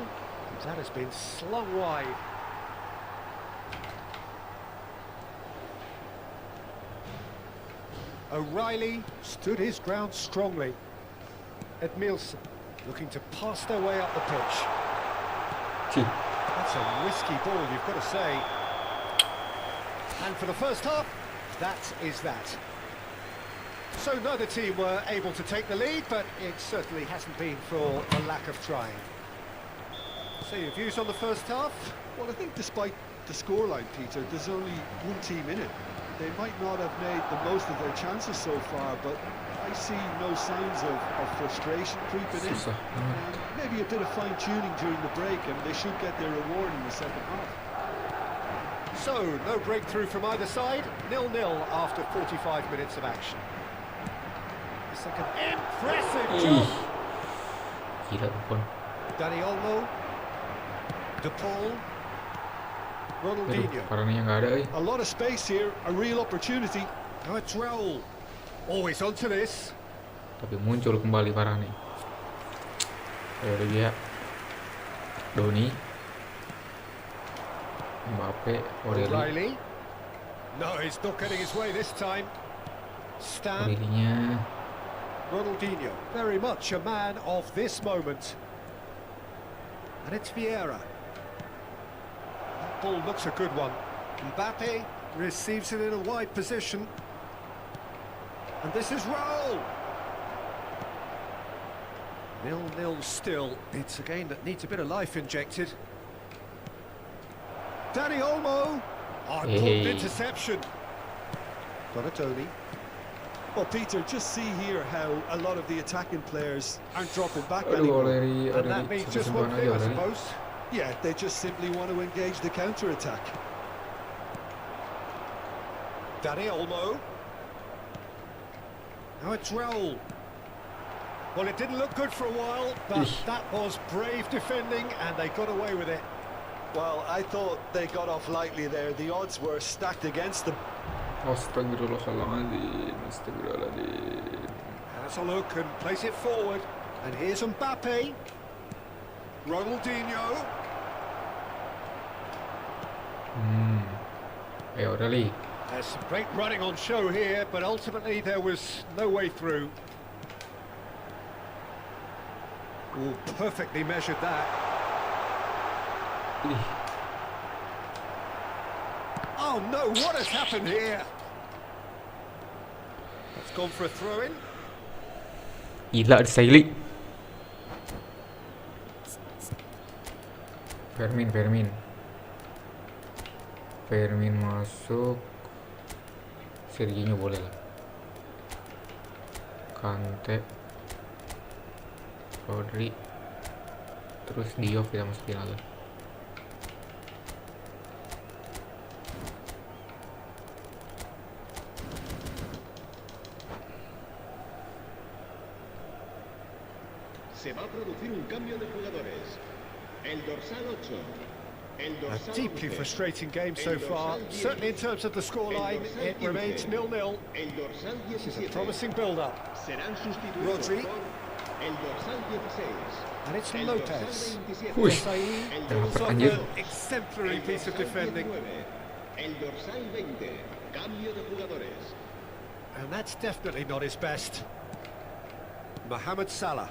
That has been slung wide. O'Reilly stood his ground strongly. Edmilson looking to pass their way up the pitch. Cih. That's a risky ball, you've got to say. And for the first half, that is that. So neither team were able to take the lead, but it certainly hasn't been for a lack of trying. So your views on the first half? Well, I think despite the scoreline, Peter, there's only one team in it. They might not have made the most of their chances so far, but I see no signs of frustration creeping in. Susah. And maybe a bit of fine-tuning during the break, and they should get their reward in the second half. So, no breakthrough from either side. 0-0 after 45 minutes of action. The second impressive Ih. job. Gila bukan. Dani Olmo. De Paul. Aduh, Ronaldinho. parahnya nggak ada, A lot of space here, a real opportunity. Now it's Raul. Always onto this. Tapi muncul kembali parah nih. Ayo dia. Doni. Mbappe, Oreli. O'Reilly. No, he's not getting his way this time. Stan. Orelinya. Ronaldinho. Very much a man of this moment. And it's Vieira. That ball looks a good one. Mbappe receives it in a wide position. And this is Raul. 0-0 still. It's a game that needs a bit of life injected. Dani Olmo. Oh, Hey. good interception. Donatoni. Well, Peter, just see here how a lot of the attacking players aren't dropping back Aduh, anymore. And that Oreli. means Satu just sentuhan one aja thing, I Oreli. suppose. Yeah, they just simply want to engage the counter-attack. Dani Olmo. Now it's Raul. Well, it didn't look good for a while, but Eesh. that was brave defending, and they got away with it. Well, I thought they got off lightly there. The odds were stacked against them. Astagfirullahaladzim. Astagfirullahaladzim. Has a look and plays it forward. And here's Mbappe. Ronaldinho. Ayo Oreli. There's some great running on show here, but ultimately there was no way through. Oh, perfectly measured that. Ih. Oh no, what has happened here? That's gone for a throw-in. Gila ada Saili. Fermin masuk. Serginho boleh lah. Kante. Rodri. Terus Diop kita masukin lagi. Se va a producir un cambio de jugadores. El dorsal 8. El A dorsal deeply 11. frustrating game so far. Certainly in terms of the scoreline, it remains 0-0. El dorsal This is a 17. promising build-up. Serán sustituidos Rodri. por el dorsal 16. And it's El Lopez. dorsal 27. Uy. Desai. El Dapat dorsal anjir. 22. Exemplary El piece of dorsal defending. 19. El dorsal 20. Cambio de jugadores. And that's definitely not his best. Mohamed Salah.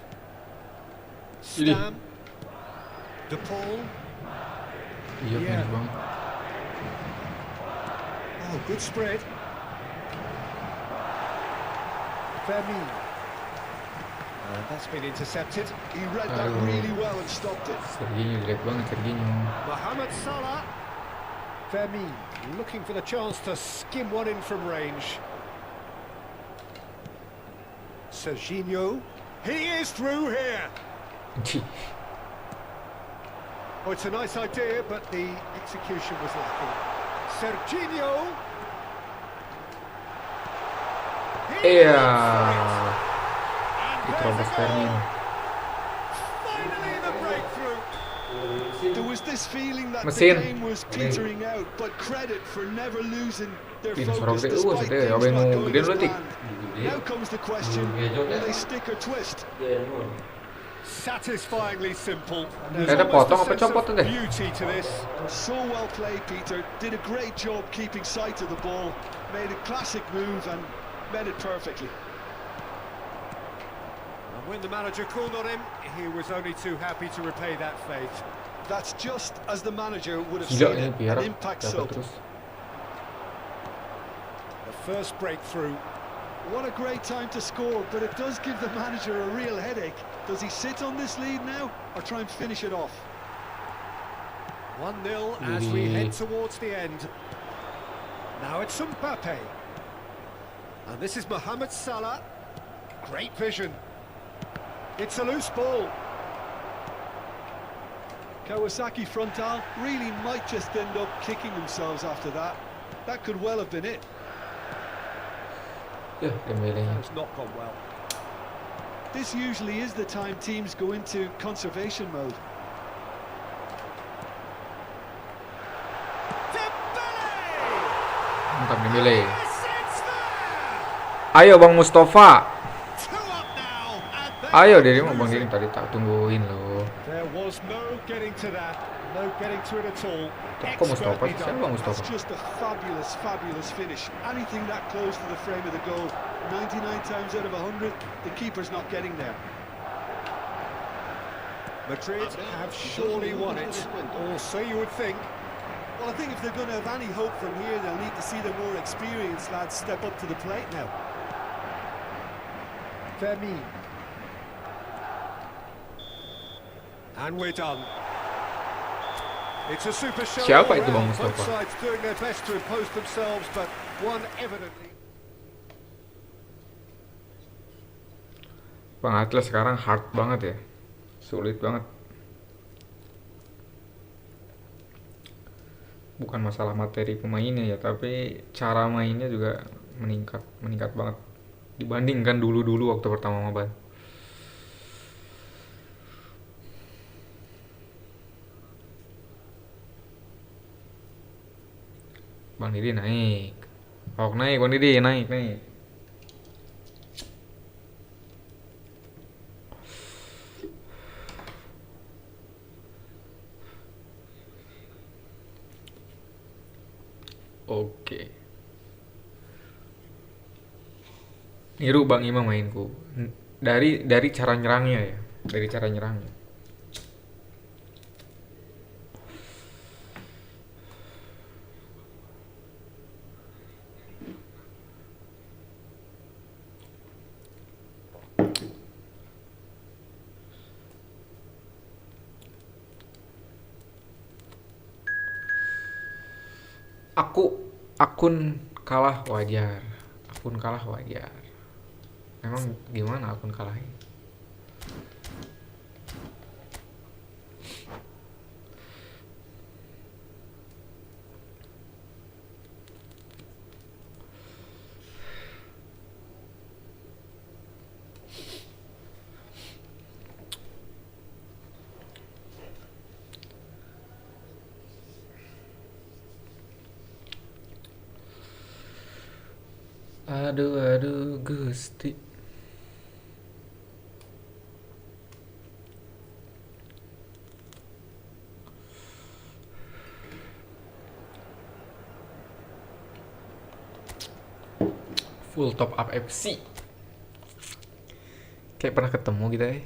Ini. Stam. De Paul. Diop Yeah. enak banget. Oh, good spread. Fermin. And that's been intercepted. He read that Aduh. really well and stopped it. Serginho jelek banget Serginho. Mohamed Salah. Fermin looking for the chance to skim one in from range. Serginho. He is through here. Oh, it's a nice idea, but the execution was lacking. Serginho. Iya. And Diterobos there's a Fermin. goal. Finally the breakthrough. There was this feeling that the Mesin. game was petering out, but credit for never losing their Ih, focus sorok deh. despite Sedih. things Abe not nu going gede as lu tik. planned. Now comes the question, will they stick or twist? Satisfyingly simple. Kayaknya potong apa copot tuh deh? Beauty to this. So well played, Peter. Did a great job keeping sight of the ball. Made a classic move and met it perfectly. And when the manager called on him, he was only too happy to repay that fate. That's just as the manager would have Gila seen ini it. biar An impact dapat sub. terus. The first breakthrough. What a great time to score, but it does give the manager a real headache. Does he sit on this lead now, or try and finish it off? 1-0 as we head towards the end. Now it's Mbappe. And this is Mohamed Salah. Great vision. It's a loose ball. Kawasaki frontal really might just end up kicking themselves after that. That could well have been it. Ya, Dembele-nya. Has not gone well. This usually is the time teams go into conservation mode. Mantap Dembele. Yes, it's there! Ayo Bang Mustafa. Two up now, and they Ayo are Diri mau Bang losing. Diri tadi tak tungguin loh. There was no getting to that, no getting to it at all. Kok Mustafa Expertly sih? Siapa done. Bang Mustafa? That's just a fabulous, fabulous finish. Anything that close to the frame of the goal, 99 times out of 100, the keeper's not getting there. Madrid have surely won it, or so you would think. Well, I think if they're going to have any hope from here, they'll need to see the more experienced lads step up to the plate now. Fermin. And we're done. It's a super show. Siapa all itu Bang round. Both Mustafa? sides doing their best to impose themselves, but one evidently. Bang Atlas sekarang hard banget ya. Sulit banget. Bukan masalah materi pemainnya ya, tapi cara mainnya juga meningkat banget dibandingkan dulu waktu pertama Mabar. Bang Didi naik. Naik Bang Didi naik. Oke. Niru Bang Ima mainku. Dari cara nyerangnya ya. Dari cara nyerangnya. Akun kalah wajar. Emang gimana akun kalahnya? Aduh Gusti. Full top up FC. Kayak pernah ketemu kita ya.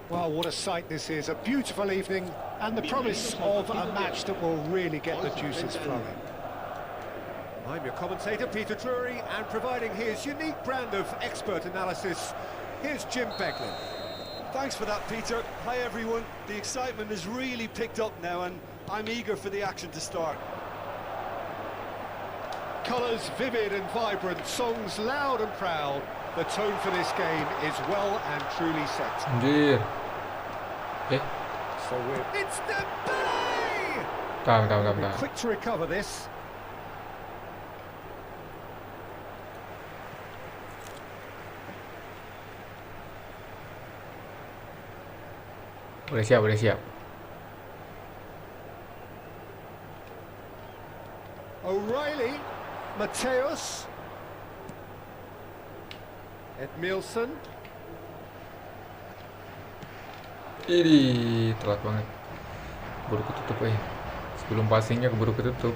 Well, what a sight this is. A beautiful evening and the promise of a match that will really get the juices flowing. I'm your commentator, Peter Drury, and providing his unique brand of expert analysis, here's Jim Beglin. Thanks for that, Peter. Hi, everyone. The excitement has really picked up now, and I'm eager for the action to start. Colours vivid and vibrant, songs loud and proud. The tone for this game is well and truly set. Anjir. So it's the play! Bentar. Quick to recover this. Udah siap. O'Reilly, Mateus, Edmilson. Ini telat banget. Keburu ketutup Sebelum passingnya keburu ketutup.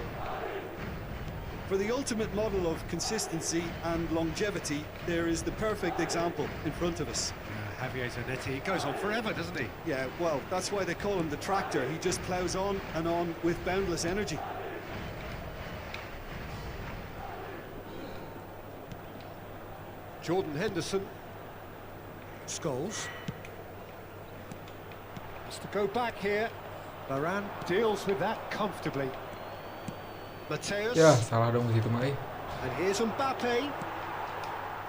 For the ultimate model of consistency and longevity, there is the perfect example in front of us. Javier Zanetti goes on forever, doesn't he? Yeah, well, that's why they call him the tractor. He just ploughs on and on with boundless energy. Jordan Henderson. Scholes. Has to go back here. Varane deals with that comfortably. Mateus. Ya, salah dong di situ mah. And here's Mbappe.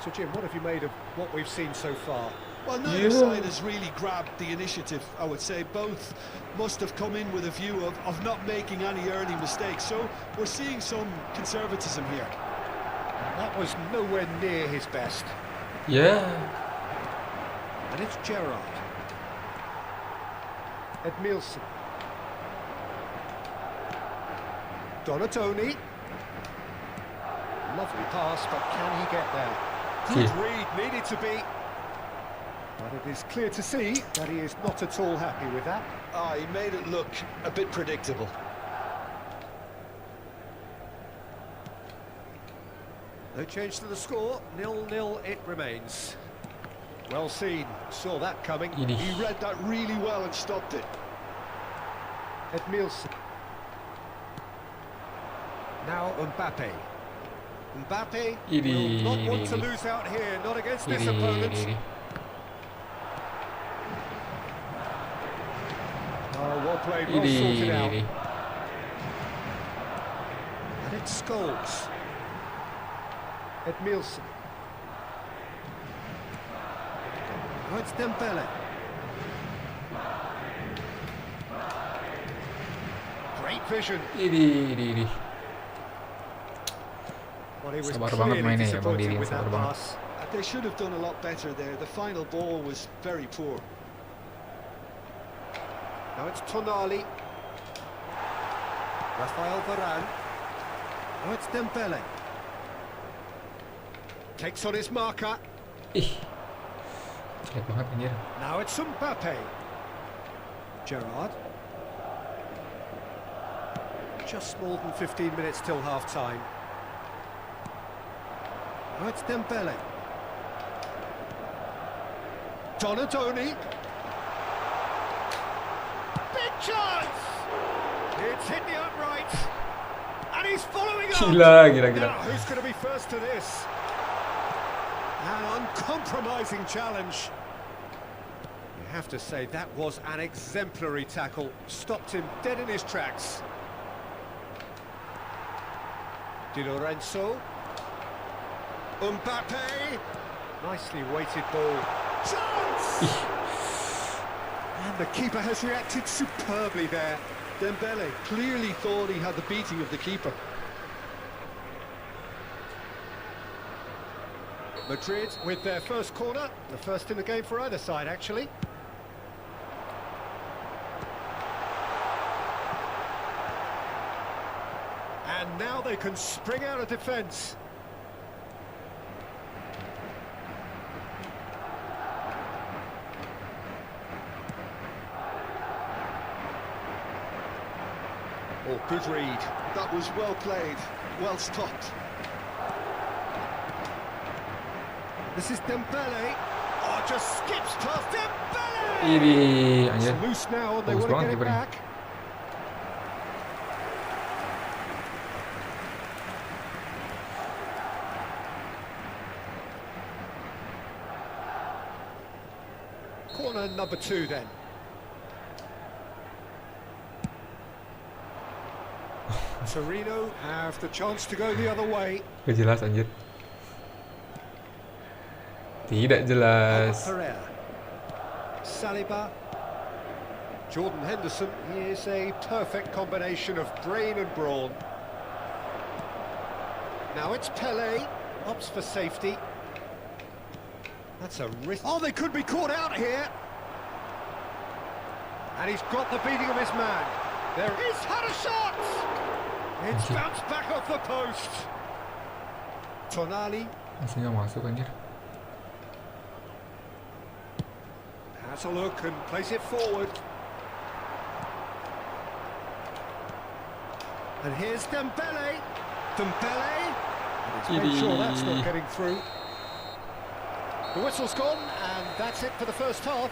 So Jim, what have you made of what we've seen so far? Well, neither side has really grabbed the initiative, I would say. Both must have come in with a view of not making any early mistakes. So we're seeing some conservatism here. That was nowhere near his best. Ya. And it's Gerrard. Edmilson. Donatoni. Lovely pass, but can he get there? Good read, needed to be. But it is clear to see that he is not at all happy with that. He made it look a bit predictable. No change to the score, 0-0 it remains. Well seen, saw that coming. Ini. He read that really well and stopped it. Edmilson. Now Mbappe. Mbappe will not want to lose out here, not against this opponent. Oh, well played, well sorted out. And it's Scholes. Edmilson. Oh, it's Dembele. Great vision. Ini. Well, he was Sabar banget clearly mainnya ya Bang disappointed Diri, with that sabar banget. pass. They should have done a lot better there. The final ball was very poor. Now it's Tonali. Rafael Varane. Now it's Dembele. Takes on his marker. Jelek banget anjir. Now it's Mbappe. Gerrard. Just more than 15 minutes till half-time. Now it's Dembele. Donatoni. Big chance! It's hit the upright. And he's following up. Gila. Now, who's going to be first to this? An uncompromising challenge. You have to say that was an exemplary tackle. Stopped him dead in his tracks. Di Lorenzo. Mbappe. Nicely weighted ball. Chance! And the keeper has reacted superbly there. Dembele clearly thought he had the beating of the keeper. Madrid with their first corner, the first in the game for either side actually. And now they can spring out of defence. Oh, good read. That was well played, well stopped. This is Dembele. Oh, just skips past Dembele! Ini It's anjir. loose now and they Bagus want to banget get it kipernya. back. Corner number 2 then. Torino have the chance to go the other way. Gak jelas anjir. Tidak jelas. Pereira. Saliba. Jordan Henderson, he is a perfect combination of brain and brawn. Now it's Pele, opts for safety. That's a risk. Oh, they could be caught out here. And he's got the beating of his man. There he's had a shot. It's bounced back off the post. Tonali Masih gak masuk anjir. has a look and plays it forward. And here's Dembele. Dembele. And he's made sure that's not getting through. The whistle's gone, and that's it for the first half.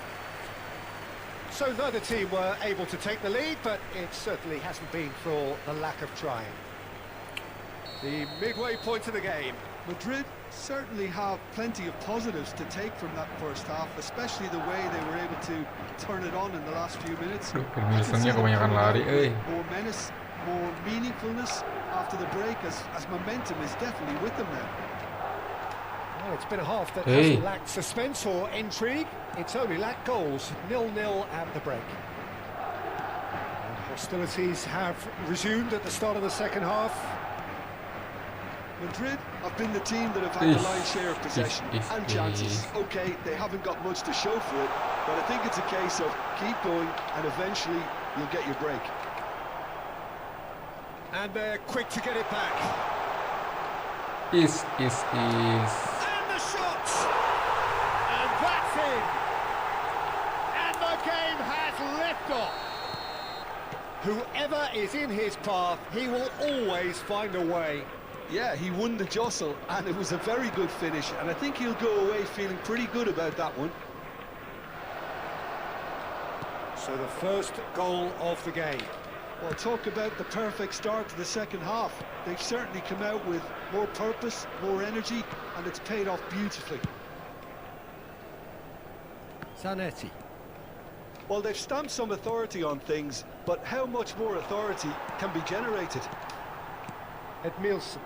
So neither team were able to take the lead, but it certainly hasn't been for the lack of trying. The midway point of the game. Madrid certainly have plenty of positives to take from that first half, especially the way they were able to turn it on in the last few minutes. Duh, I can see Wilsonnya them kebanyakan coming out lari, with more menace, more meaningfulness after the break, as momentum is definitely with them now. Well, it's been a half that Hey. hasn't lacked suspense or intrigue. It's only lacked goals. 0-0 at the break. And hostilities have resumed at the start of the second half. Madrid have been the team that have had the Ish, lion's share of possession ish, and ish. chances. Okay, they haven't got much to show for it, but I think it's a case of keep going and eventually you'll get your break. And they're quick to get it back. Is. And the shot! And that's in! And the game has liftoff! Whoever is in his path, he will always find a way. Yeah, he won the jostle, and it was a very good finish, and I think he'll go away feeling pretty good about that one. So the first goal of the game. Well, talk about the perfect start to the second half. They've certainly come out with more purpose, more energy, and it's paid off beautifully. Zanetti. Well, they've stamped some authority on things, but how much more authority can be generated? Edmilson.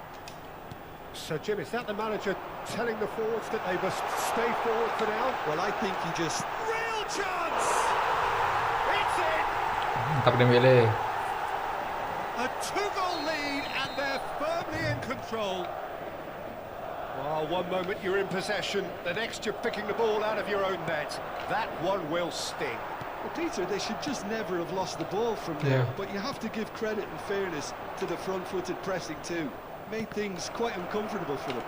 So, Jim, is that the manager telling the forwards that they must stay forward for now? Well, I think he just... Real chance! It's in! Mantap Dembele. A two-goal lead, and they're firmly in control. Well, one moment you're in possession, the next you're picking the ball out of your own net. That one will sting. Well, Peter, they should just never have lost the ball from there, Yeah. but you have to give credit and fairness to the front-footed pressing too. Made things quite uncomfortable for them.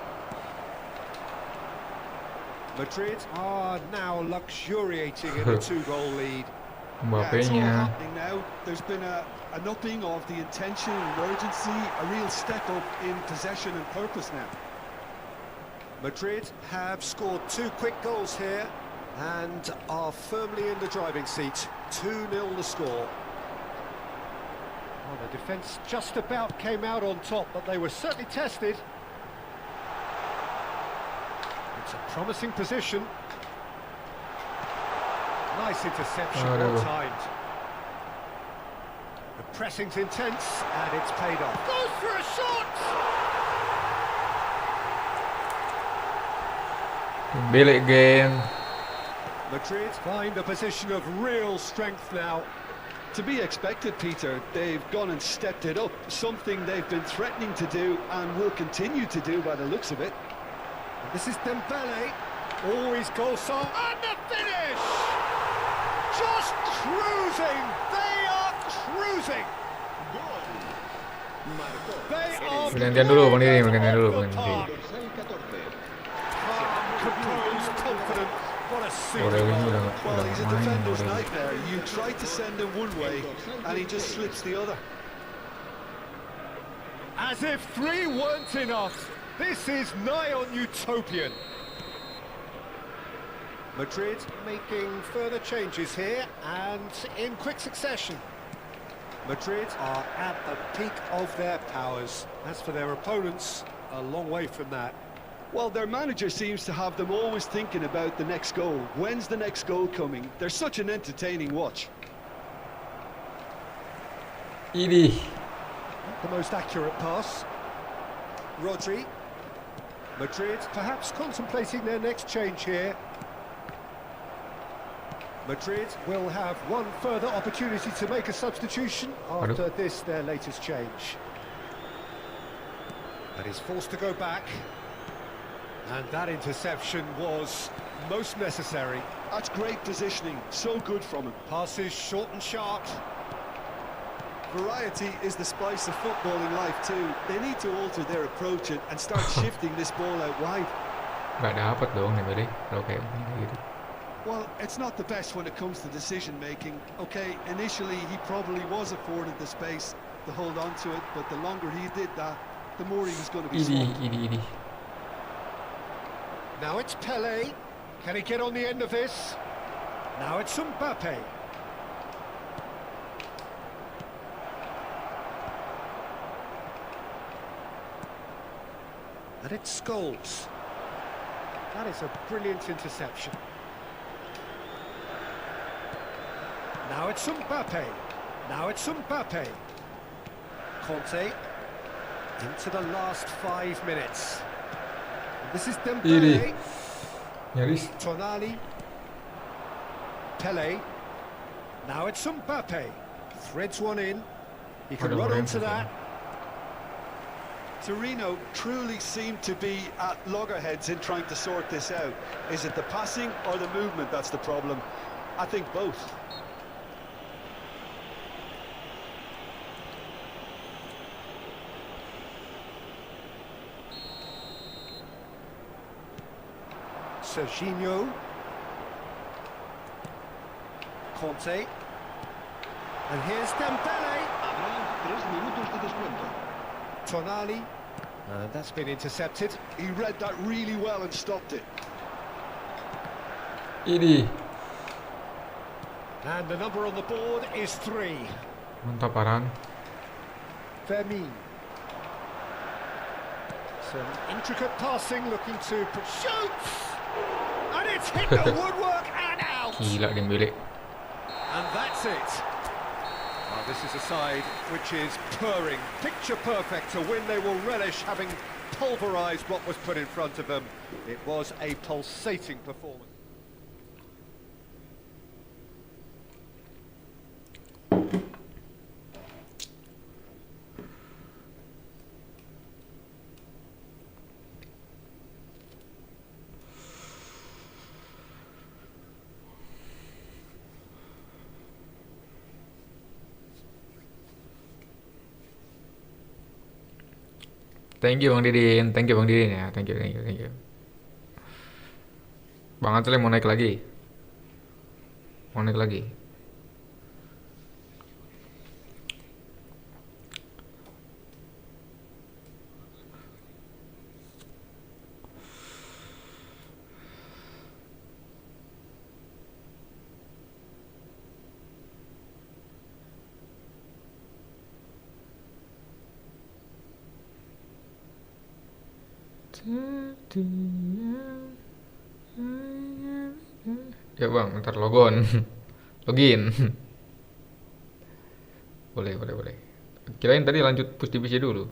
Madrid are now luxuriating in a two-goal lead. Yeah, it's all Mbappe-nya. happening now. There's been an upping of the intention and urgency, a real step up in possession and purpose now. Madrid have scored two quick goals here and are firmly in the driving seat. 2-0 the score. Well, the defence just about came out on top, but they were certainly tested. It's a promising position. Nice interception, Aduh. well timed. The pressing's intense, and it's paid off. Goes for a shot! Dembele again. Madrid find a position of real strength now. To be expected, Peter. They've gone and stepped it up, something they've been threatening to do and will continue to do by the looks of it. And this is Dembele, always goal song, and the finish! Just cruising! They are cruising! They are Pergantian dulu, Bang Diri, pergantian dulu, playing Bang Diri. off the park. Calm, composed, confident. What a super Oreo ini goal. udah Well, he's a main defender's Oreo. nightmare. You try to send him one way, and he just slips the other. As if three weren't enough, this is nigh on utopian. Madrid making further changes here and in quick succession. Madrid are at the peak of their powers. As for their opponents, a long way from that. Well, their manager seems to have them always thinking about the next goal. When's the next goal coming? They're such an entertaining watch. Idih. Not the most accurate pass. Rodri. Madrid perhaps contemplating their next change here. Madrid will have one further opportunity to make a substitution after this, their latest change. And he's forced to go back. And that interception was most necessary. That's great positioning, so good from him. Passes short and sharp. Variety is the spice of footballing life too. They need to alter their approach and start shifting this ball out wide. Gak dapet dong nih Beli kalau kayak gitu. Well, it's not the best when it comes to decision making. Okay, initially he probably was afforded the space to hold on to it, but the longer he did that, the more he was going to be swamped. Idih. Now it's Pele. Can he get on the end of this? Now it's Mbappe. And it's Scholes. That is a brilliant interception. Now it's Mbappe. Conte. Into the last 5 minutes. This is Dembele. Nyaris. Tonali. Pele. Now it's Mbappe. Threads one in. He can run onto that. Torino truly seem to be at loggerheads in trying to sort this out. Is it the passing or the movement that's the problem? I think both. Serginho. Conte. And here's Dembele. Habrá 3 minutos de descuento. Tonali. And that's been intercepted. He read that really well and stopped it. Idih. And the number on the board is 3. Mantap Paran. Fermin. Some intricate passing, looking to shoots, and it's hit the woodwork and out. Gila Dembele. And that's it. Well, this is a side which is purring, picture perfect. To win, they will relish having pulverised what was put in front of them. It was a pulsating performance. Thank you Bang Didin ya, thank you. Bang Atle mau naik lagi. Ya bang, ntar login. Boleh. Kirain tadi lanjut push divisi dulu.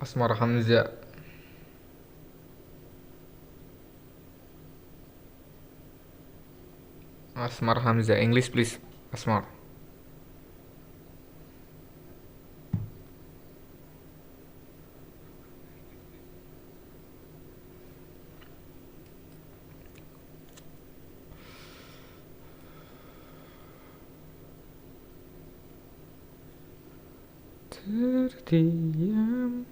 Asmar Hamzah. Asmar Hamzah, English please. Asmar. Terdiam.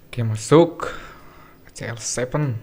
Oke, masuk CL7.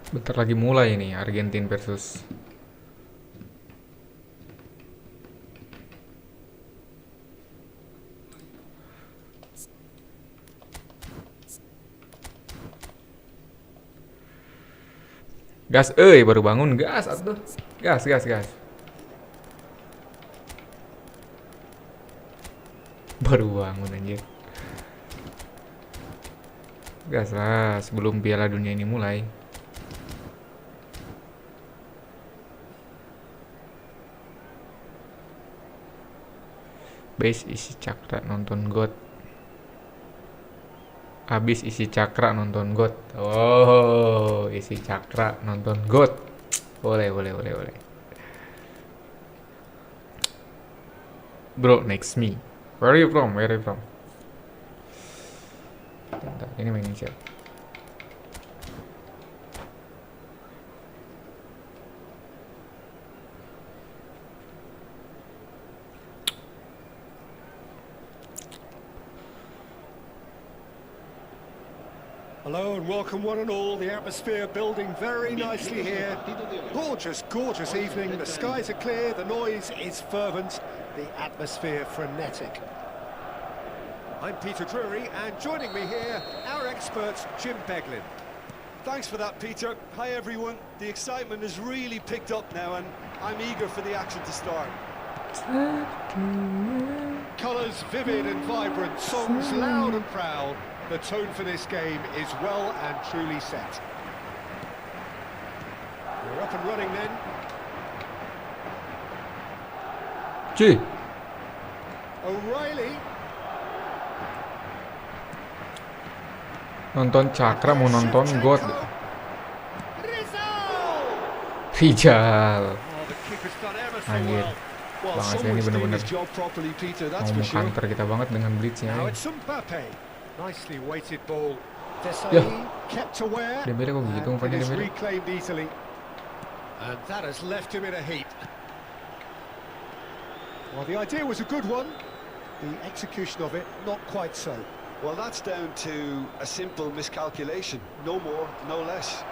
Bentar lagi mulai nih Argentina versus gas, baru bangun gas atuh. Gas. Baru bangun anjir. Gas lah sebelum Piala Dunia ini mulai. Base isi cakra nonton God. Abis isi cakra nonton God. Oh, isi cakra nonton God. Boleh. Bro, next me. Where are you from? Bentar, ini mainin siapa? Hello and welcome one and all. The atmosphere building very nicely here. Gorgeous evening. The skies are clear, the noise is fervent, the atmosphere frenetic. I'm Peter Drury, and joining me here, our expert Jim Beglin. Thanks for that, Peter. Hi, everyone. The excitement has really picked up now, and I'm eager for the action to start. Colours vivid and vibrant, songs loud and proud. The tone for this game is well and truly set. We're up and running then. Cuy, O'Reilly. nonton cakra mau nonton God. Rijal. Anjir. Bang Asya ini bener-bener mau counter kita banget dengan blitznya. Nicely weighted ball. Ya. Kept aware. Dembele kok gitu umpannya Dembele. Reclaimed easily. And that has left him in a heap. Well, the idea was a good one. The execution of it, not quite so. Well, that's down to a simple miscalculation. No more, no less.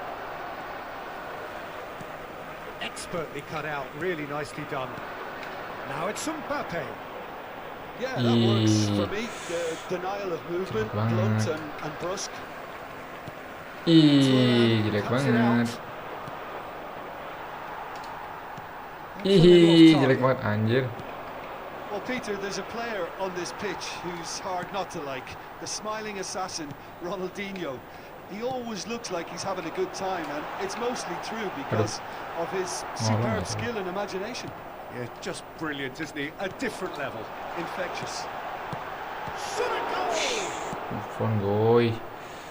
Expertly cut out, really nicely done. Now it's Mbappe. Yeah, that works for me. The denial of movement, blunt and brusque. Jelek banget. Jelek banget anjir. Well, Peter, there's a player on this pitch who's hard not to like. The smiling assassin, Ronaldinho. He always looks like he's having a good time, and it's mostly true because of his superb skill and imagination. Yeah, just brilliant, isn't he? A different level. Infectious. Buffon goy.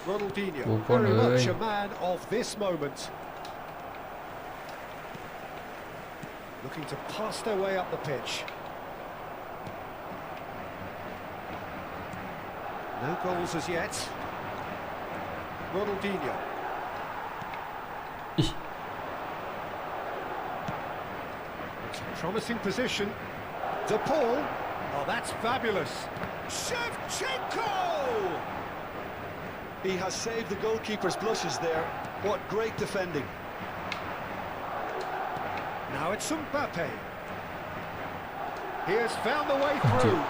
Ronaldinho, Buffon very much ơi. a man of this moment. looking to pass their way up the pitch. No goals as yet. Ronaldinho. Ih, It's a promising position. De Paul. Oh, that's fabulous. Shevchenko! He has saved the goalkeeper's blushes there. What great defending. Now it's Mbappe. He has found the way through.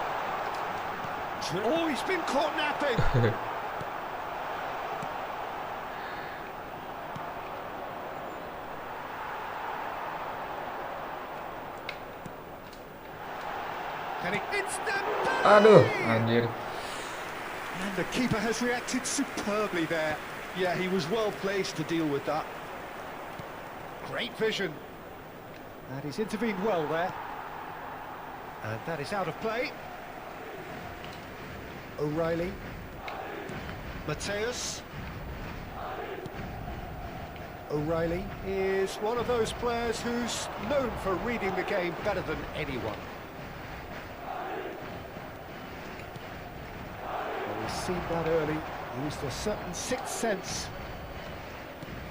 Oh, he's been caught napping. Can he? It's Dembele! aduh, anjir. And the keeper has reacted superbly there. Yeah, he was well placed to deal with that. Great vision. And he's intervened well there. And that is out of play. O'Reilly. Mateus. O'Reilly is one of those players who's known for reading the game better than anyone. Well, we've seen that early. Used a certain sixth sense.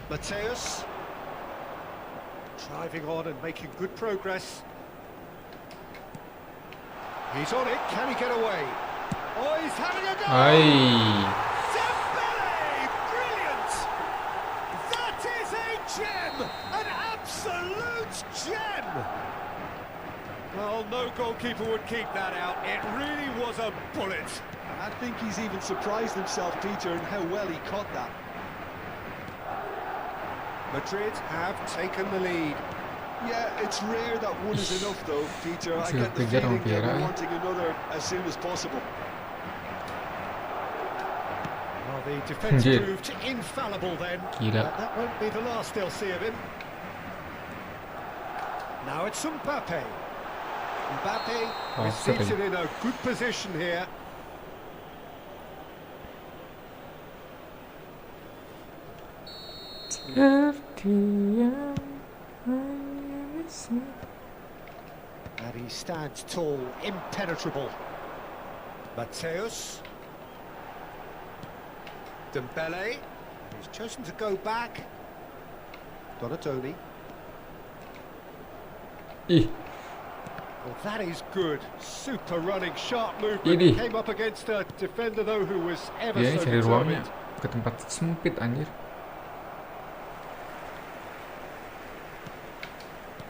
Mateus. Driving on and making good progress. He's on it. Can he get away? Oh, he's having a go! Ai, Dembele! Brilliant! That is a gem! An absolute gem! Well, no goalkeeper would keep that out. It really was a bullet. I think he's even surprised himself, Peter, in how well he caught that. Madrid have taken the lead. Yeah, it's rare that one is enough, though, Peter. I Sudah get the kejar sama feeling they'll Vieira, be ya. wanting another as soon as possible. Well, the defence Indeed. proved infallible then. Gila. But that won't be the last they'll see of him. Now it's Mbappe. Mbappe is Offside. seated in a good position here. And he stands tall, impenetrable. Mateus. Dembele. He's chosen to go back. Donatoni. ih, Well, that is good. Super running, sharp movement. Ini. Came up against a defender, though, who was ever dia ini so cari ruangnya determined. ke tempat sempit anjir.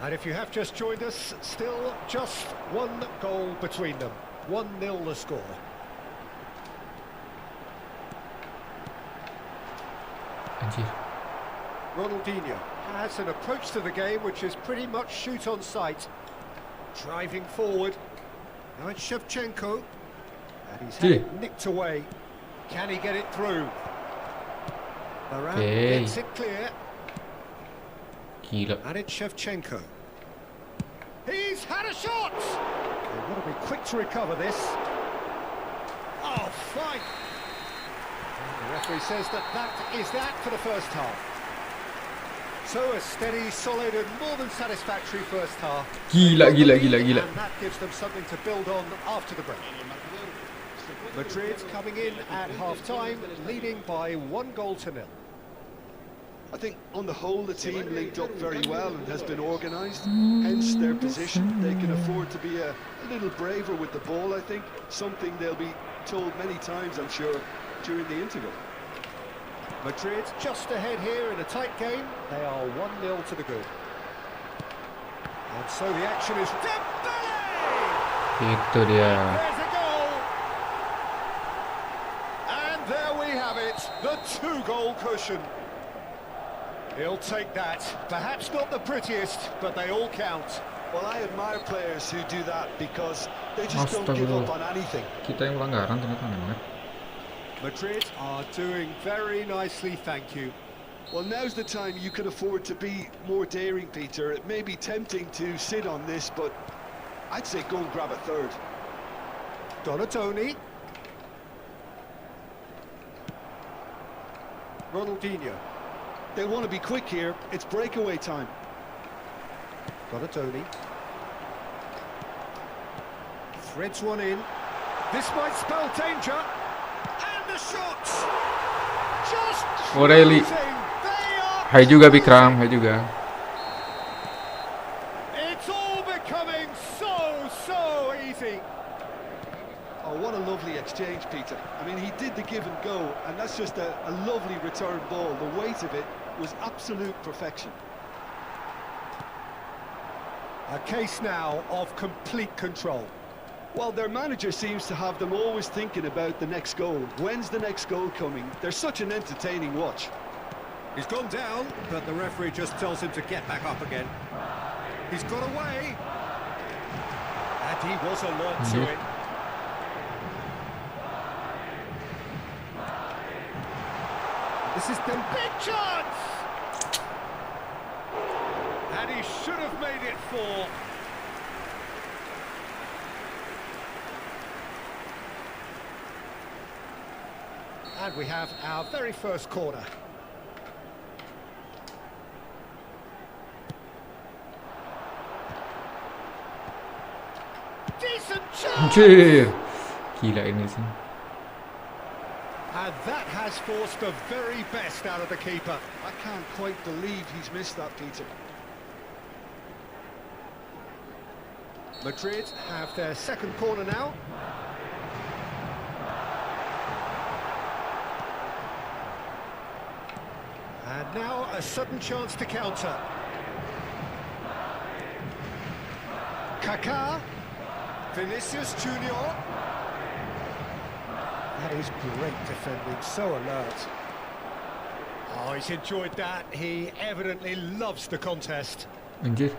And if you have just joined us, still just one goal between them. 1-0 the score. Anjir. Ronaldinho has an approach to the game which is pretty much shoot on sight. Driving forward. Now it's Shevchenko. And he's had Gee. it nicked away. Can he get it through? Varane Okay. gets it clear. Gila. And it's Shevchenko. He's had a shot! They've got to be quick to recover this. Oh, fine! And the referee says that is that for the first half. So a steady, solid and more than satisfactory first half. Gila, They've got gila, the gila, lead, gila. And that gives them something to build on after the break. Madrid coming in at half-time, leading by 1-0. I think on the whole the team linked up very well and has been organised, hence their position. They can afford to be a little braver with the ball, I think, something they'll be told many times, I'm sure, during the interval. Madrid just ahead here in a tight game. They are 1-0 to the good. And so the action is Dembele! Itu dia. There's a goal! And there we have it, the 2-goal cushion. He'll take that. Perhaps not the prettiest, but they all count. Well, I admire players who do that because they just don't give up on anything. Kita yang pelanggaran ternyata net. Madrid are doing very nicely, thank you. Well, now's the time you can afford to be more daring, Peter. It may be tempting to sit on this, but I'd say go and grab a third. Donatoni. Ronaldinho. They want to be quick here. It's breakaway time. Got a Tony. Threads one in. This might spell danger. And the shots. Just O'Reilly. cruising. They are Hai juga Bikram, cruising. hai juga. It's all becoming so easy. Oh, what a lovely exchange, Peter. I mean, he did the give and go, and that's just a lovely return ball. The weight of it was absolute perfection. A case now of complete control. Well, their manager seems to have them always thinking about the next goal. When's the next goal coming? They're such an entertaining watch. He's gone down, but the referee just tells him to get back up again. He's got away. And he was alert to it. This is the big chance! And he should have made it 4. And we have our very first corner. Decent chance! Anjir. Gila ini sih. And that has forced the very best out of the keeper. I can't quite believe he's missed that, Peter. Madrid have their second corner now. And now a sudden chance to counter. Kaká, Vinicius Junior. That is great defending, so alert. Oh, he's enjoyed that. He evidently loves the contest. Anjir.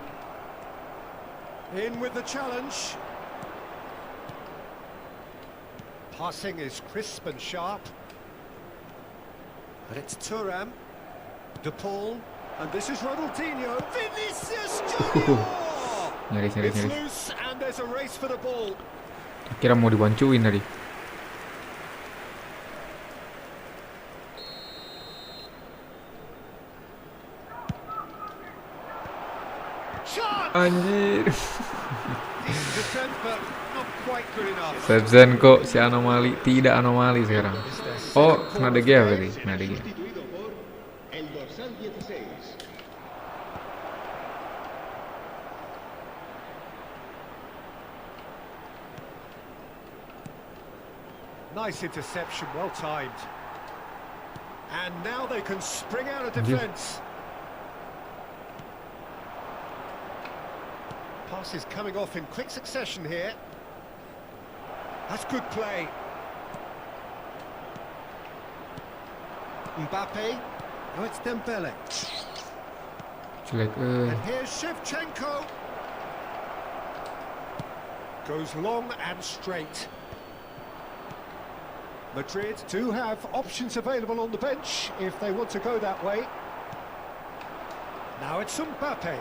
In with the challenge. Passing is crisp and sharp. But it's Thuram. De Paul. And this is Ronaldinho. Vinicius Junior! Nyaris. It's loose and there's a race for the ball. Kira mau dibancuin tadi. Chance! Anjir. Decent defend, but not quite good enough. Sebzen kok si anomali, tidak anomali sekarang. It's their Oh, second kena corner De of Gea the berarti, game. kena De Gea. Sustituido por el dorsal 16. Nice interception, well timed. And now they can spring out of defence. Passes coming off in quick succession here. That's good play. Mbappe. Oh, it's Dembele. Jelek. And here's Shevchenko. Goes long and straight. Madrid do have options available on the bench if they want to go that way. Now it's Mbappe.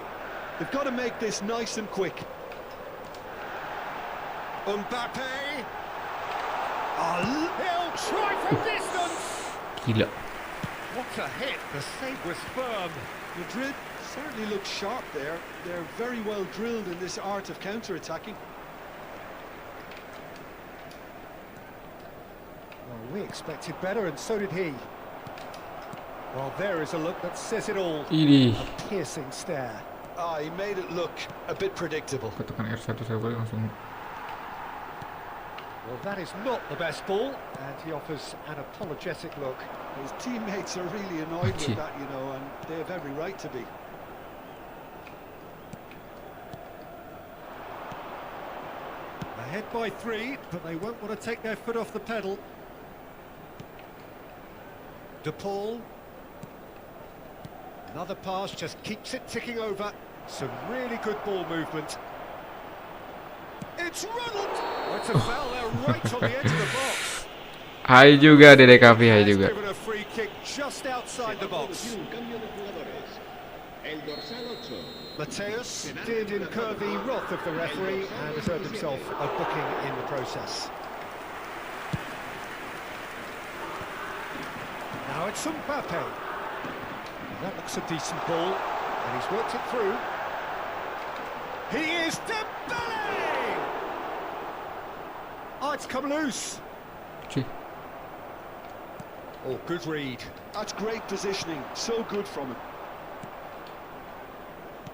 They've got to make this nice and quick. Mbappe. Oh, he'll try from distance. Gila. What a hit. The save was firm. Madrid certainly look sharp there. They're very well drilled in this art of counter-attacking. Well, we expected better, and so did he. Well, there is a look that says it all. Ini. A piercing stare. Ah, he made it look a bit predictable. Ketekan R1 saya boleh langsung. Well, that is not the best ball, and he offers an apologetic look. His teammates are really annoyed Gee. with that, you know, and they have every right to be. Ahead by 3, but they won't want to take their foot off the pedal. De Paul. Another pass just keeps it ticking over. Some really good ball movement. It's Ronald! Oh, it's a foul there right on the edge of the box. Hai juga Dede Kavi, hai Has juga. given a free kick just outside the box. Tiene un cambio de jugadores. El dorsal 8. Mateus did incur the wrath of the referee and has earned himself a booking in the process. Now it's Mbappe. That looks a decent ball, and he's worked it through. He is Dembele! Oh, it's come loose. Cih. Oh, good read. That's great positioning, so good from him.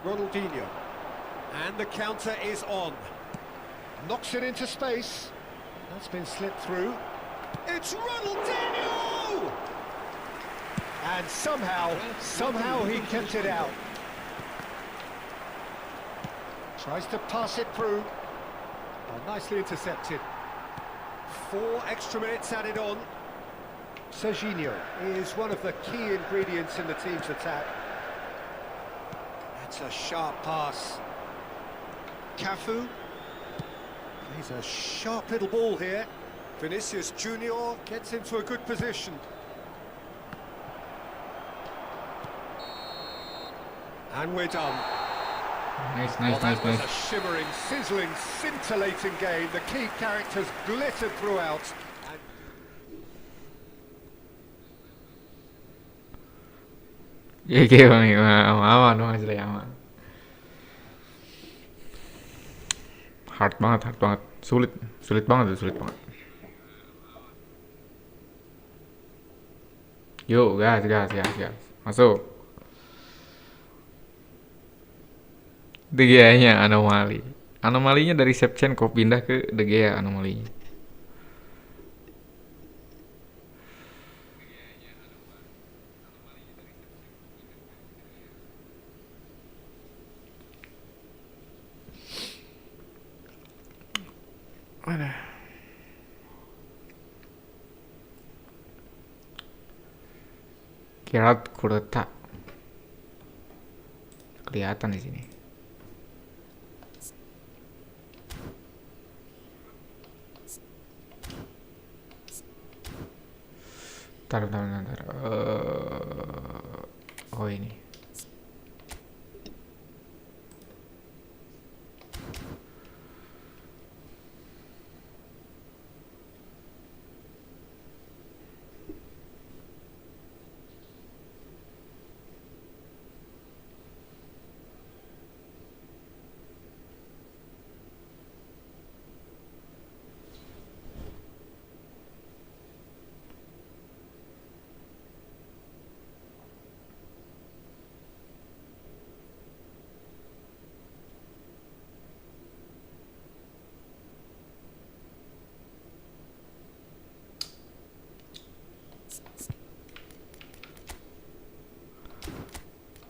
Ronaldinho. And the counter is on. Knocks it into space. That's been slipped through. It's Ronaldinho! And somehow he kept it out. Tries to pass it through. Oh, nicely intercepted. 4 extra minutes added on. Serginho is one of the key ingredients in the team's attack. That's a sharp pass. Cafu. He's a sharp little ball here. Vinicius Junior gets into a good position. And we're done. Nice. That was a shimmering, sizzling, scintillating game. The key characters glittered throughout. Iya bang, aman dong hasilnya aman. Hard banget. Sulit banget. Yuk, gas. Masuk. De Gea-nya anomali. Anomalinya dari Shevchenko pindah ke De Gea anomalinya. Mana? Kirat Kureta. Kelihatan di sini. Bentar. Oh ini.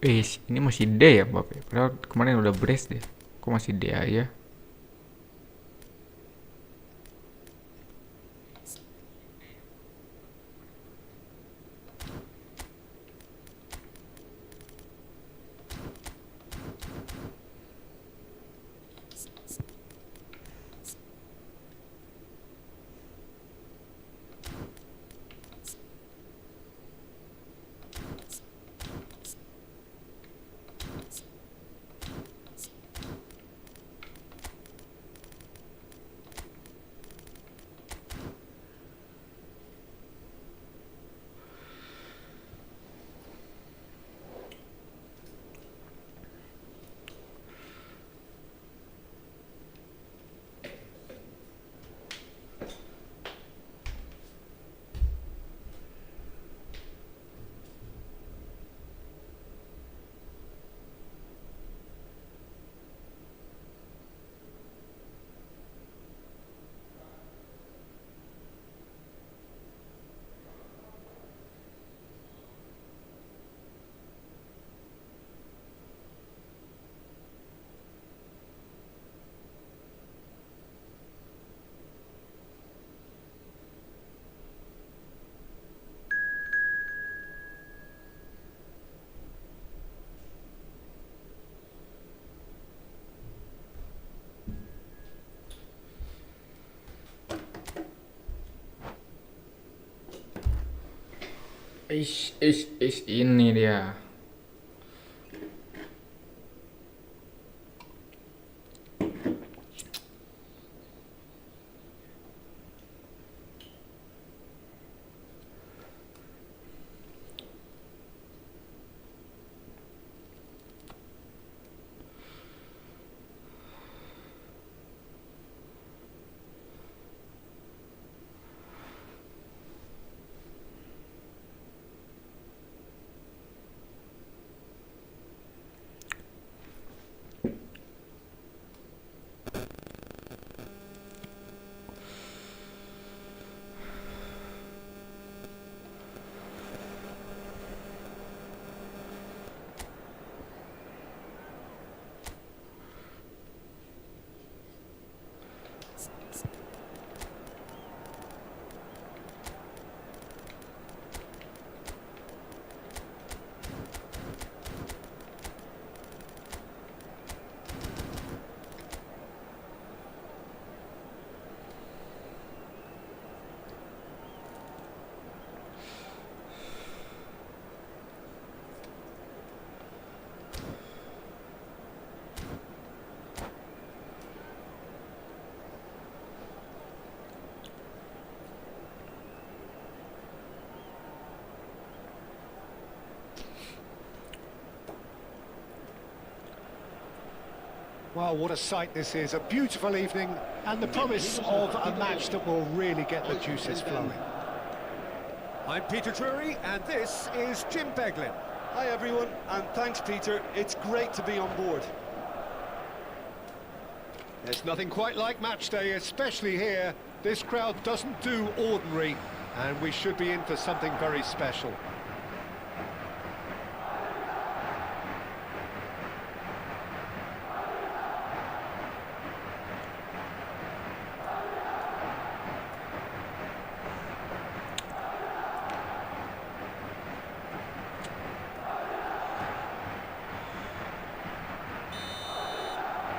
Ini masih D ya Bapak? Padahal kemarin udah brace deh. Kok masih D aja? Ini dia. Well, what a sight this is. A beautiful evening and the promise of a match that will really get the juices flowing. I'm Peter Drury and this is Jim Beglin. Hi everyone, and thanks Peter. It's great to be on board. There's nothing quite like match day, especially here. This crowd doesn't do ordinary, and we should be in for something very special.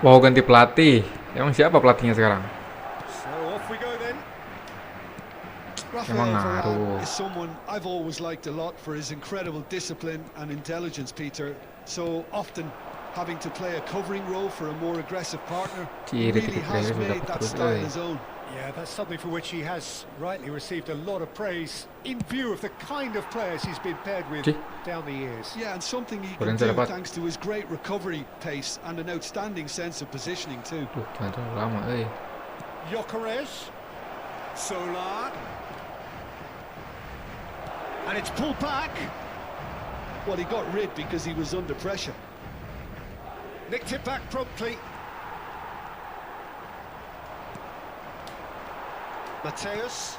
Wow, ganti pelatih. Emang siapa pelatihnya sekarang? So off we go then. Rafael Emang Varane ngaruh. is someone I've always liked a lot for his incredible discipline and intelligence, Peter. So often having to play a covering role for a more aggressive partner Ciri really titik has player made dapat that terus, style oi. his own. Yeah, that's something for which he has rightly received a lot of praise in view of the kind of players he's been paired with Cih. down the years. Yeah, and something he Boleh can do dapat. thanks to his great recovery pace and an outstanding sense of positioning too. Duh, jangan terlalu lama, Gyökeres, Solar, and it's pulled back. Well, he got rid because he was under pressure. Nicked it back promptly. Mateus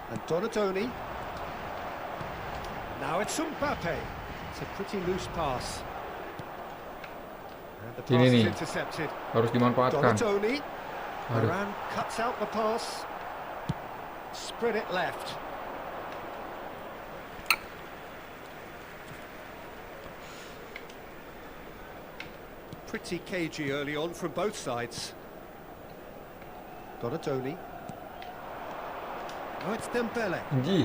and Donatoni. Now it's Mbappe. It's a pretty loose pass. And the pass Ini is nih. intercepted. Harus dimanfaatkan. Donatoni. Aduh. Varane cuts out the pass. Spread it left. Pretty cagey early on from both sides. Donatoni. Oh, it's Dembele. Ji.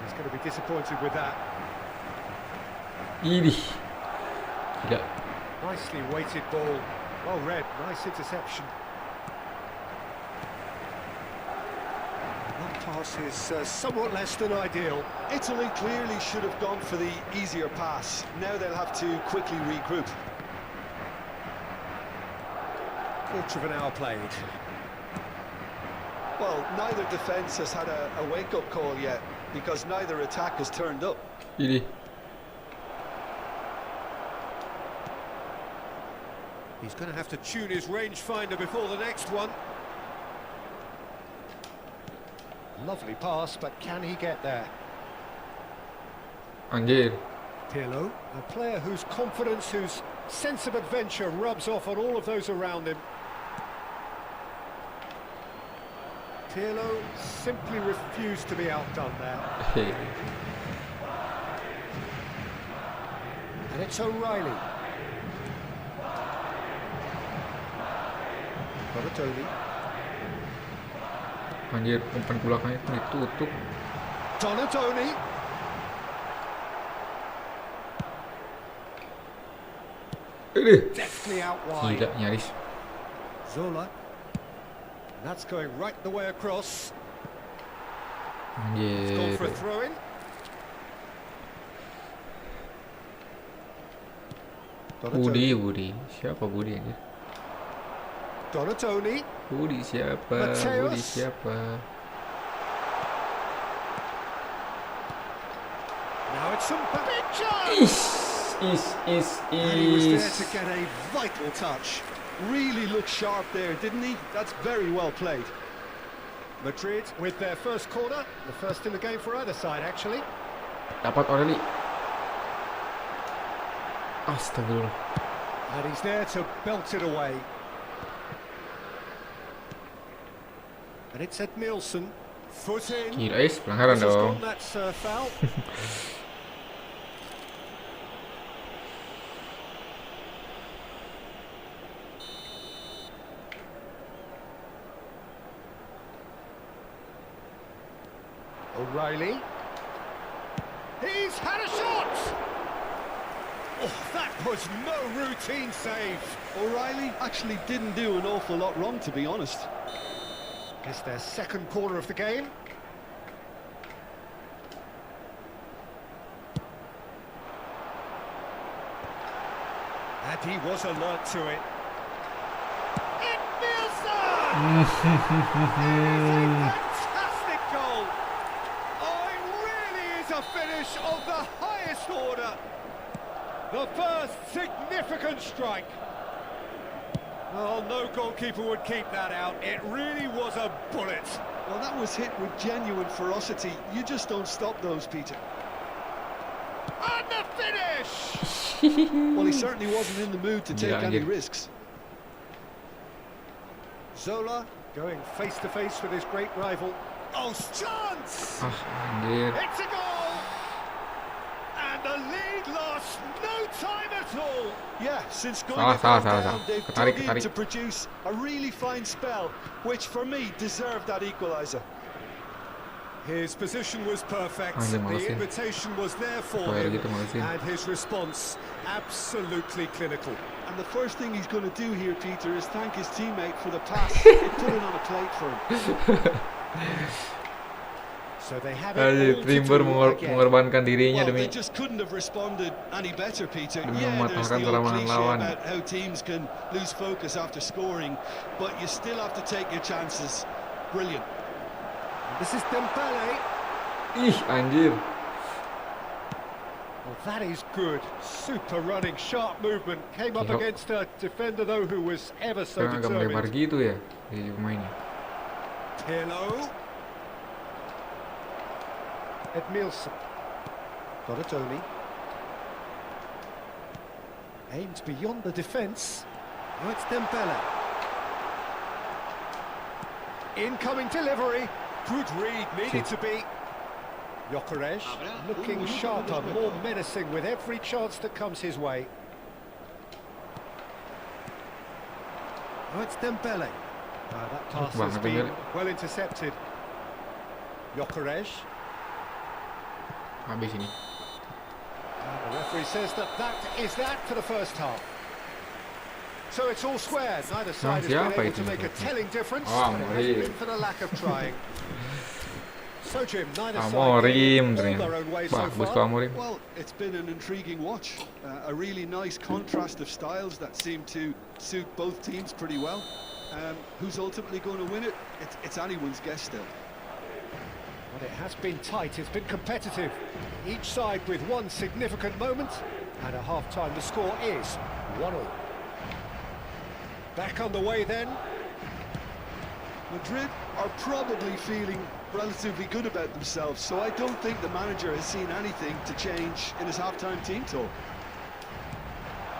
He's going to be disappointed with that. Idih. Tidak. Nicely weighted ball. Well read. Nice interception. That pass is somewhat less than ideal. Italy clearly should have gone for the easier pass. Now they'll have to quickly regroup. Quarter of an hour played. Well, neither defence has had a wake-up call yet because neither attack has turned up. Idih. He's going to have to tune his rangefinder before the next one. Lovely pass, but can he get there? Anjir. Pirlo, a player whose confidence, whose sense of adventure rubs off on all of those around him. Pirlo simply refused to be outdone there. Hei. And it's O'Reilly. Donatoni. Anjir, umpan ke belakangnya itu ditutup. Donatoni. Idih. Deftly out wide. Gila, nyaris. Zola. And that's going right the way across. It's gone for a Anjir. throw-in. Budi. Siapa Budi anjir? Donatoni. Budi siapa? Mateus. Budi siapa? Now it's Mbappe. And he was there to get a vital touch. Really looked sharp there, didn't he? That's very well played. Madrid with their first corner. The first in the game for either side, actually. Dapat Oreli. Astagfirullah. And he's there to belt it away. And it's Ed Nielsen. Foot in. Gila, pelanggaran Whistle's dong. gone, that's foul. O'Reilly. He's had a shot! Oh, that was no routine save. O'Reilly actually didn't do an awful lot wrong, to be honest. It's their second corner of the game. And he was alert to it. It Nielsen! Fantastic goal! Oh, it really is a finish of the highest order. The first significant strike. Oh, no goalkeeper would keep that out. It really was a bullet. Well, that was hit with genuine ferocity. You just don't stop those, Peter. And the finish! Well, he certainly wasn't in the mood to take Yeah, any yeah. risks. Zola going face to face with his great rival. Oh, chance! Ah, anjir. It's a goal! And the lead lost no time at all. Yeah, since going Salah. down, they've dug in Ketarik. to produce a really fine spell, which for me deserved that equaliser. His position was perfect. Anjir, The malesin. invitation was there for Kayak him, gitu malesin. and his response absolutely clinical. And the first thing he's going to do here, Peter, is thank his teammate for the pass. It put it on a plate for him. So they have Anjir, it all to Timber do again. mengorbankan dirinya Well, they demi just couldn't have responded any better, Peter. Demi Yeah, there's mematahkan the old serangan cliche lawan. about how teams can lose focus after scoring, but you still have to take your chances. Brilliant. This is Dembele. Ih, anjir. Well, that is good. Super running, sharp movement. Came up Gila. against a defender, though, who was ever so Sekarang agak melebar determined. gitu ya di pemainnya. Pirlo. Edmilson. Donatoni. Aimed beyond the defence. Now it's Dembele. Incoming delivery. Good read, needed to be. Gyökeres looking sharper, more menacing with every chance that comes his way. Now it's Dembele. That pass has banget been Dembele. well intercepted. Gyökeres. Habis ini. The referee says that is that for the first half. So it's all square. Neither side has been siapa able itu to make a maksudnya? telling difference, Oh, but it Amorim. hasn't been for the lack of trying. So Jim, neither side Amorim getting all ternyata. their own way so Bagus tuh far. Amorim. Well, it's been an intriguing watch. A really nice contrast of styles that seem to suit both teams pretty well. Who's ultimately going to win it? It's anyone's guess still. But it has been tight, it's been competitive. Each side with one significant moment, and at half-time the score is 1-1. Back on the way then. Madrid are probably feeling relatively good about themselves, so I don't think the manager has seen anything to change in his half-time team talk.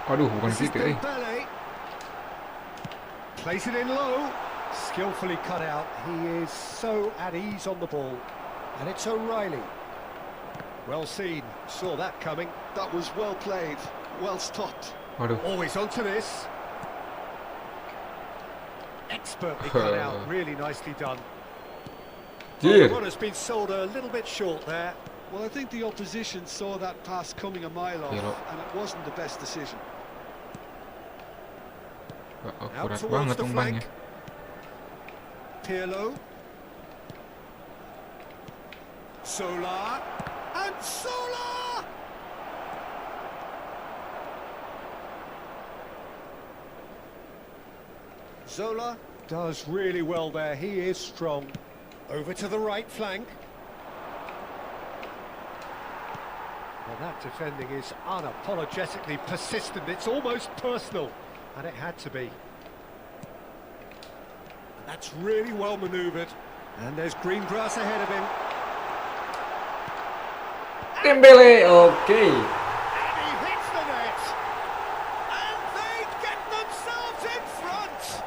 Aduh, bukan This is gitu Dembele. Plays it in low. Skillfully cut out. He is so at ease on the ball. And it's O'Reilly. Well seen. Saw that coming. That was well played, well stopped. Waduh. Always onto this. Expertly cut out. Really nicely done. Well, the Jir. run has been sold a little bit short there. Well, I think the opposition saw that pass coming a mile off, Gila. and it wasn't the best decision. Gak Out akurat towards banget the umpannya. flank. Pirlo. Solar. And Solar! Zola does really well there. He is strong. Over to the right flank. Well, that defending is unapologetically persistent. It's almost personal. And it had to be. That's really well manoeuvred. And there's green grass ahead of him. Dembele, oke. And he hits the net. And they get themselves in front.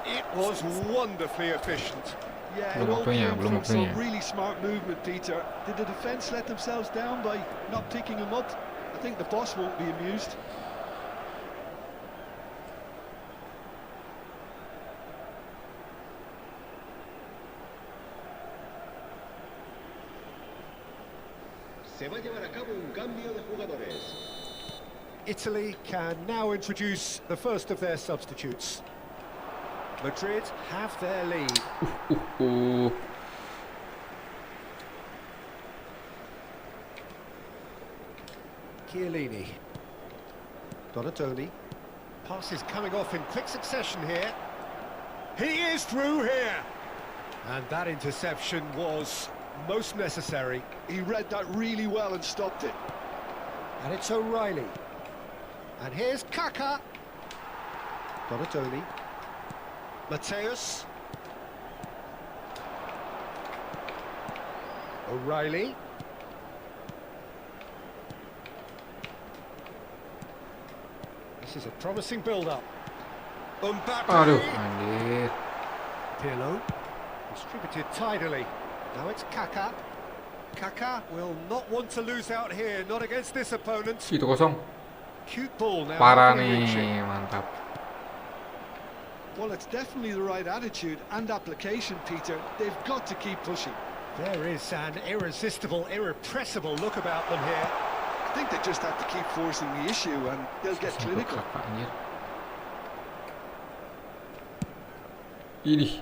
It was wonderfully efficient. Yeah, Belum it all waktunya, came belum from some waktunya. really smart movement, Peter. Did the defence let themselves down by not picking him up? I think the boss won't be amused. Se va a llevar a cabo un cambio de jugadores. Italy can now introduce the first of their substitutes. Madrid have their lead. Uh. Chiellini. Donatoni. Passes coming off in quick succession here. He is through here. And that interception was most necessary. He read that really well and stopped it. And it's O'Reilly. And here's Kaka. Donatoni. Mateus. O'Reilly. This is a promising build-up. Mbappe. Aduh, anjir. Pirlo. Distributed tidily. Now it's Kaka. Kaka will not want to lose out here, not against this opponent. Itu kosong. Cute ball now. Parah hopefully nih, reaching. mantap. Well, it's definitely the right attitude and application, Peter. They've got to keep pushing. There is an irresistible, irrepressible look about them here. I think they just have to keep forcing the issue and they'll get clinical. Kakak, anjir. Ini.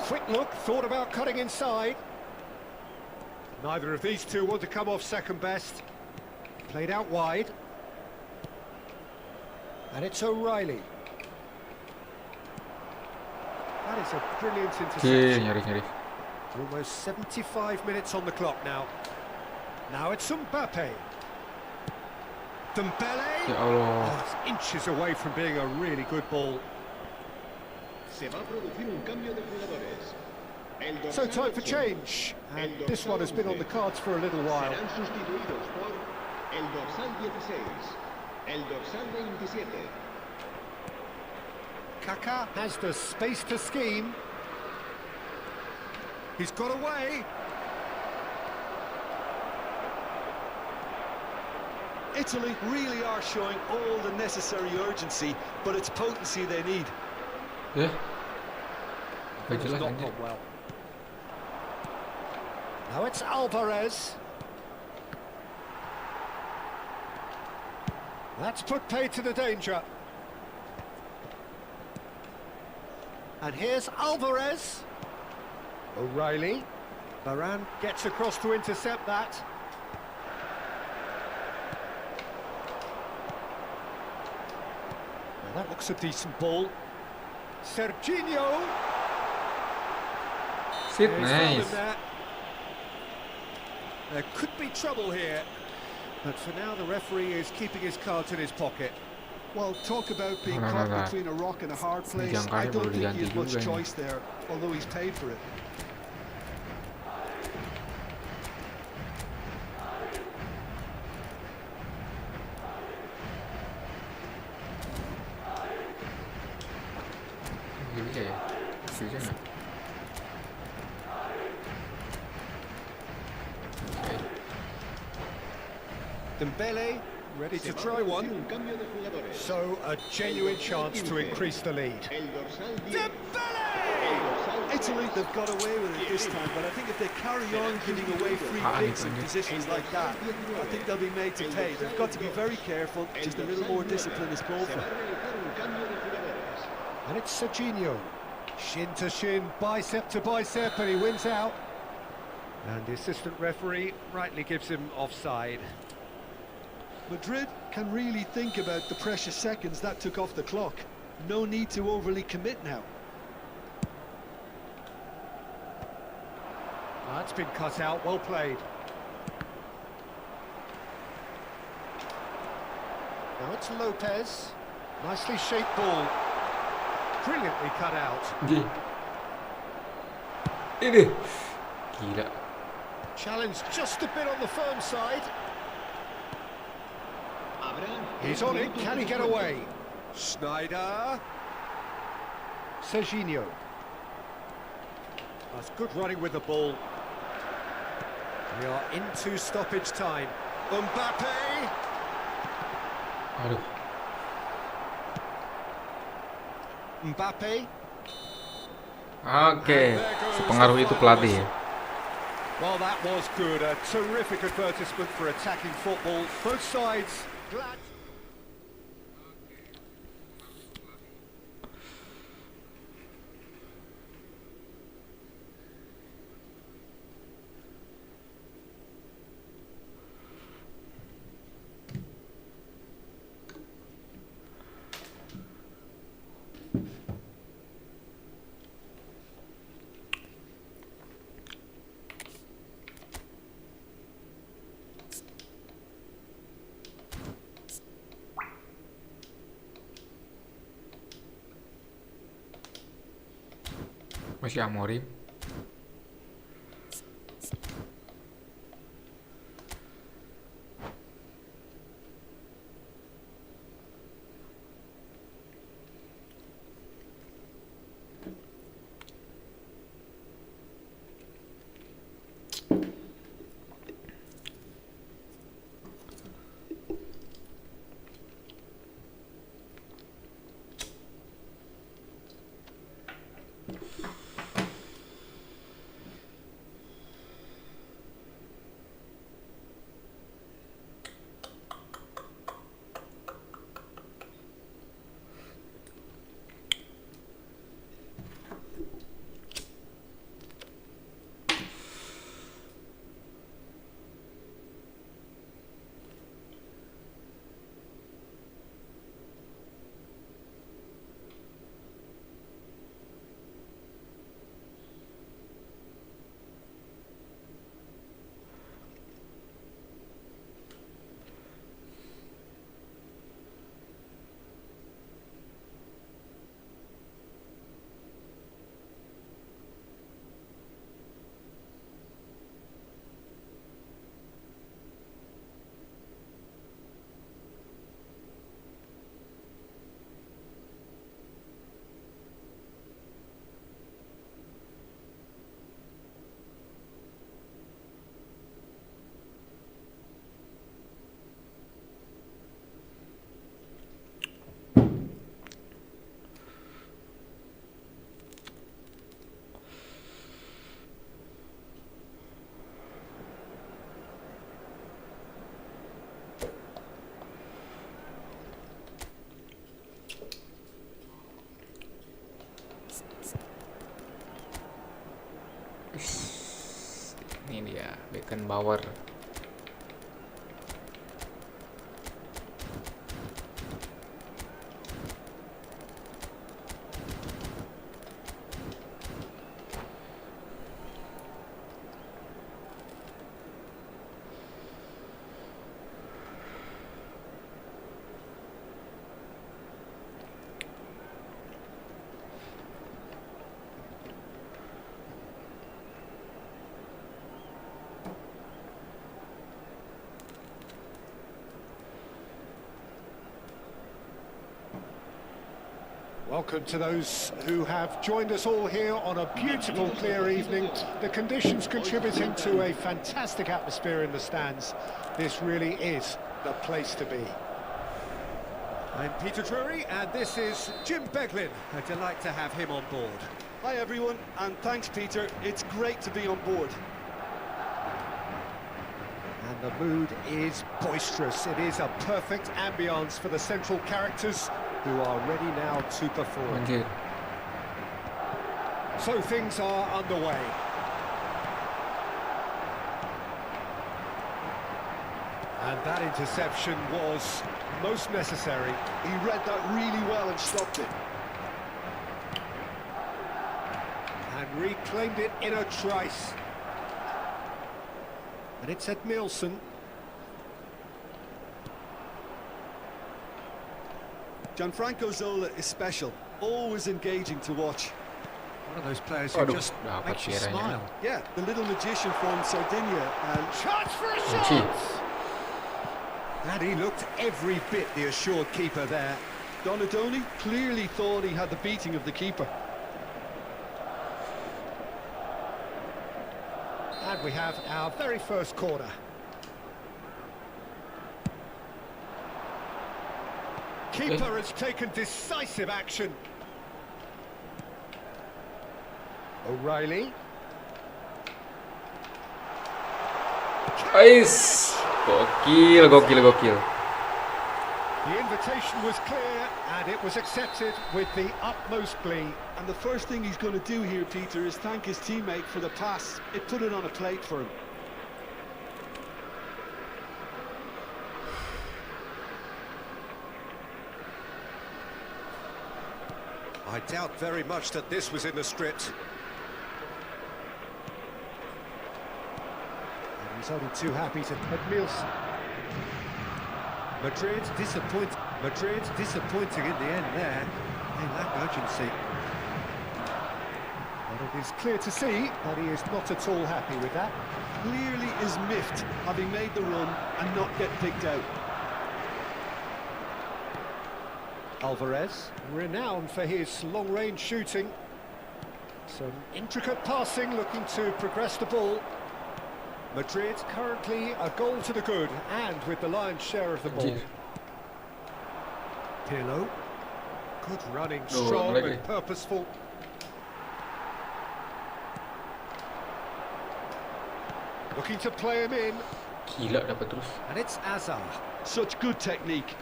Quick look, thought about cutting inside. Neither of these two want to come off second best. Played out wide. And it's O'Reilly. That is a brilliant Oke, interception. nyaris-nyaris. Almost 75 minutes on the clock now. Now it's Mbappe. Dembele. Ya Allah. Oh, it's inches away from being a really good ball. Se va a producir un cambio de jugadores. El So dorsal time for 8, change. And el this one dorsal has been on the 11, cards for a little while. serán sustituidos por el dorsal 16, el dorsal 27. Kaka has the space to scheme. He's got away. Italy really are showing all the necessary urgency, but it's potency they need. Ya. Gak It's jelas not anjir. gone well. Now it's Alvarez. That's put paid to the danger. And here's Alvarez. O'Reilly. Varane gets across to intercept that. Now that looks a decent ball. Serginho. Sit, He's found him nice. there. There could be trouble here, but for now the referee is keeping his cards in his pocket. Well, talk about being No, no, caught no. between a rock and a hard place. Jangan I don't perlu think he has diganti much juga nih. choice there, although he's paid for it. Bisa ya? Bisa nggak? Oke. Dembele ready Se to va a try producir one. un cambio de jugadores. So a genuine chance to increase the lead. El dorsal 10, el Dembele! dorsal Italy, they've got away with it this time, but I think if they carry on giving away free kicks in positions like that, I think they'll be made to pay. They've got to be very careful, just a little more discipline is called se for. va a realizar un cambio de jugadores. And it's Serginho. Shin to shin, bicep to bicep, and he wins out. And the assistant referee rightly gives him offside. Madrid can really think about the precious seconds that took off the clock. No need to overly commit now. That's been cut out, well played. Now it's Lopez. Nicely shaped ball. Brilliantly cut out. Ini. Gila. Challenge just a bit on the firm side. Habrá He's on it, can he get away? Snyder. Serginho. That's good running with the ball. We are into stoppage time. Mbappe. Aduh. Mbappe. Oke. Sepengaruh itu pelatih ya. Well, that was good. A terrific advertisement for attacking football. Both sides glad. Masih Amorim. Ini dia Beckenbauer. Welcome to those who have joined us all here on a beautiful, clear evening. The conditions contributing to a fantastic atmosphere in the stands. This really is the place to be. I'm Peter Drury, and this is Jim Beglin. A delight to have him on board. Hi everyone, and thanks Peter. It's great to be on board. And the mood is boisterous. It is a perfect ambience for the central characters who are ready now to perform. Anjir. So things are underway. And that interception was most necessary. He read that really well and stopped it. And reclaimed it in a trice. And it's at Nielsen. Gianfranco Zola is special, always engaging to watch. One of those players who Aduh, just dapat makes you Vieiranya. smile. Yeah, the little magician from Sardinia, and Chance for a Kunci. shot! And he looked every bit the assured keeper there. Donadoni clearly thought he had the beating of the keeper. And we have our very first corner. Keeper has taken decisive action. O'Reilly. Ais, gokil. The invitation was clear and it was accepted with the utmost glee. And the first thing he's going to do here, Peter, is thank his teammate for the pass. It put it on a plate for him. I doubt very much that this was in the script. And he's only too happy to at Nielsen. Madrid disappointing in the end there. They lack urgency. But It is clear to see that he is not at all happy with that. Clearly is miffed, having made the run and not get picked out. Alvarez, renowned for his long-range shooting. Some intricate passing, looking to progress the ball. Madrid currently a goal to the good, and with the lion's share of the ball. Pirlo, good running, strong and purposeful. Looking to play him in. Gila dapat terus. And it's Azar. Such good technique.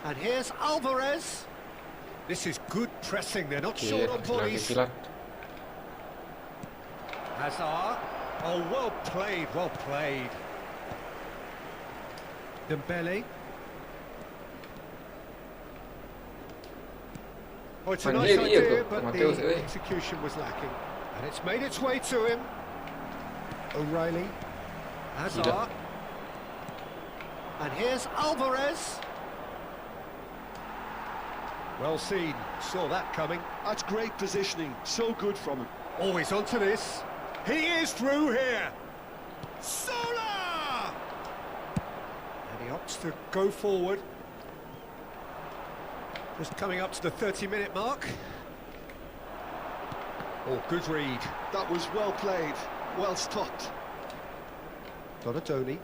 And here's Alvarez. This is good pressing, they're not short on bodies. Hazard. Oh, well played, well played. Dembele. Oh, it's a nice idea, but the execution was lacking. And it's made its way to him. O'Reilly. Hazard. And here's Alvarez. Well seen, saw that coming. That's great positioning, so good from him. Always onto this. He is through here. Sola! And he opts to go forward. Just coming up to the 30-minute mark. Oh, good read. That was well played, well stopped. Donatoni.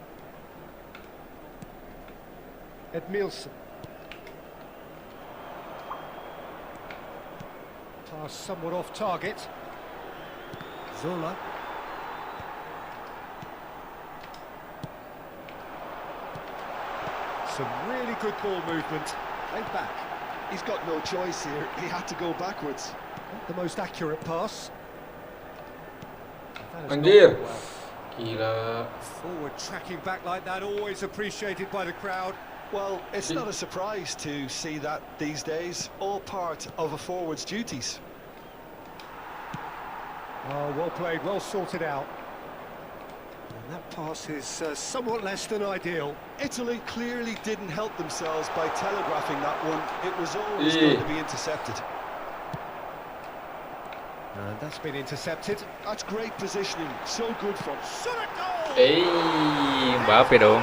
Edmilson. Pass somewhat off target. Zola. Some really good ball movement. And back. He's got no choice here, he had to go backwards. Not the most accurate pass. Anjir. Gila. Forward tracking back like that, always appreciated by the crowd. Well, it's not a surprise to see that these days, all part of a forward's duties. Oh, well played, well sorted out. And that pass is somewhat less than ideal. Italy clearly didn't help themselves by telegraphing that one. It was always going to be intercepted. And that's been intercepted. That's great positioning, so good from. Mbappe dong.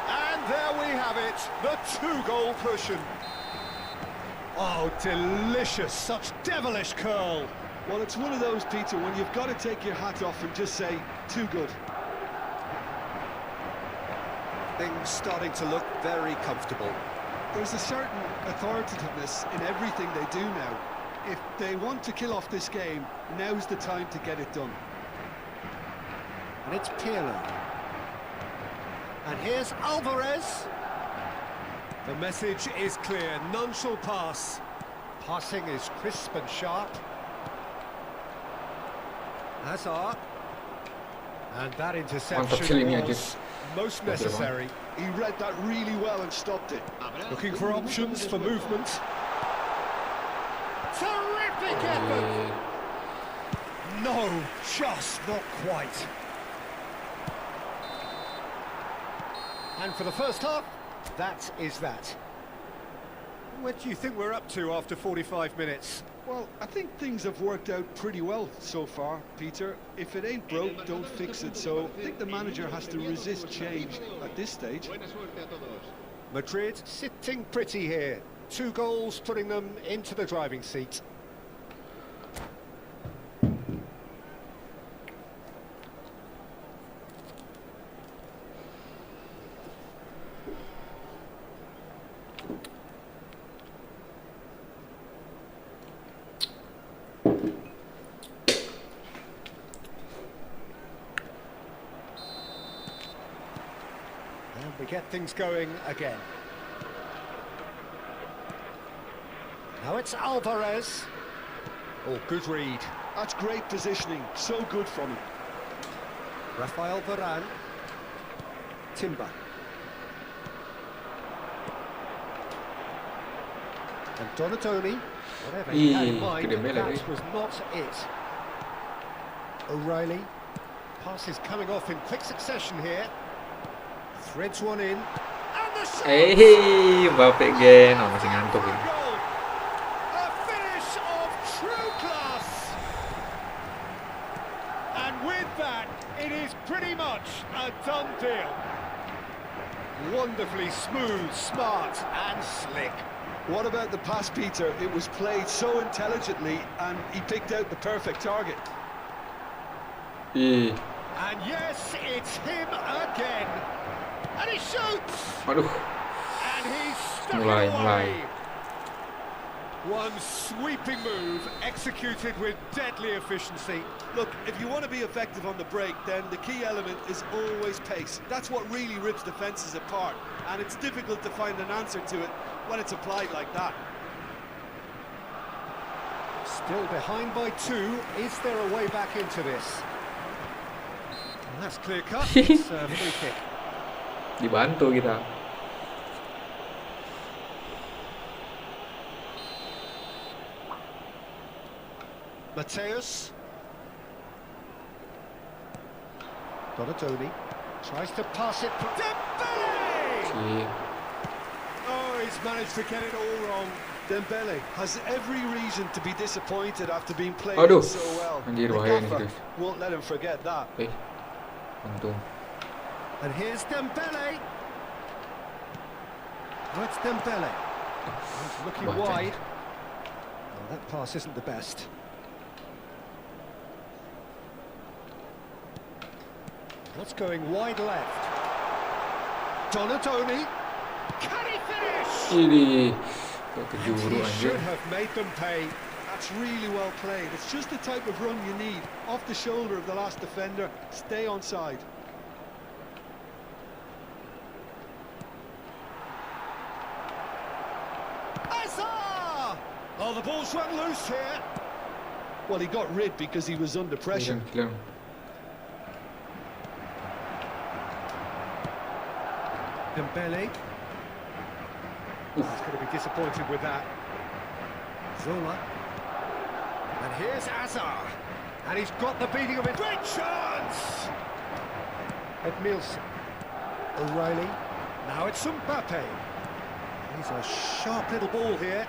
And there we have it, the two-goal cushion. Oh, delicious, such devilish curl. Well, it's one of those, Peter, when you've got to take your hat off and just say, too good. Things starting to look very comfortable. There's a certain authoritativeness in everything they do now. If they want to kill off this game, now's the time to get it done. And it's Pirlo. And here's Alvarez. The message is clear, none shall pass. Passing is crisp and sharp. Hazard. And that interception was most necessary. He read that really well and stopped it. Looking for options for movement. Terrific effort! No, just not quite. And for the first half, that is that. What do you think we're up to after 45 minutes? Well, I think things have worked out pretty well so far, Peter. If it ain't broke, don't fix it. So I think the manager has to resist change at this stage. Madrid sitting pretty here. 2 goals putting them into the driving seat. We get things going again. Now it's Alvarez. Oh, good read. That's great positioning, so good from him. Rafael Varane. Timber. And Donatoni. Whatever he had in mind, that was not it. O'Reilly. Passes coming off in quick succession here. Threads one in. And the shot! Mbappe again. Oh, masih ngantuk ini. A finish of true a done deal. Wonderfully smooth, smart and slick. What about the pass, Peter? It was played so intelligently and he picked out the perfect target. Ih, And yes, it's him again. And he shoots! aduh, And he's stuck it mulai. away. One sweeping move executed with deadly efficiency. Look, if you want to be effective on the break, then the key element is always pace. That's what really rips defences apart, and it's difficult to find an answer to it when it's applied like that. Still behind by 2. Is there a way back into this? And that's clear cut. It's a free kick. Dibantu kita. Mateus. Donatoni tries to pass it. Dembele! Si, Oh, he's managed to get it all wrong. Dembele has every reason to be disappointed after being played Aduh, so well. anjir, The bahaya nih gaffer serius. won't let him forget that. Untung. And here's Dembele. That's Dembele. He's looking Wah, wide. Oh, that pass isn't the best. What's going wide left? Donatoni. Can he finish? Ini kok And kejuru he anjir. should have made them pay. That's really well played. It's just the type of run you need. Off the shoulder of the last defender. Stay onside. Azar! Oh, the ball's run loose here. Well, he got rid because he was under pressure. Bilang. Dembele. He's going to be disappointed with that. Zola. And here's Azar. And he's got the beating of it. Great chance! Edmilson. O'Reilly. Now it's Mbappe. He's a sharp little ball here.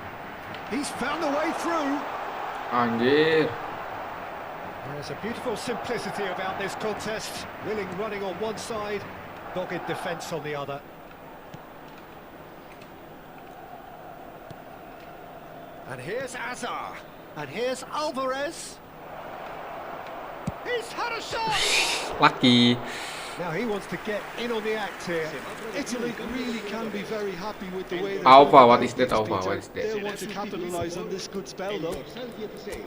He's found the way through. Anjir. There's a beautiful simplicity about this contest. Willing running on one side, dogged defence on the other. And here's Azar. And here's Alvarez. He's had a shot! Lucky. Now he wants to get in on the act here. Italy really can be very happy with the way they're Alpha, going what about is that, this, Alpha? Peter. What is that? They'll want to capitalise on this good spell, El though. dorsal 16.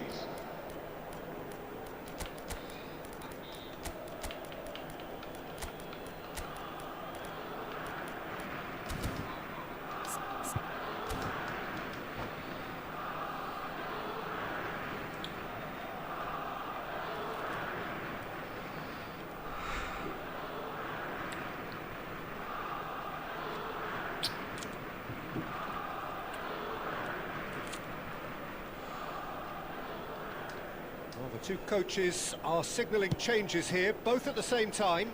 Well, the two coaches are signalling changes here, both at the same time.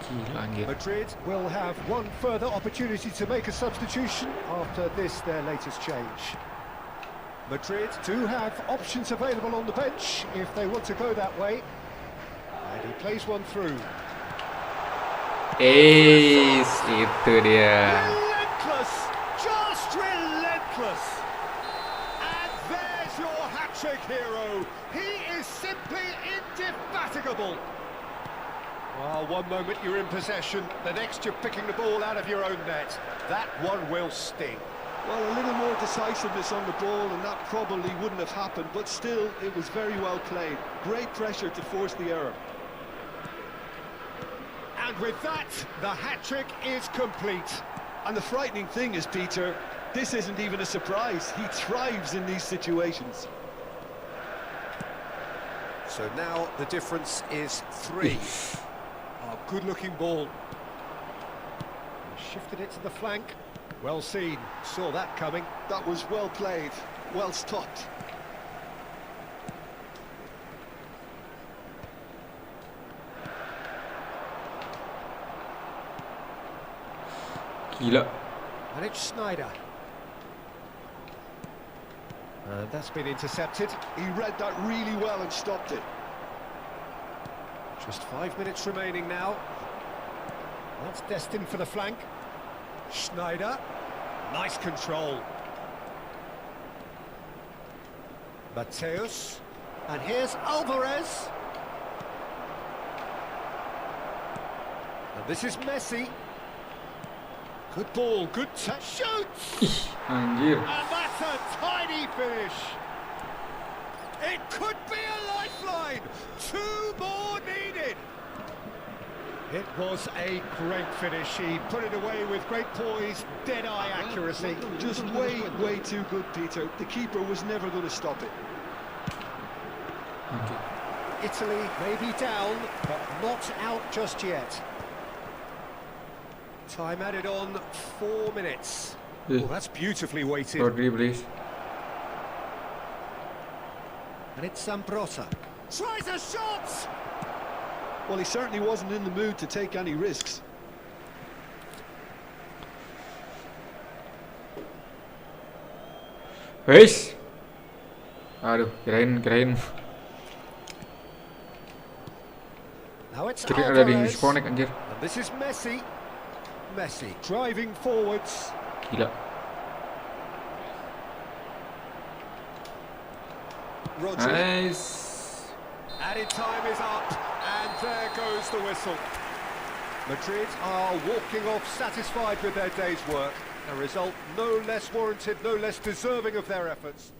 Gila anjir. Madrid will have one further opportunity to make a substitution after this, their latest change. Madrid do have options available on the bench if they want to go that way. And he plays one through. Ace, itu dia. Relentless! Just relentless! And there's your hat-trick hero. He is simply indefatigable. Well, one moment you're in possession, the next you're picking the ball out of your own net. That one will sting. Well, a little more decisiveness on the ball and that probably wouldn't have happened, but still, it was very well played. Great pressure to force the error. And with that, the hat-trick is complete. And the frightening thing is, Peter, this isn't even a surprise. He thrives in these situations. So now the difference is 3. Oh, good-looking ball. Shifted it to the flank. Well seen. Saw that coming. That was well played, well stopped. Gila. And it's Snyder. And that's been intercepted. He read that really well and stopped it. Just 5 minutes remaining now. That's destined for the flank. Schneider. Nice control. Mateus. And here's Alvarez. And this is Messi. Good ball, good touch. Shoots! Anjir. And that's a tiny finish. It could be a lifeline. 2 more needed. It was a great finish. He put it away with great poise, dead-eye accuracy. Just way too good, Peter. The keeper was never going to stop it. Anjir. Italy may be down, but not out just yet. Time added on 4 minutes. Well, that's beautifully weighted. Rodri, please. And it's Zambrotta. Tries a shot! Well, he certainly wasn't in the mood to take any risks. Wes. Aduh, kirain. Now it's Kirain ada di Alvarez. disconnect anjir. And this is Messi. Messi driving forwards. Gila. Rodri. Nice. Added time is up, and there goes the whistle. Madrid are walking off satisfied with their day's work. A result no less warranted, no less deserving of their efforts.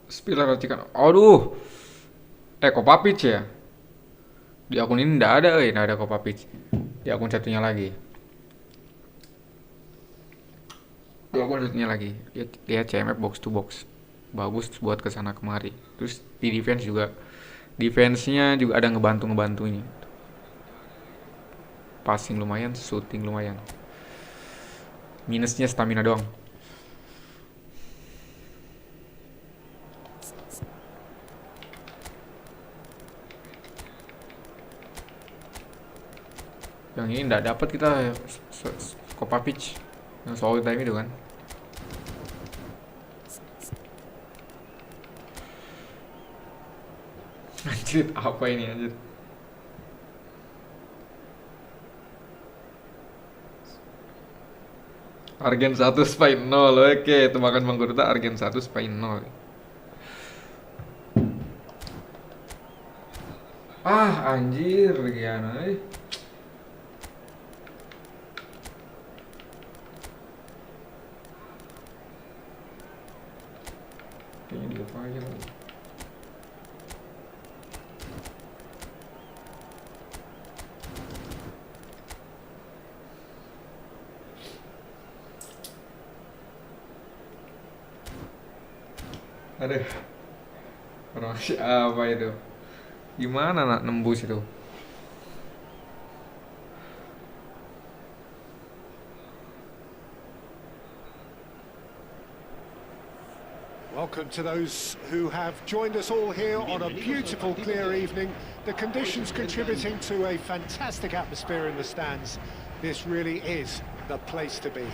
Spiller racikan. Aduh. Kopapic ya. Di akun ini nggak ada Kopapic. Di akun satunya lagi. Di akun satunya lagi. Dia CMF box to box. Bagus buat kesana kemari. Terus di defense juga. Defense-nya juga ada ngebantunya. Passing lumayan, shooting lumayan. Minusnya stamina doang. Yang ini nggak dapat kita Copa Pitch yang soal time itu kan. Anjir, apa ini anjir? Argen 1 Spain 0. Oke, tembakan menggoda Argen 1 Spain 0. Ah, anjir, gimana nih? Kayaknya dilupa aja lagi. Aduh, formasi apa itu? Gimana nak nembus itu? Welcome to those who have joined us all here on a beautiful, clear evening. The conditions contributing to a fantastic atmosphere in the stands. This really is the place to be.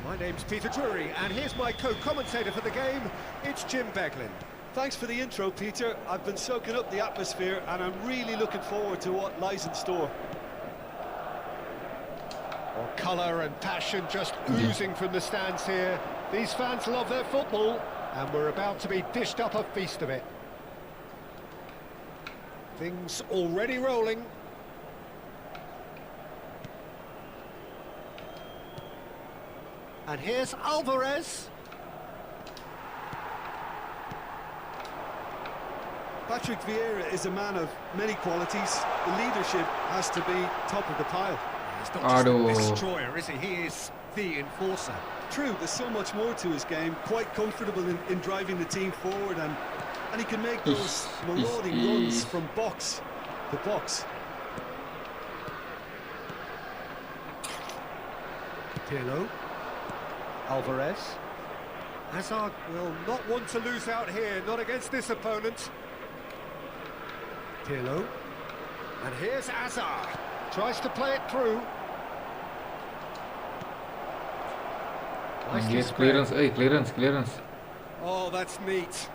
My name's Peter Drury, and here's my co-commentator for the game. It's Jim Beglin. Thanks for the intro, Peter. I've been soaking up the atmosphere, and I'm really looking forward to what lies in store. Well, colour and passion just oozing from the stands here. These fans love their football, And we're about to be dished up a feast of it. Things already rolling. And here's Alvarez. Patrick Vieira is a man of many qualities. The leadership has to be top of the pile. He's not just a Aduh. destroyer, is he? He is the enforcer. True, there's so much more to his game. Quite comfortable in driving the team forward, and he can make those marauding runs from box to box. Pirlo. Alvarez. Hazard will not want to lose out here, not against this opponent. Pirlo. And here's Hazard. Tries to play it through. Nicely Yes, spread. clearance. Oh, that's neat.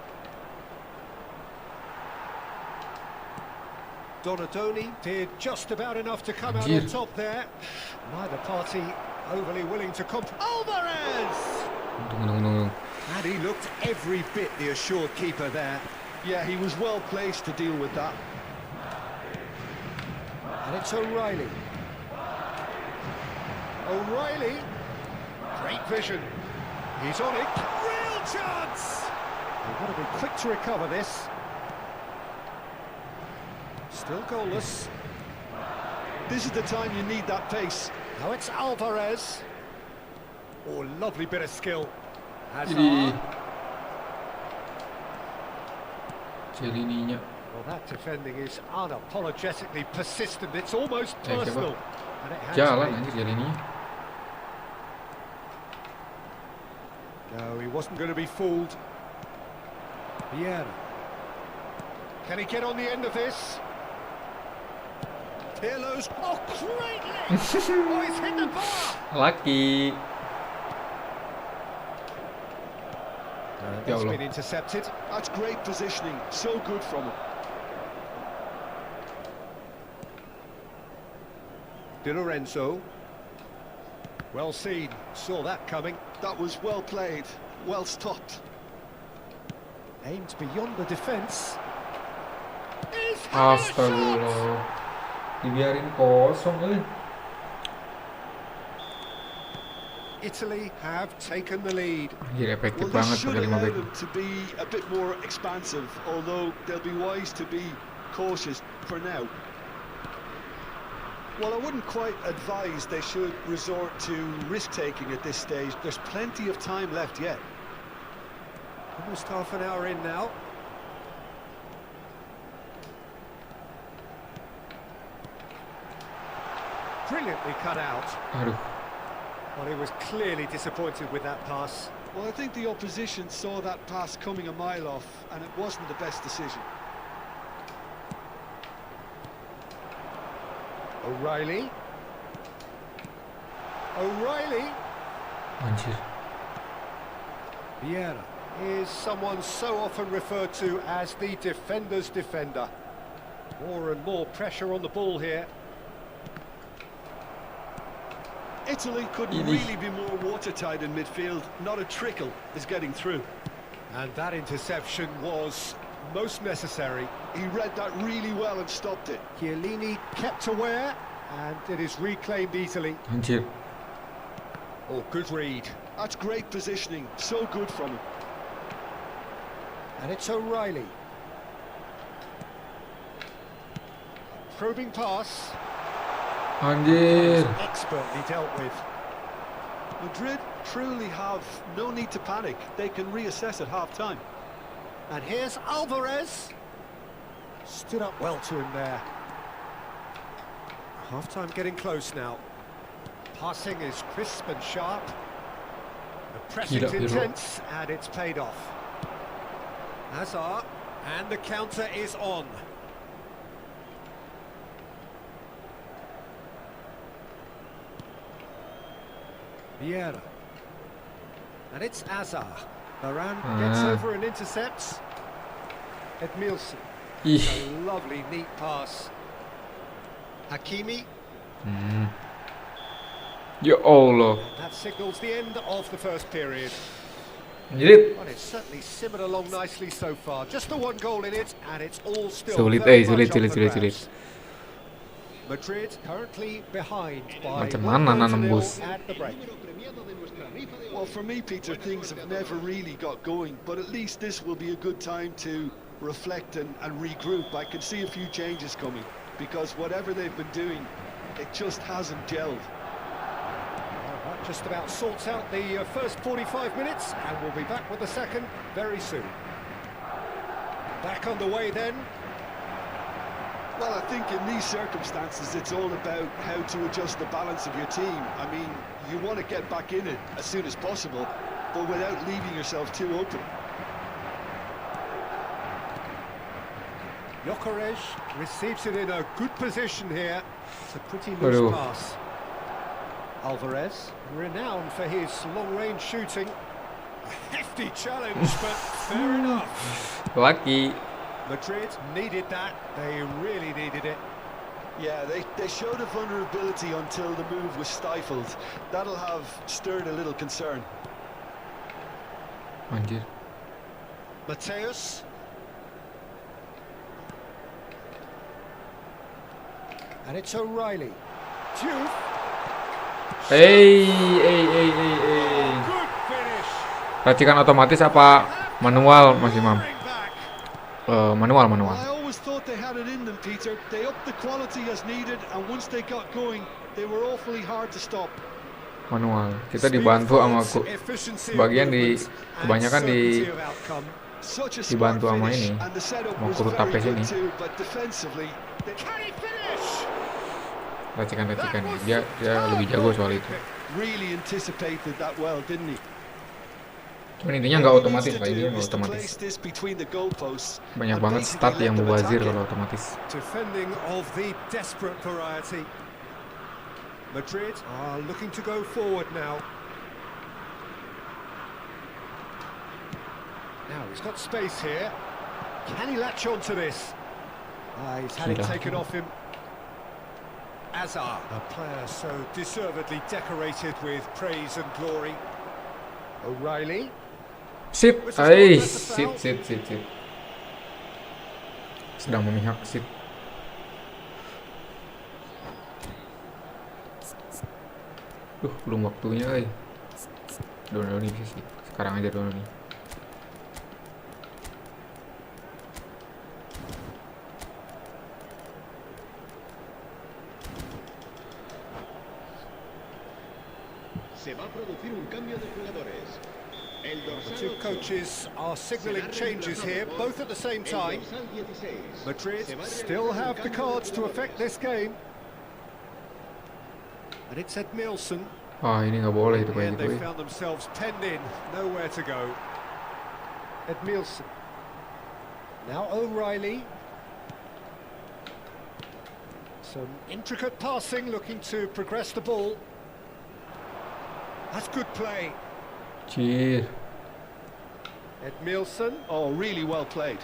Donadoni did just about enough to come out on Anjir. top there. Neither party overly willing to Alvarez! Tunggu. And he looked every bit the assured keeper there. Yeah, he was well placed to deal with that. And it's O'Reilly. O'Reilly. Great vision. He's on it. Real chance! We've got to be quick to recover this. Still goalless. This is the time you need that pace. Now it's Alvarez. Oh, lovely bit of skill. Hazard. Ini Celininya. Well, that defending is unapologetically persistent. It's almost Coba. personal. And it had to Jalan be. anjir Celininya. No, he wasn't going to be fooled. Vieira. Can he get on the end of this? Pirlo's. Oh, greatly! Oh, he's hit the bar! Laki. Ya That's Allah. been intercepted. That's great positioning. So good from him. Di Lorenzo. Well seen. Saw that coming. That was well played. Well stopped. Aimed beyond the defence. He's having a shot! Astagfirullah. Dibiarin kosong euy. Italy have taken the lead. Anjir efektif Well, this banget should pakai 5 allow back. them to be a bit more expansive, although they'll be wise to be cautious for now. Well, I wouldn't quite advise they should resort to risk-taking at this stage. There's plenty of time left yet. Almost half an hour in now. Brilliantly cut out. Aduh. Well, he was clearly disappointed with that pass. Well, I think the opposition saw that pass coming a mile off, and it wasn't the best decision. O'Reilly. O'Reilly. Anjir. Vieira is someone so often referred to as the defender's defender. More and more pressure on the ball here. Italy couldn't really be more watertight in midfield. Not a trickle is getting through. And that interception was most necessary. He read that really well and stopped it. Chiellini kept aware, and it is reclaimed easily. Anjir. Oh, good read. That's great positioning. So good from him. And it's O'Reilly. Probing pass. Anjir. Expertly dealt with. Madrid truly have no need to panic. They can reassess at half-time. And here's Alvarez. Stood up well to him there. Half-time getting close now. Passing is crisp and sharp. The pressing's Gila, Pirlo. intense, and it's paid off. Hazard, and the counter is on. Vieira. And it's Hazard. Varane gets over and intercepts. Edmilson. Ih. A lovely, neat pass. Hakimi. Ya Allah. That signals the end of the first period. Anjrit. Well, it's certainly simmered along nicely so far. Just the one goal in it, and it's all still Sulit, very sulit, much up sulit, for sulit, grabs. sulit. Madrid currently behind by Macam 1 mana goal to nil nembus? at the break. Well, for me, Peter, things have never really got going, but at least this will be a good time to reflect and regroup. I can see a few changes coming, because whatever they've been doing, it just hasn't gelled. Well, that just about sorts out the first 45 minutes, and we'll be back with the second very soon. Back underway then. Well, I think in these circumstances, it's all about how to adjust the balance of your team. I mean, you want to get back in it as soon as possible, but without leaving yourself too open. Gyökeres receives it in a good position here. It's a pretty loose pass. Alvarez, renowned for his long-range shooting. A hefty challenge, but fair enough. Lucky. Madrid needed that. They really needed it. Yeah, they showed a vulnerability until the move was stifled. That'll have stirred a little concern. Anjir. Mateus. And it's O'Reilly. Diouf. Hey. Good finish. Racikan otomatis apa manual Mas Imam? Manual. I always thought they had it in them, Peter. They upped the quality as needed, and once they got going, they were awfully hard to stop. Manual. Kita dibantu sama sebagian kebanyakan dibantu sama ini. Mau kurut tapes ini. Racikan dia lebih jago soal itu. Really anticipated that well, didn't he? Cuman intinya nggak otomatis lah, ini nggak otomatis. Banyak banget stat yang mubazir kalau otomatis. Defending of the desperate variety. Madrid are looking to go forward now. Now he's got space here. Can he latch on to this? He's had it taken off him. Azar, a player so deservedly decorated with praise and glory. O'Reilly. Sit. Sedang memihak sit. Belum waktunya, Dononi bisa sih. Sekarang aja Dononi. Se va a producir un cambio de jugadores. The two coaches are signalling changes here, both at the same time. Madrid still have the cards to affect this game. And it's Edmilson. Ini nggak boleh itu kayak And gitu. they found themselves penned in, nowhere to go. Edmilson. Now O'Reilly. Some intricate passing, looking to progress the ball. That's good play. Cir. Edmilson. Oh, really well played.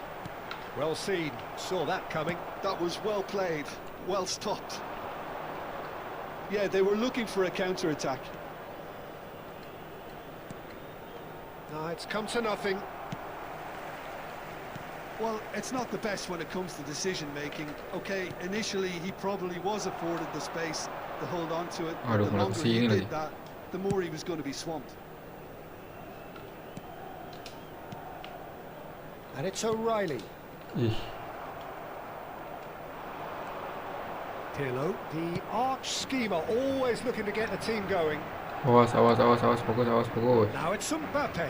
Well seen. Saw that coming. That was well played, well stopped. Yeah, they were looking for a counter-attack. No, it's come to nothing. Well, it's not the best when it comes to decision-making. Okay, initially he probably was afforded the space to hold on to it. But Aduh, the malah longer kesini he lagi. did that, the more he was going to be swamped. And it's O'Reilly. Ih, Pirlo, the arch schemer, always looking to get the team going. awas, fokus. Now it's Mbappe.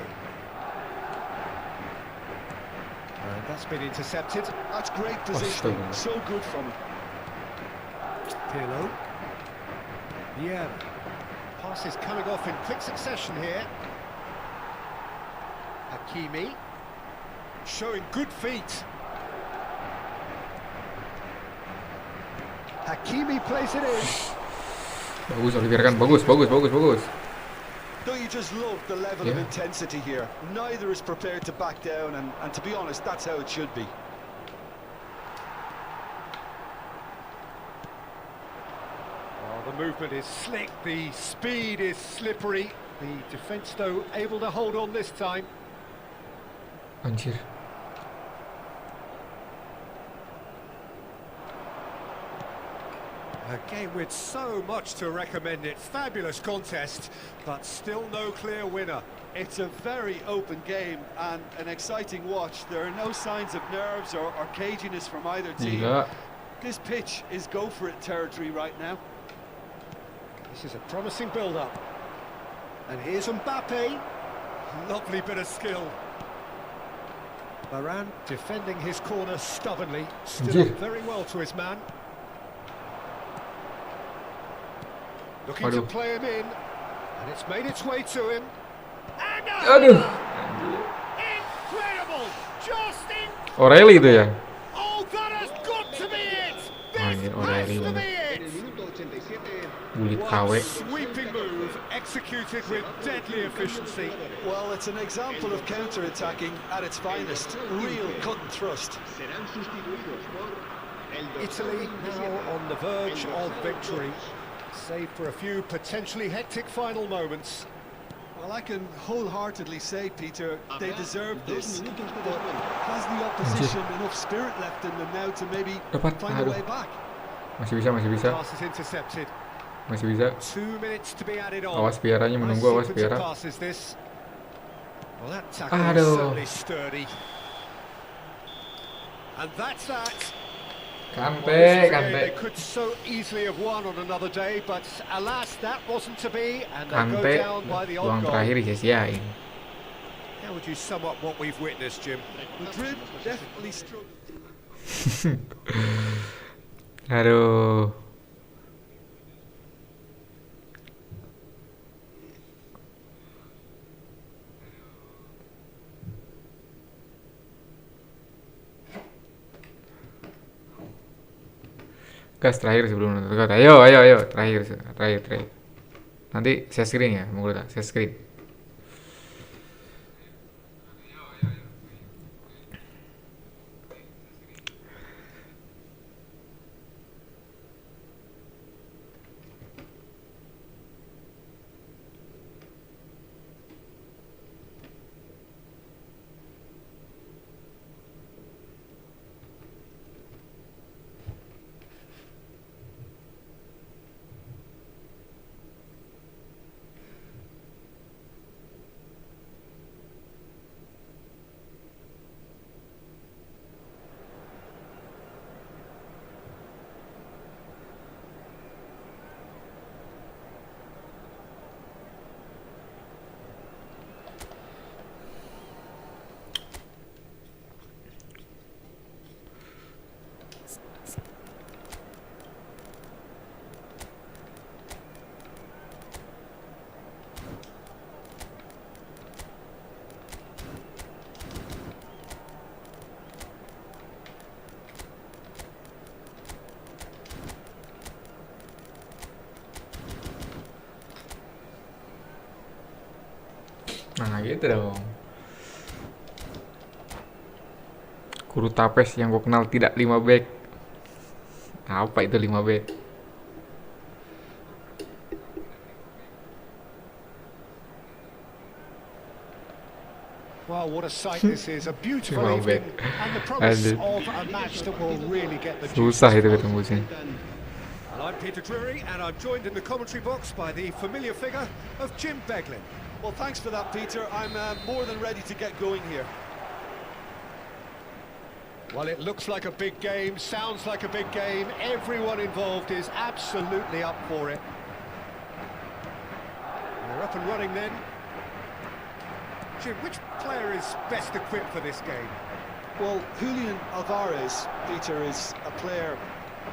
And that's been intercepted. That's great positioning, Astaga. so good from him. Pirlo. Yeah. Pass is coming off in quick succession here. Hakimi. Showing good feet. Hakimi plays it in. Bagus, Oliver kan bagus. Don't you just love the level of intensity here? Neither is prepared to back down, and to be honest, that's how it should be. Oh, the movement is slick, the speed is slippery. The defence, though, able to hold on this time. Anjir. A game with so much to recommend it. Fabulous contest, but still no clear winner. It's a very open game and an exciting watch. There are no signs of nerves or caginess from either team. Gila. This pitch is go for it territory right now. This is a promising build-up. And here's Mbappe. Lovely bit of skill. Varane defending his corner stubbornly. Stood up very well to his man. Looking to Aduh. play him in. And it's made its way to him. And Aduh. incredible! Just incredible! O'Reilly itu ya. Oh, that has got to be it! This Anjir, O'Reilly has to banget. be it! Minuto 87. Bulit One KW. sweeping move executed with deadly efficiency. Well, it's an example of counter-attacking at its finest. Real cut and thrust. Serán sustituidos por el Italy dorsal now on the verge el of dorsal victory, 22. save for a few potentially hectic final moments. Well, I can wholeheartedly say, Peter, they deserve this. Dos minutos de But descuento. has the opposition enough spirit left in them now to maybe Dapat. find a Aduh. way back? Masih bisa, masih bisa. Pass is intercepted. Masih bisa. 2 minutes to be added on. Awas Piaranya Nice menunggu, awas sequence of Piara. passes this. Well, that tackle is Aduh. certainly sturdy. And that's that. Well, this Kante, is a game Kante. they could so easily have won on another day, but alas, that wasn't to be, and they go Kante, down by the odd peluang goal. terakhir disia-siain. How would you sum up what we've witnessed, Jim? Madrid definitely struggled. Aduh. Gas terakhir sebelum nonton. Ayo, terakhir. Nanti share screen ya, mau tak share screen. Nah gitu dong. Guru tapes yang gue kenal tidak 5 back. Apa itu 5 back? Well, what a sight this is. A beautiful Wow, evening babe. and the promise Aduh. of a match that will really get the juices Susah itu flowing. ketemu sih. And I'm Peter Drury, and I'm joined in the commentary box by the familiar figure of Jim Beglin. Well, thanks for that, Peter. I'm more than ready to get going here. Well, it looks like a big game, sounds like a big game. Everyone involved is absolutely up for it. We're up and running then. Jim, which player is best equipped for this game? Well, Julian Alvarez, Peter, is a player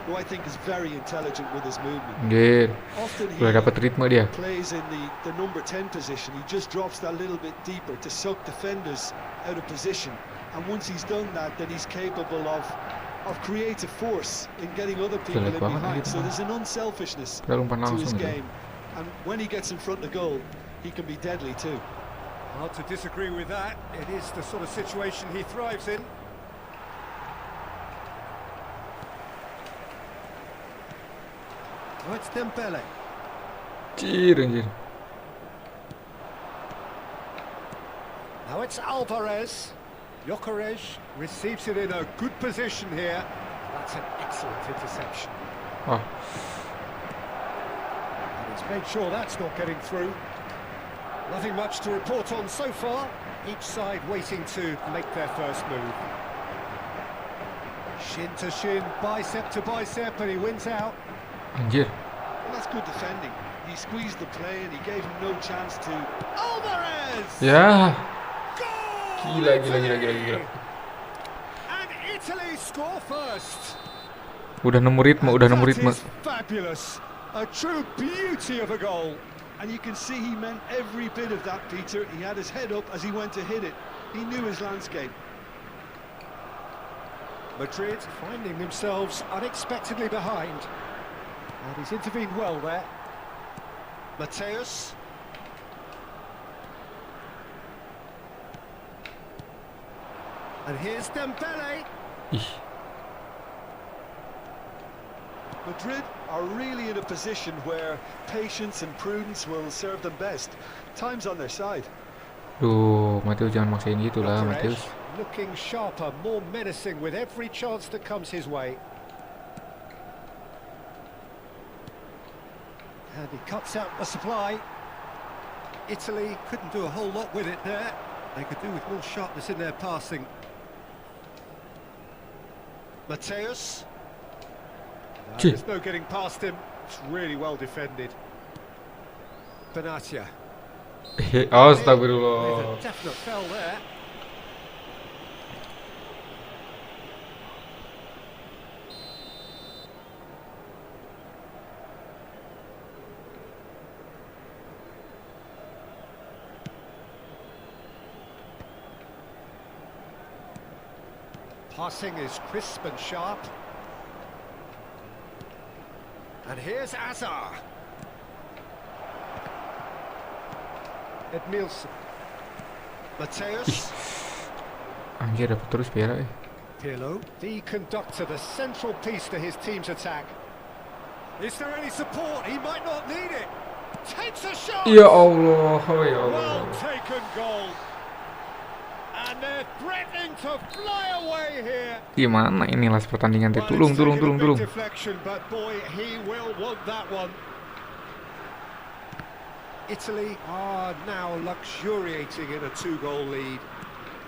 who I think is very intelligent with his movement. Anjir. Often he Udah dapat ritme dia. plays in the number 10 position. He just drops that little bit deeper to suck defenders out of position. And once he's done that, then he's capable of creative force in getting other people in Jelek banget behind. gitu. So there's an unselfishness Padahal umpan to his langsung gitu. game. And when he gets in front of goal, he can be deadly too. Hard to disagree with that. It is the sort of situation he thrives in. Oh, it's Dembele. Anjir. Now it's Alvarez. Gyökeres receives it in a good position here. That's an excellent interception. Wah, And he's made sure that's not getting through. Nothing much to report on so far. Each side waiting to make their first move. Shin to shin, bicep to bicep, and he wins out. anjir. Well, that's good defending. He squeezed the play and he gave him no chance to... Alvarez! Ya, Goal! gila. And Italy score first. Udah nemu ritme, udah nemu That ritme. is fabulous. A true beauty of a goal. And you can see he meant every bit of that, Peter. He had his head up as he went to hit it. He knew his landscape. Madrid finding themselves unexpectedly behind. And he's intervened well there. Mateus. And here's Dembele. Ih, Madrid are really in a position where patience and prudence will serve them best. Time's on their side. duh, Mateus jangan maksain gitu lah, Gyökeres Mateus. looking sharper, more menacing with every chance that comes his way. And he cuts out the supply. Italy couldn't do a whole lot with it there. They could do with more sharpness in their passing. Mateus. Gee. There's no getting past him. It's really well defended. Bertanya. With Astagfirullah. a definite fell there. Passing is crisp and sharp. And here's Azar. Edmilson. Mateus. Anjir, dapat terus Piera. Pirlo, the conductor, the central piece to his team's attack. Is there any support? He might not need it. Takes a shot. Ya Allah, ya Allah. Well taken goal. And they're threatening to fly away here. Gimana ini las pertandingan teh? Well, Tulung. it's taken a big deflection, but boy, he will want that one. Italy are now luxuriating in a 2-goal lead.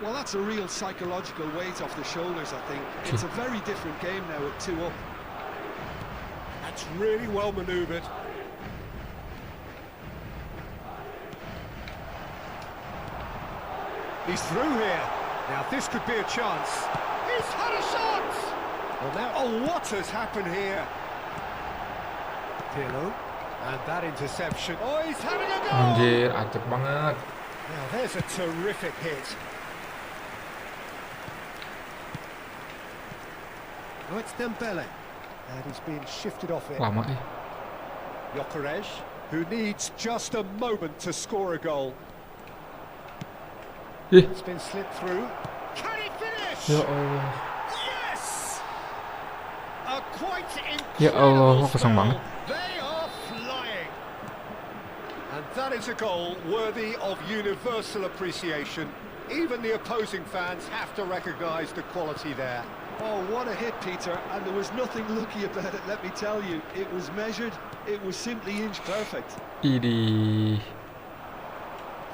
Well, that's a real psychological weight off the shoulders, I think. It's a very different game now at 2 up. That's really well manoeuvred. He's through here. Now this could be a chance. He's had a shot! Well now, oh, what has happened here? Pirlo, and that interception. Oh, he's having a goal! Anjir, acak banget. Now there's a terrific hit. Oh, it's Dembele. And he's been shifted off it. Lama Gyökeres, who needs just a moment to score a goal. Ih, It's been slipped through. Can he finish? ya Allah. Yes! A quite Ya Allah, incredible kok kosong banget. spell. They are flying. And that is a goal worthy of universal appreciation. Even the opposing fans have to recognise the quality there. Oh, what a hit, Peter. And there was nothing lucky about it, let me tell you. It was measured. It was simply inch perfect. Idih.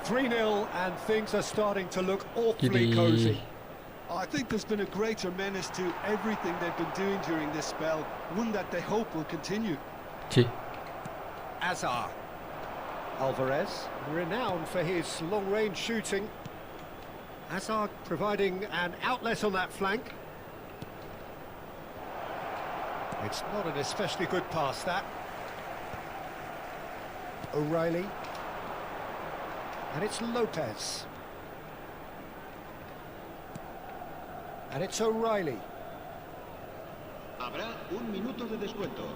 3-0 and things are starting to look awfully cosy. I think there's been a greater menace to everything they've been doing during this spell, one that they hope will continue. Cih. Azar. Alvarez, renowned for his long-range shooting. Azar providing an outlet on that flank. It's not an especially good pass, that. O'Reilly. And it's Lopez. And it's O'Reilly. Habrá un minuto de descuento.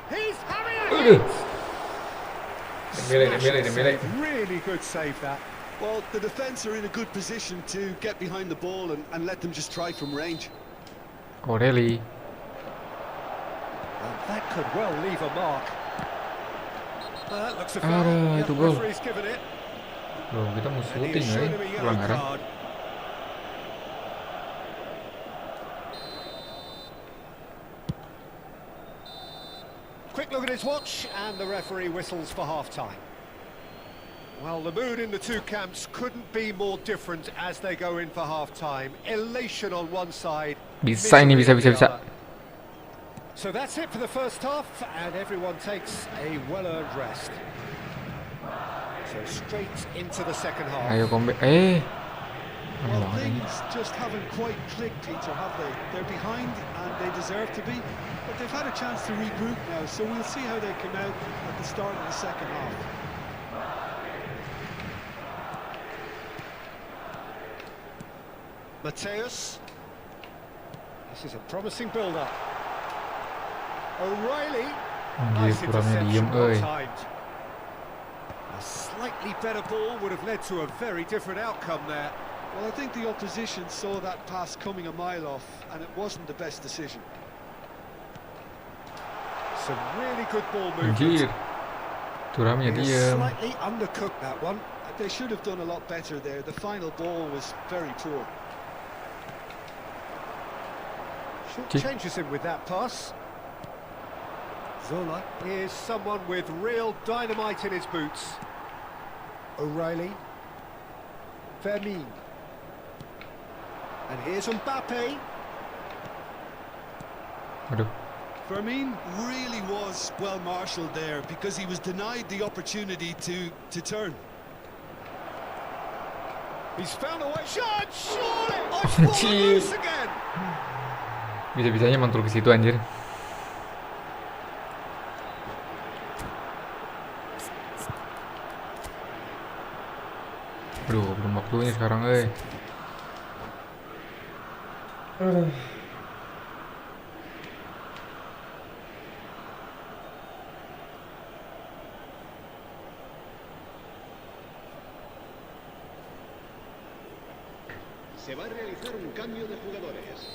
He's having a hit! Dembele. Really good save, that. Well, the defence are in a good position to get behind the ball and let them just try from range. Aureli. And that could well leave a mark. Looks a foul. Aduh, Yeah, itu gol. referee's given it. Loh, kita mau And he syuting has ya, shown him a yellow pelanggaran. card. Quick look at his watch, and the referee whistles for half-time. Well, the mood in the two camps couldn't be more different as they go in for half-time. Elation on one side. Bisa ini, misery on the bisa. other. So that's it for the first half, and everyone takes a well-earned rest. So straight into the second half. Ayo comeback. Aneh Well, banget ini. things just haven't quite clicked, Peter, have they? They're behind and they deserve to be, but they've had a chance to regroup now, so we'll see how they come out at the start of the second half. Mateus. This is a promising build-up. O'Reilly. Anjir, kurangnya diem, well timed. A slightly better ball would have led to a very different outcome there. Well, I think the opposition saw that pass coming a mile off, and it wasn't the best decision. Some really good ball movement. Anjir, Turamnya He has diem. slightly undercooked that one. They should have done a lot better there. The final ball was very poor. Changes him with that pass. Zola is someone with real dynamite in his boots. O'Reilly. Fermin. And here's Mbappe. Aduh. Fermin really was well marshalled there because he was denied the opportunity to turn. He's found a way. Shot! Surely! I've fallen loose again! Bisa-bisanya mantul ke situ anjir. Aduh, belum waktunya sekarang, Se va a realizar un cambio de jugadores.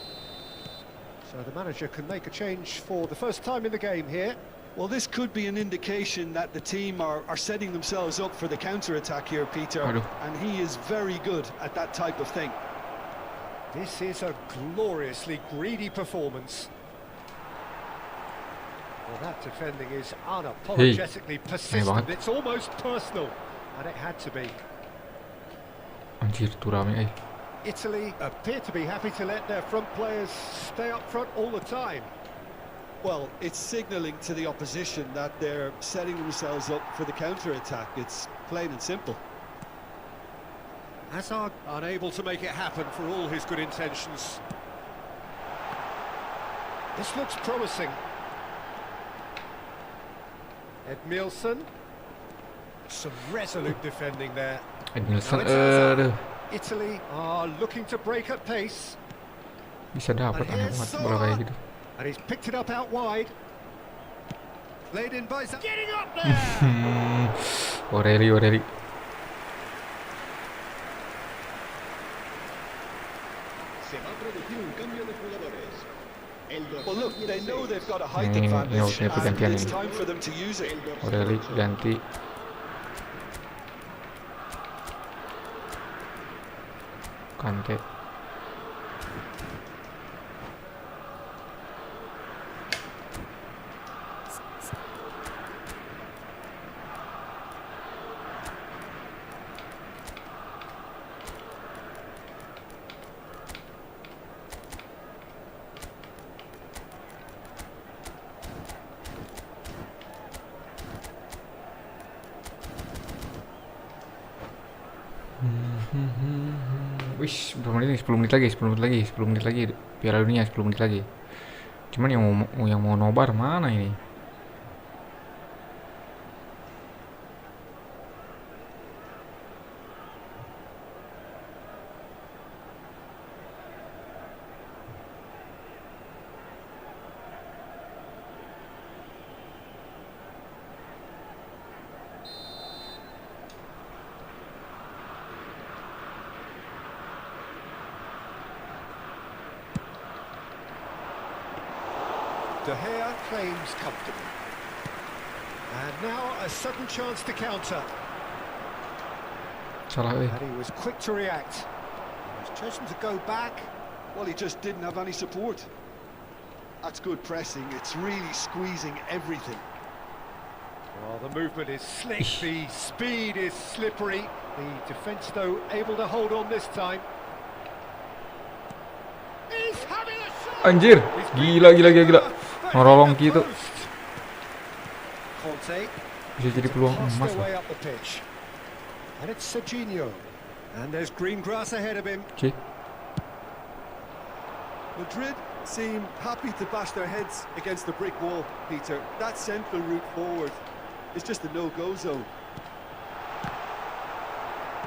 So the manager can make a change for the first time in the game here. Well, this could be an indication that the team are setting themselves up for the counter-attack here, Peter. Aduh. And he is very good at that type of thing. This is a gloriously greedy performance. Well, that defending is unapologetically persistent. banget. It's almost personal, and it had to be. Anjir, Turamnya, Italy appear to be happy to let their front players stay up front all the time. Well, it's signalling to the opposition that they're setting themselves up for the counter-attack. It's plain and simple. Hazard unable to make it happen for all his good intentions. This looks promising. Edmilson. Some resolute defending there. Edmilson, Now it's Hazard. aduh. Italy are looking to break at pace. Bisa dapat, aneh banget bola kayak gitu. And he's picked it up out wide. Played in by getting up there. Oreli. Se va a producir un cambio de jugadores. El Well, dorsal look, they know 16. they've got a height Ini advantage, waktunya and pergantian it's ini. time for them to use it. El dorsal Oreli 8. ganti. Kante. Wih, berapa menit nih? 10 menit lagi. Piala Dunia 10 menit lagi. Cuman yang mau nobar mana ini? De Gea claims comfortably. And now a sudden chance to counter. Salah And he was quick to react. He's chosen to go back. Well, he just didn't have any support. That's good pressing. It's really squeezing everything. Well, the movement is slick, the speed is slippery. The defence, though, able to hold on this time. He's having a shot! Anjir, gila. Ngerolong gitu. Conte Bisa jadi peluang pass emas their loh. way up the pitch. And it's Serginho. And there's green grass ahead of him. Cih. Madrid seem happy to bash their heads against the brick wall, Peter. That central route forward is just a no-go zone.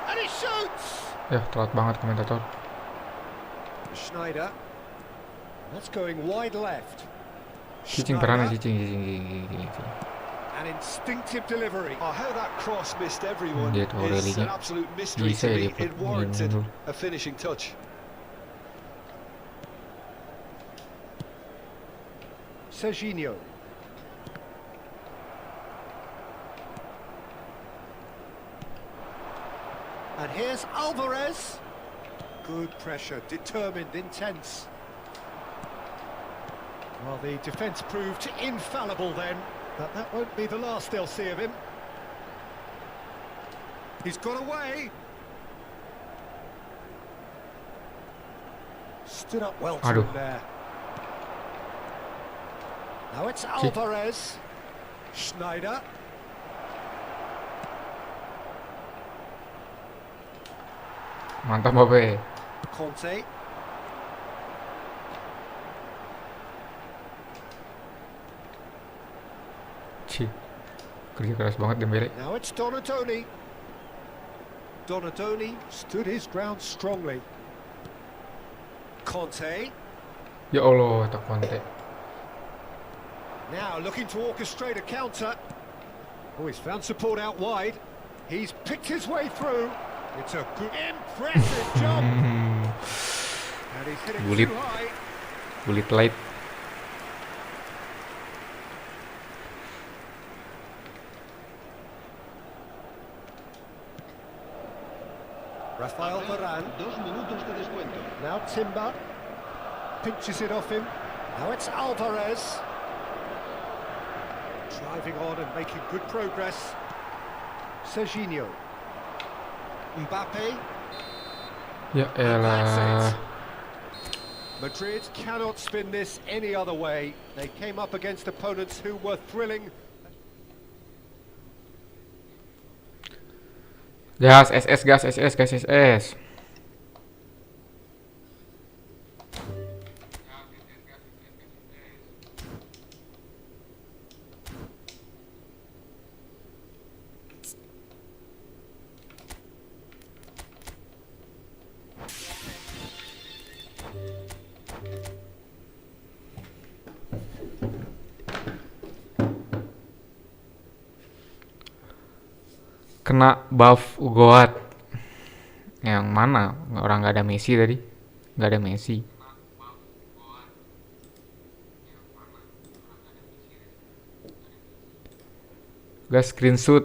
And he shoots! Ya, telat banget komentator. Schneider. That's going wide left. Cicing perannya, Schneider. cicing. An instinctive delivery. Oh, how that cross missed everyone Dia tuh is Aurelinya. an absolute mystery Bisa to ya me. dia It warranted dulu. a finishing touch. Serginho. And here's Alvarez. Good pressure, determined, intense. Well, the defence proved infallible then, but that won't be the last they'll see of him. He's got away. Stood up well to Aduh. him there. Now it's Alvarez. Schneider. Mantap Babe. Conte. Cih. Kerja keras banget Dembele. Now it's Donatoni. Donatoni stood his ground strongly. Conte. Ya Allah, tak Conte. Now looking to orchestrate a counter. Oh, he's found support out wide. He's picked his way through. It's a good, impressive jump. And he's hitting Bulit. too high. Bullet light. Rafael Varane. 2 minutos de descuento. Now Timber. Pinches it off him. Now it's Alvarez. Driving on and making good progress. Serginho. Mbappe. Ya And that's elah. it. Madrid cannot spin this any other way. They came up against opponents who were thrilling. Gas, SS, gas, SS, gas, SS. Kena buff Goat. Yang mana? Orang nggak ada Messi tadi. Nggak ada Messi. Gas screenshot.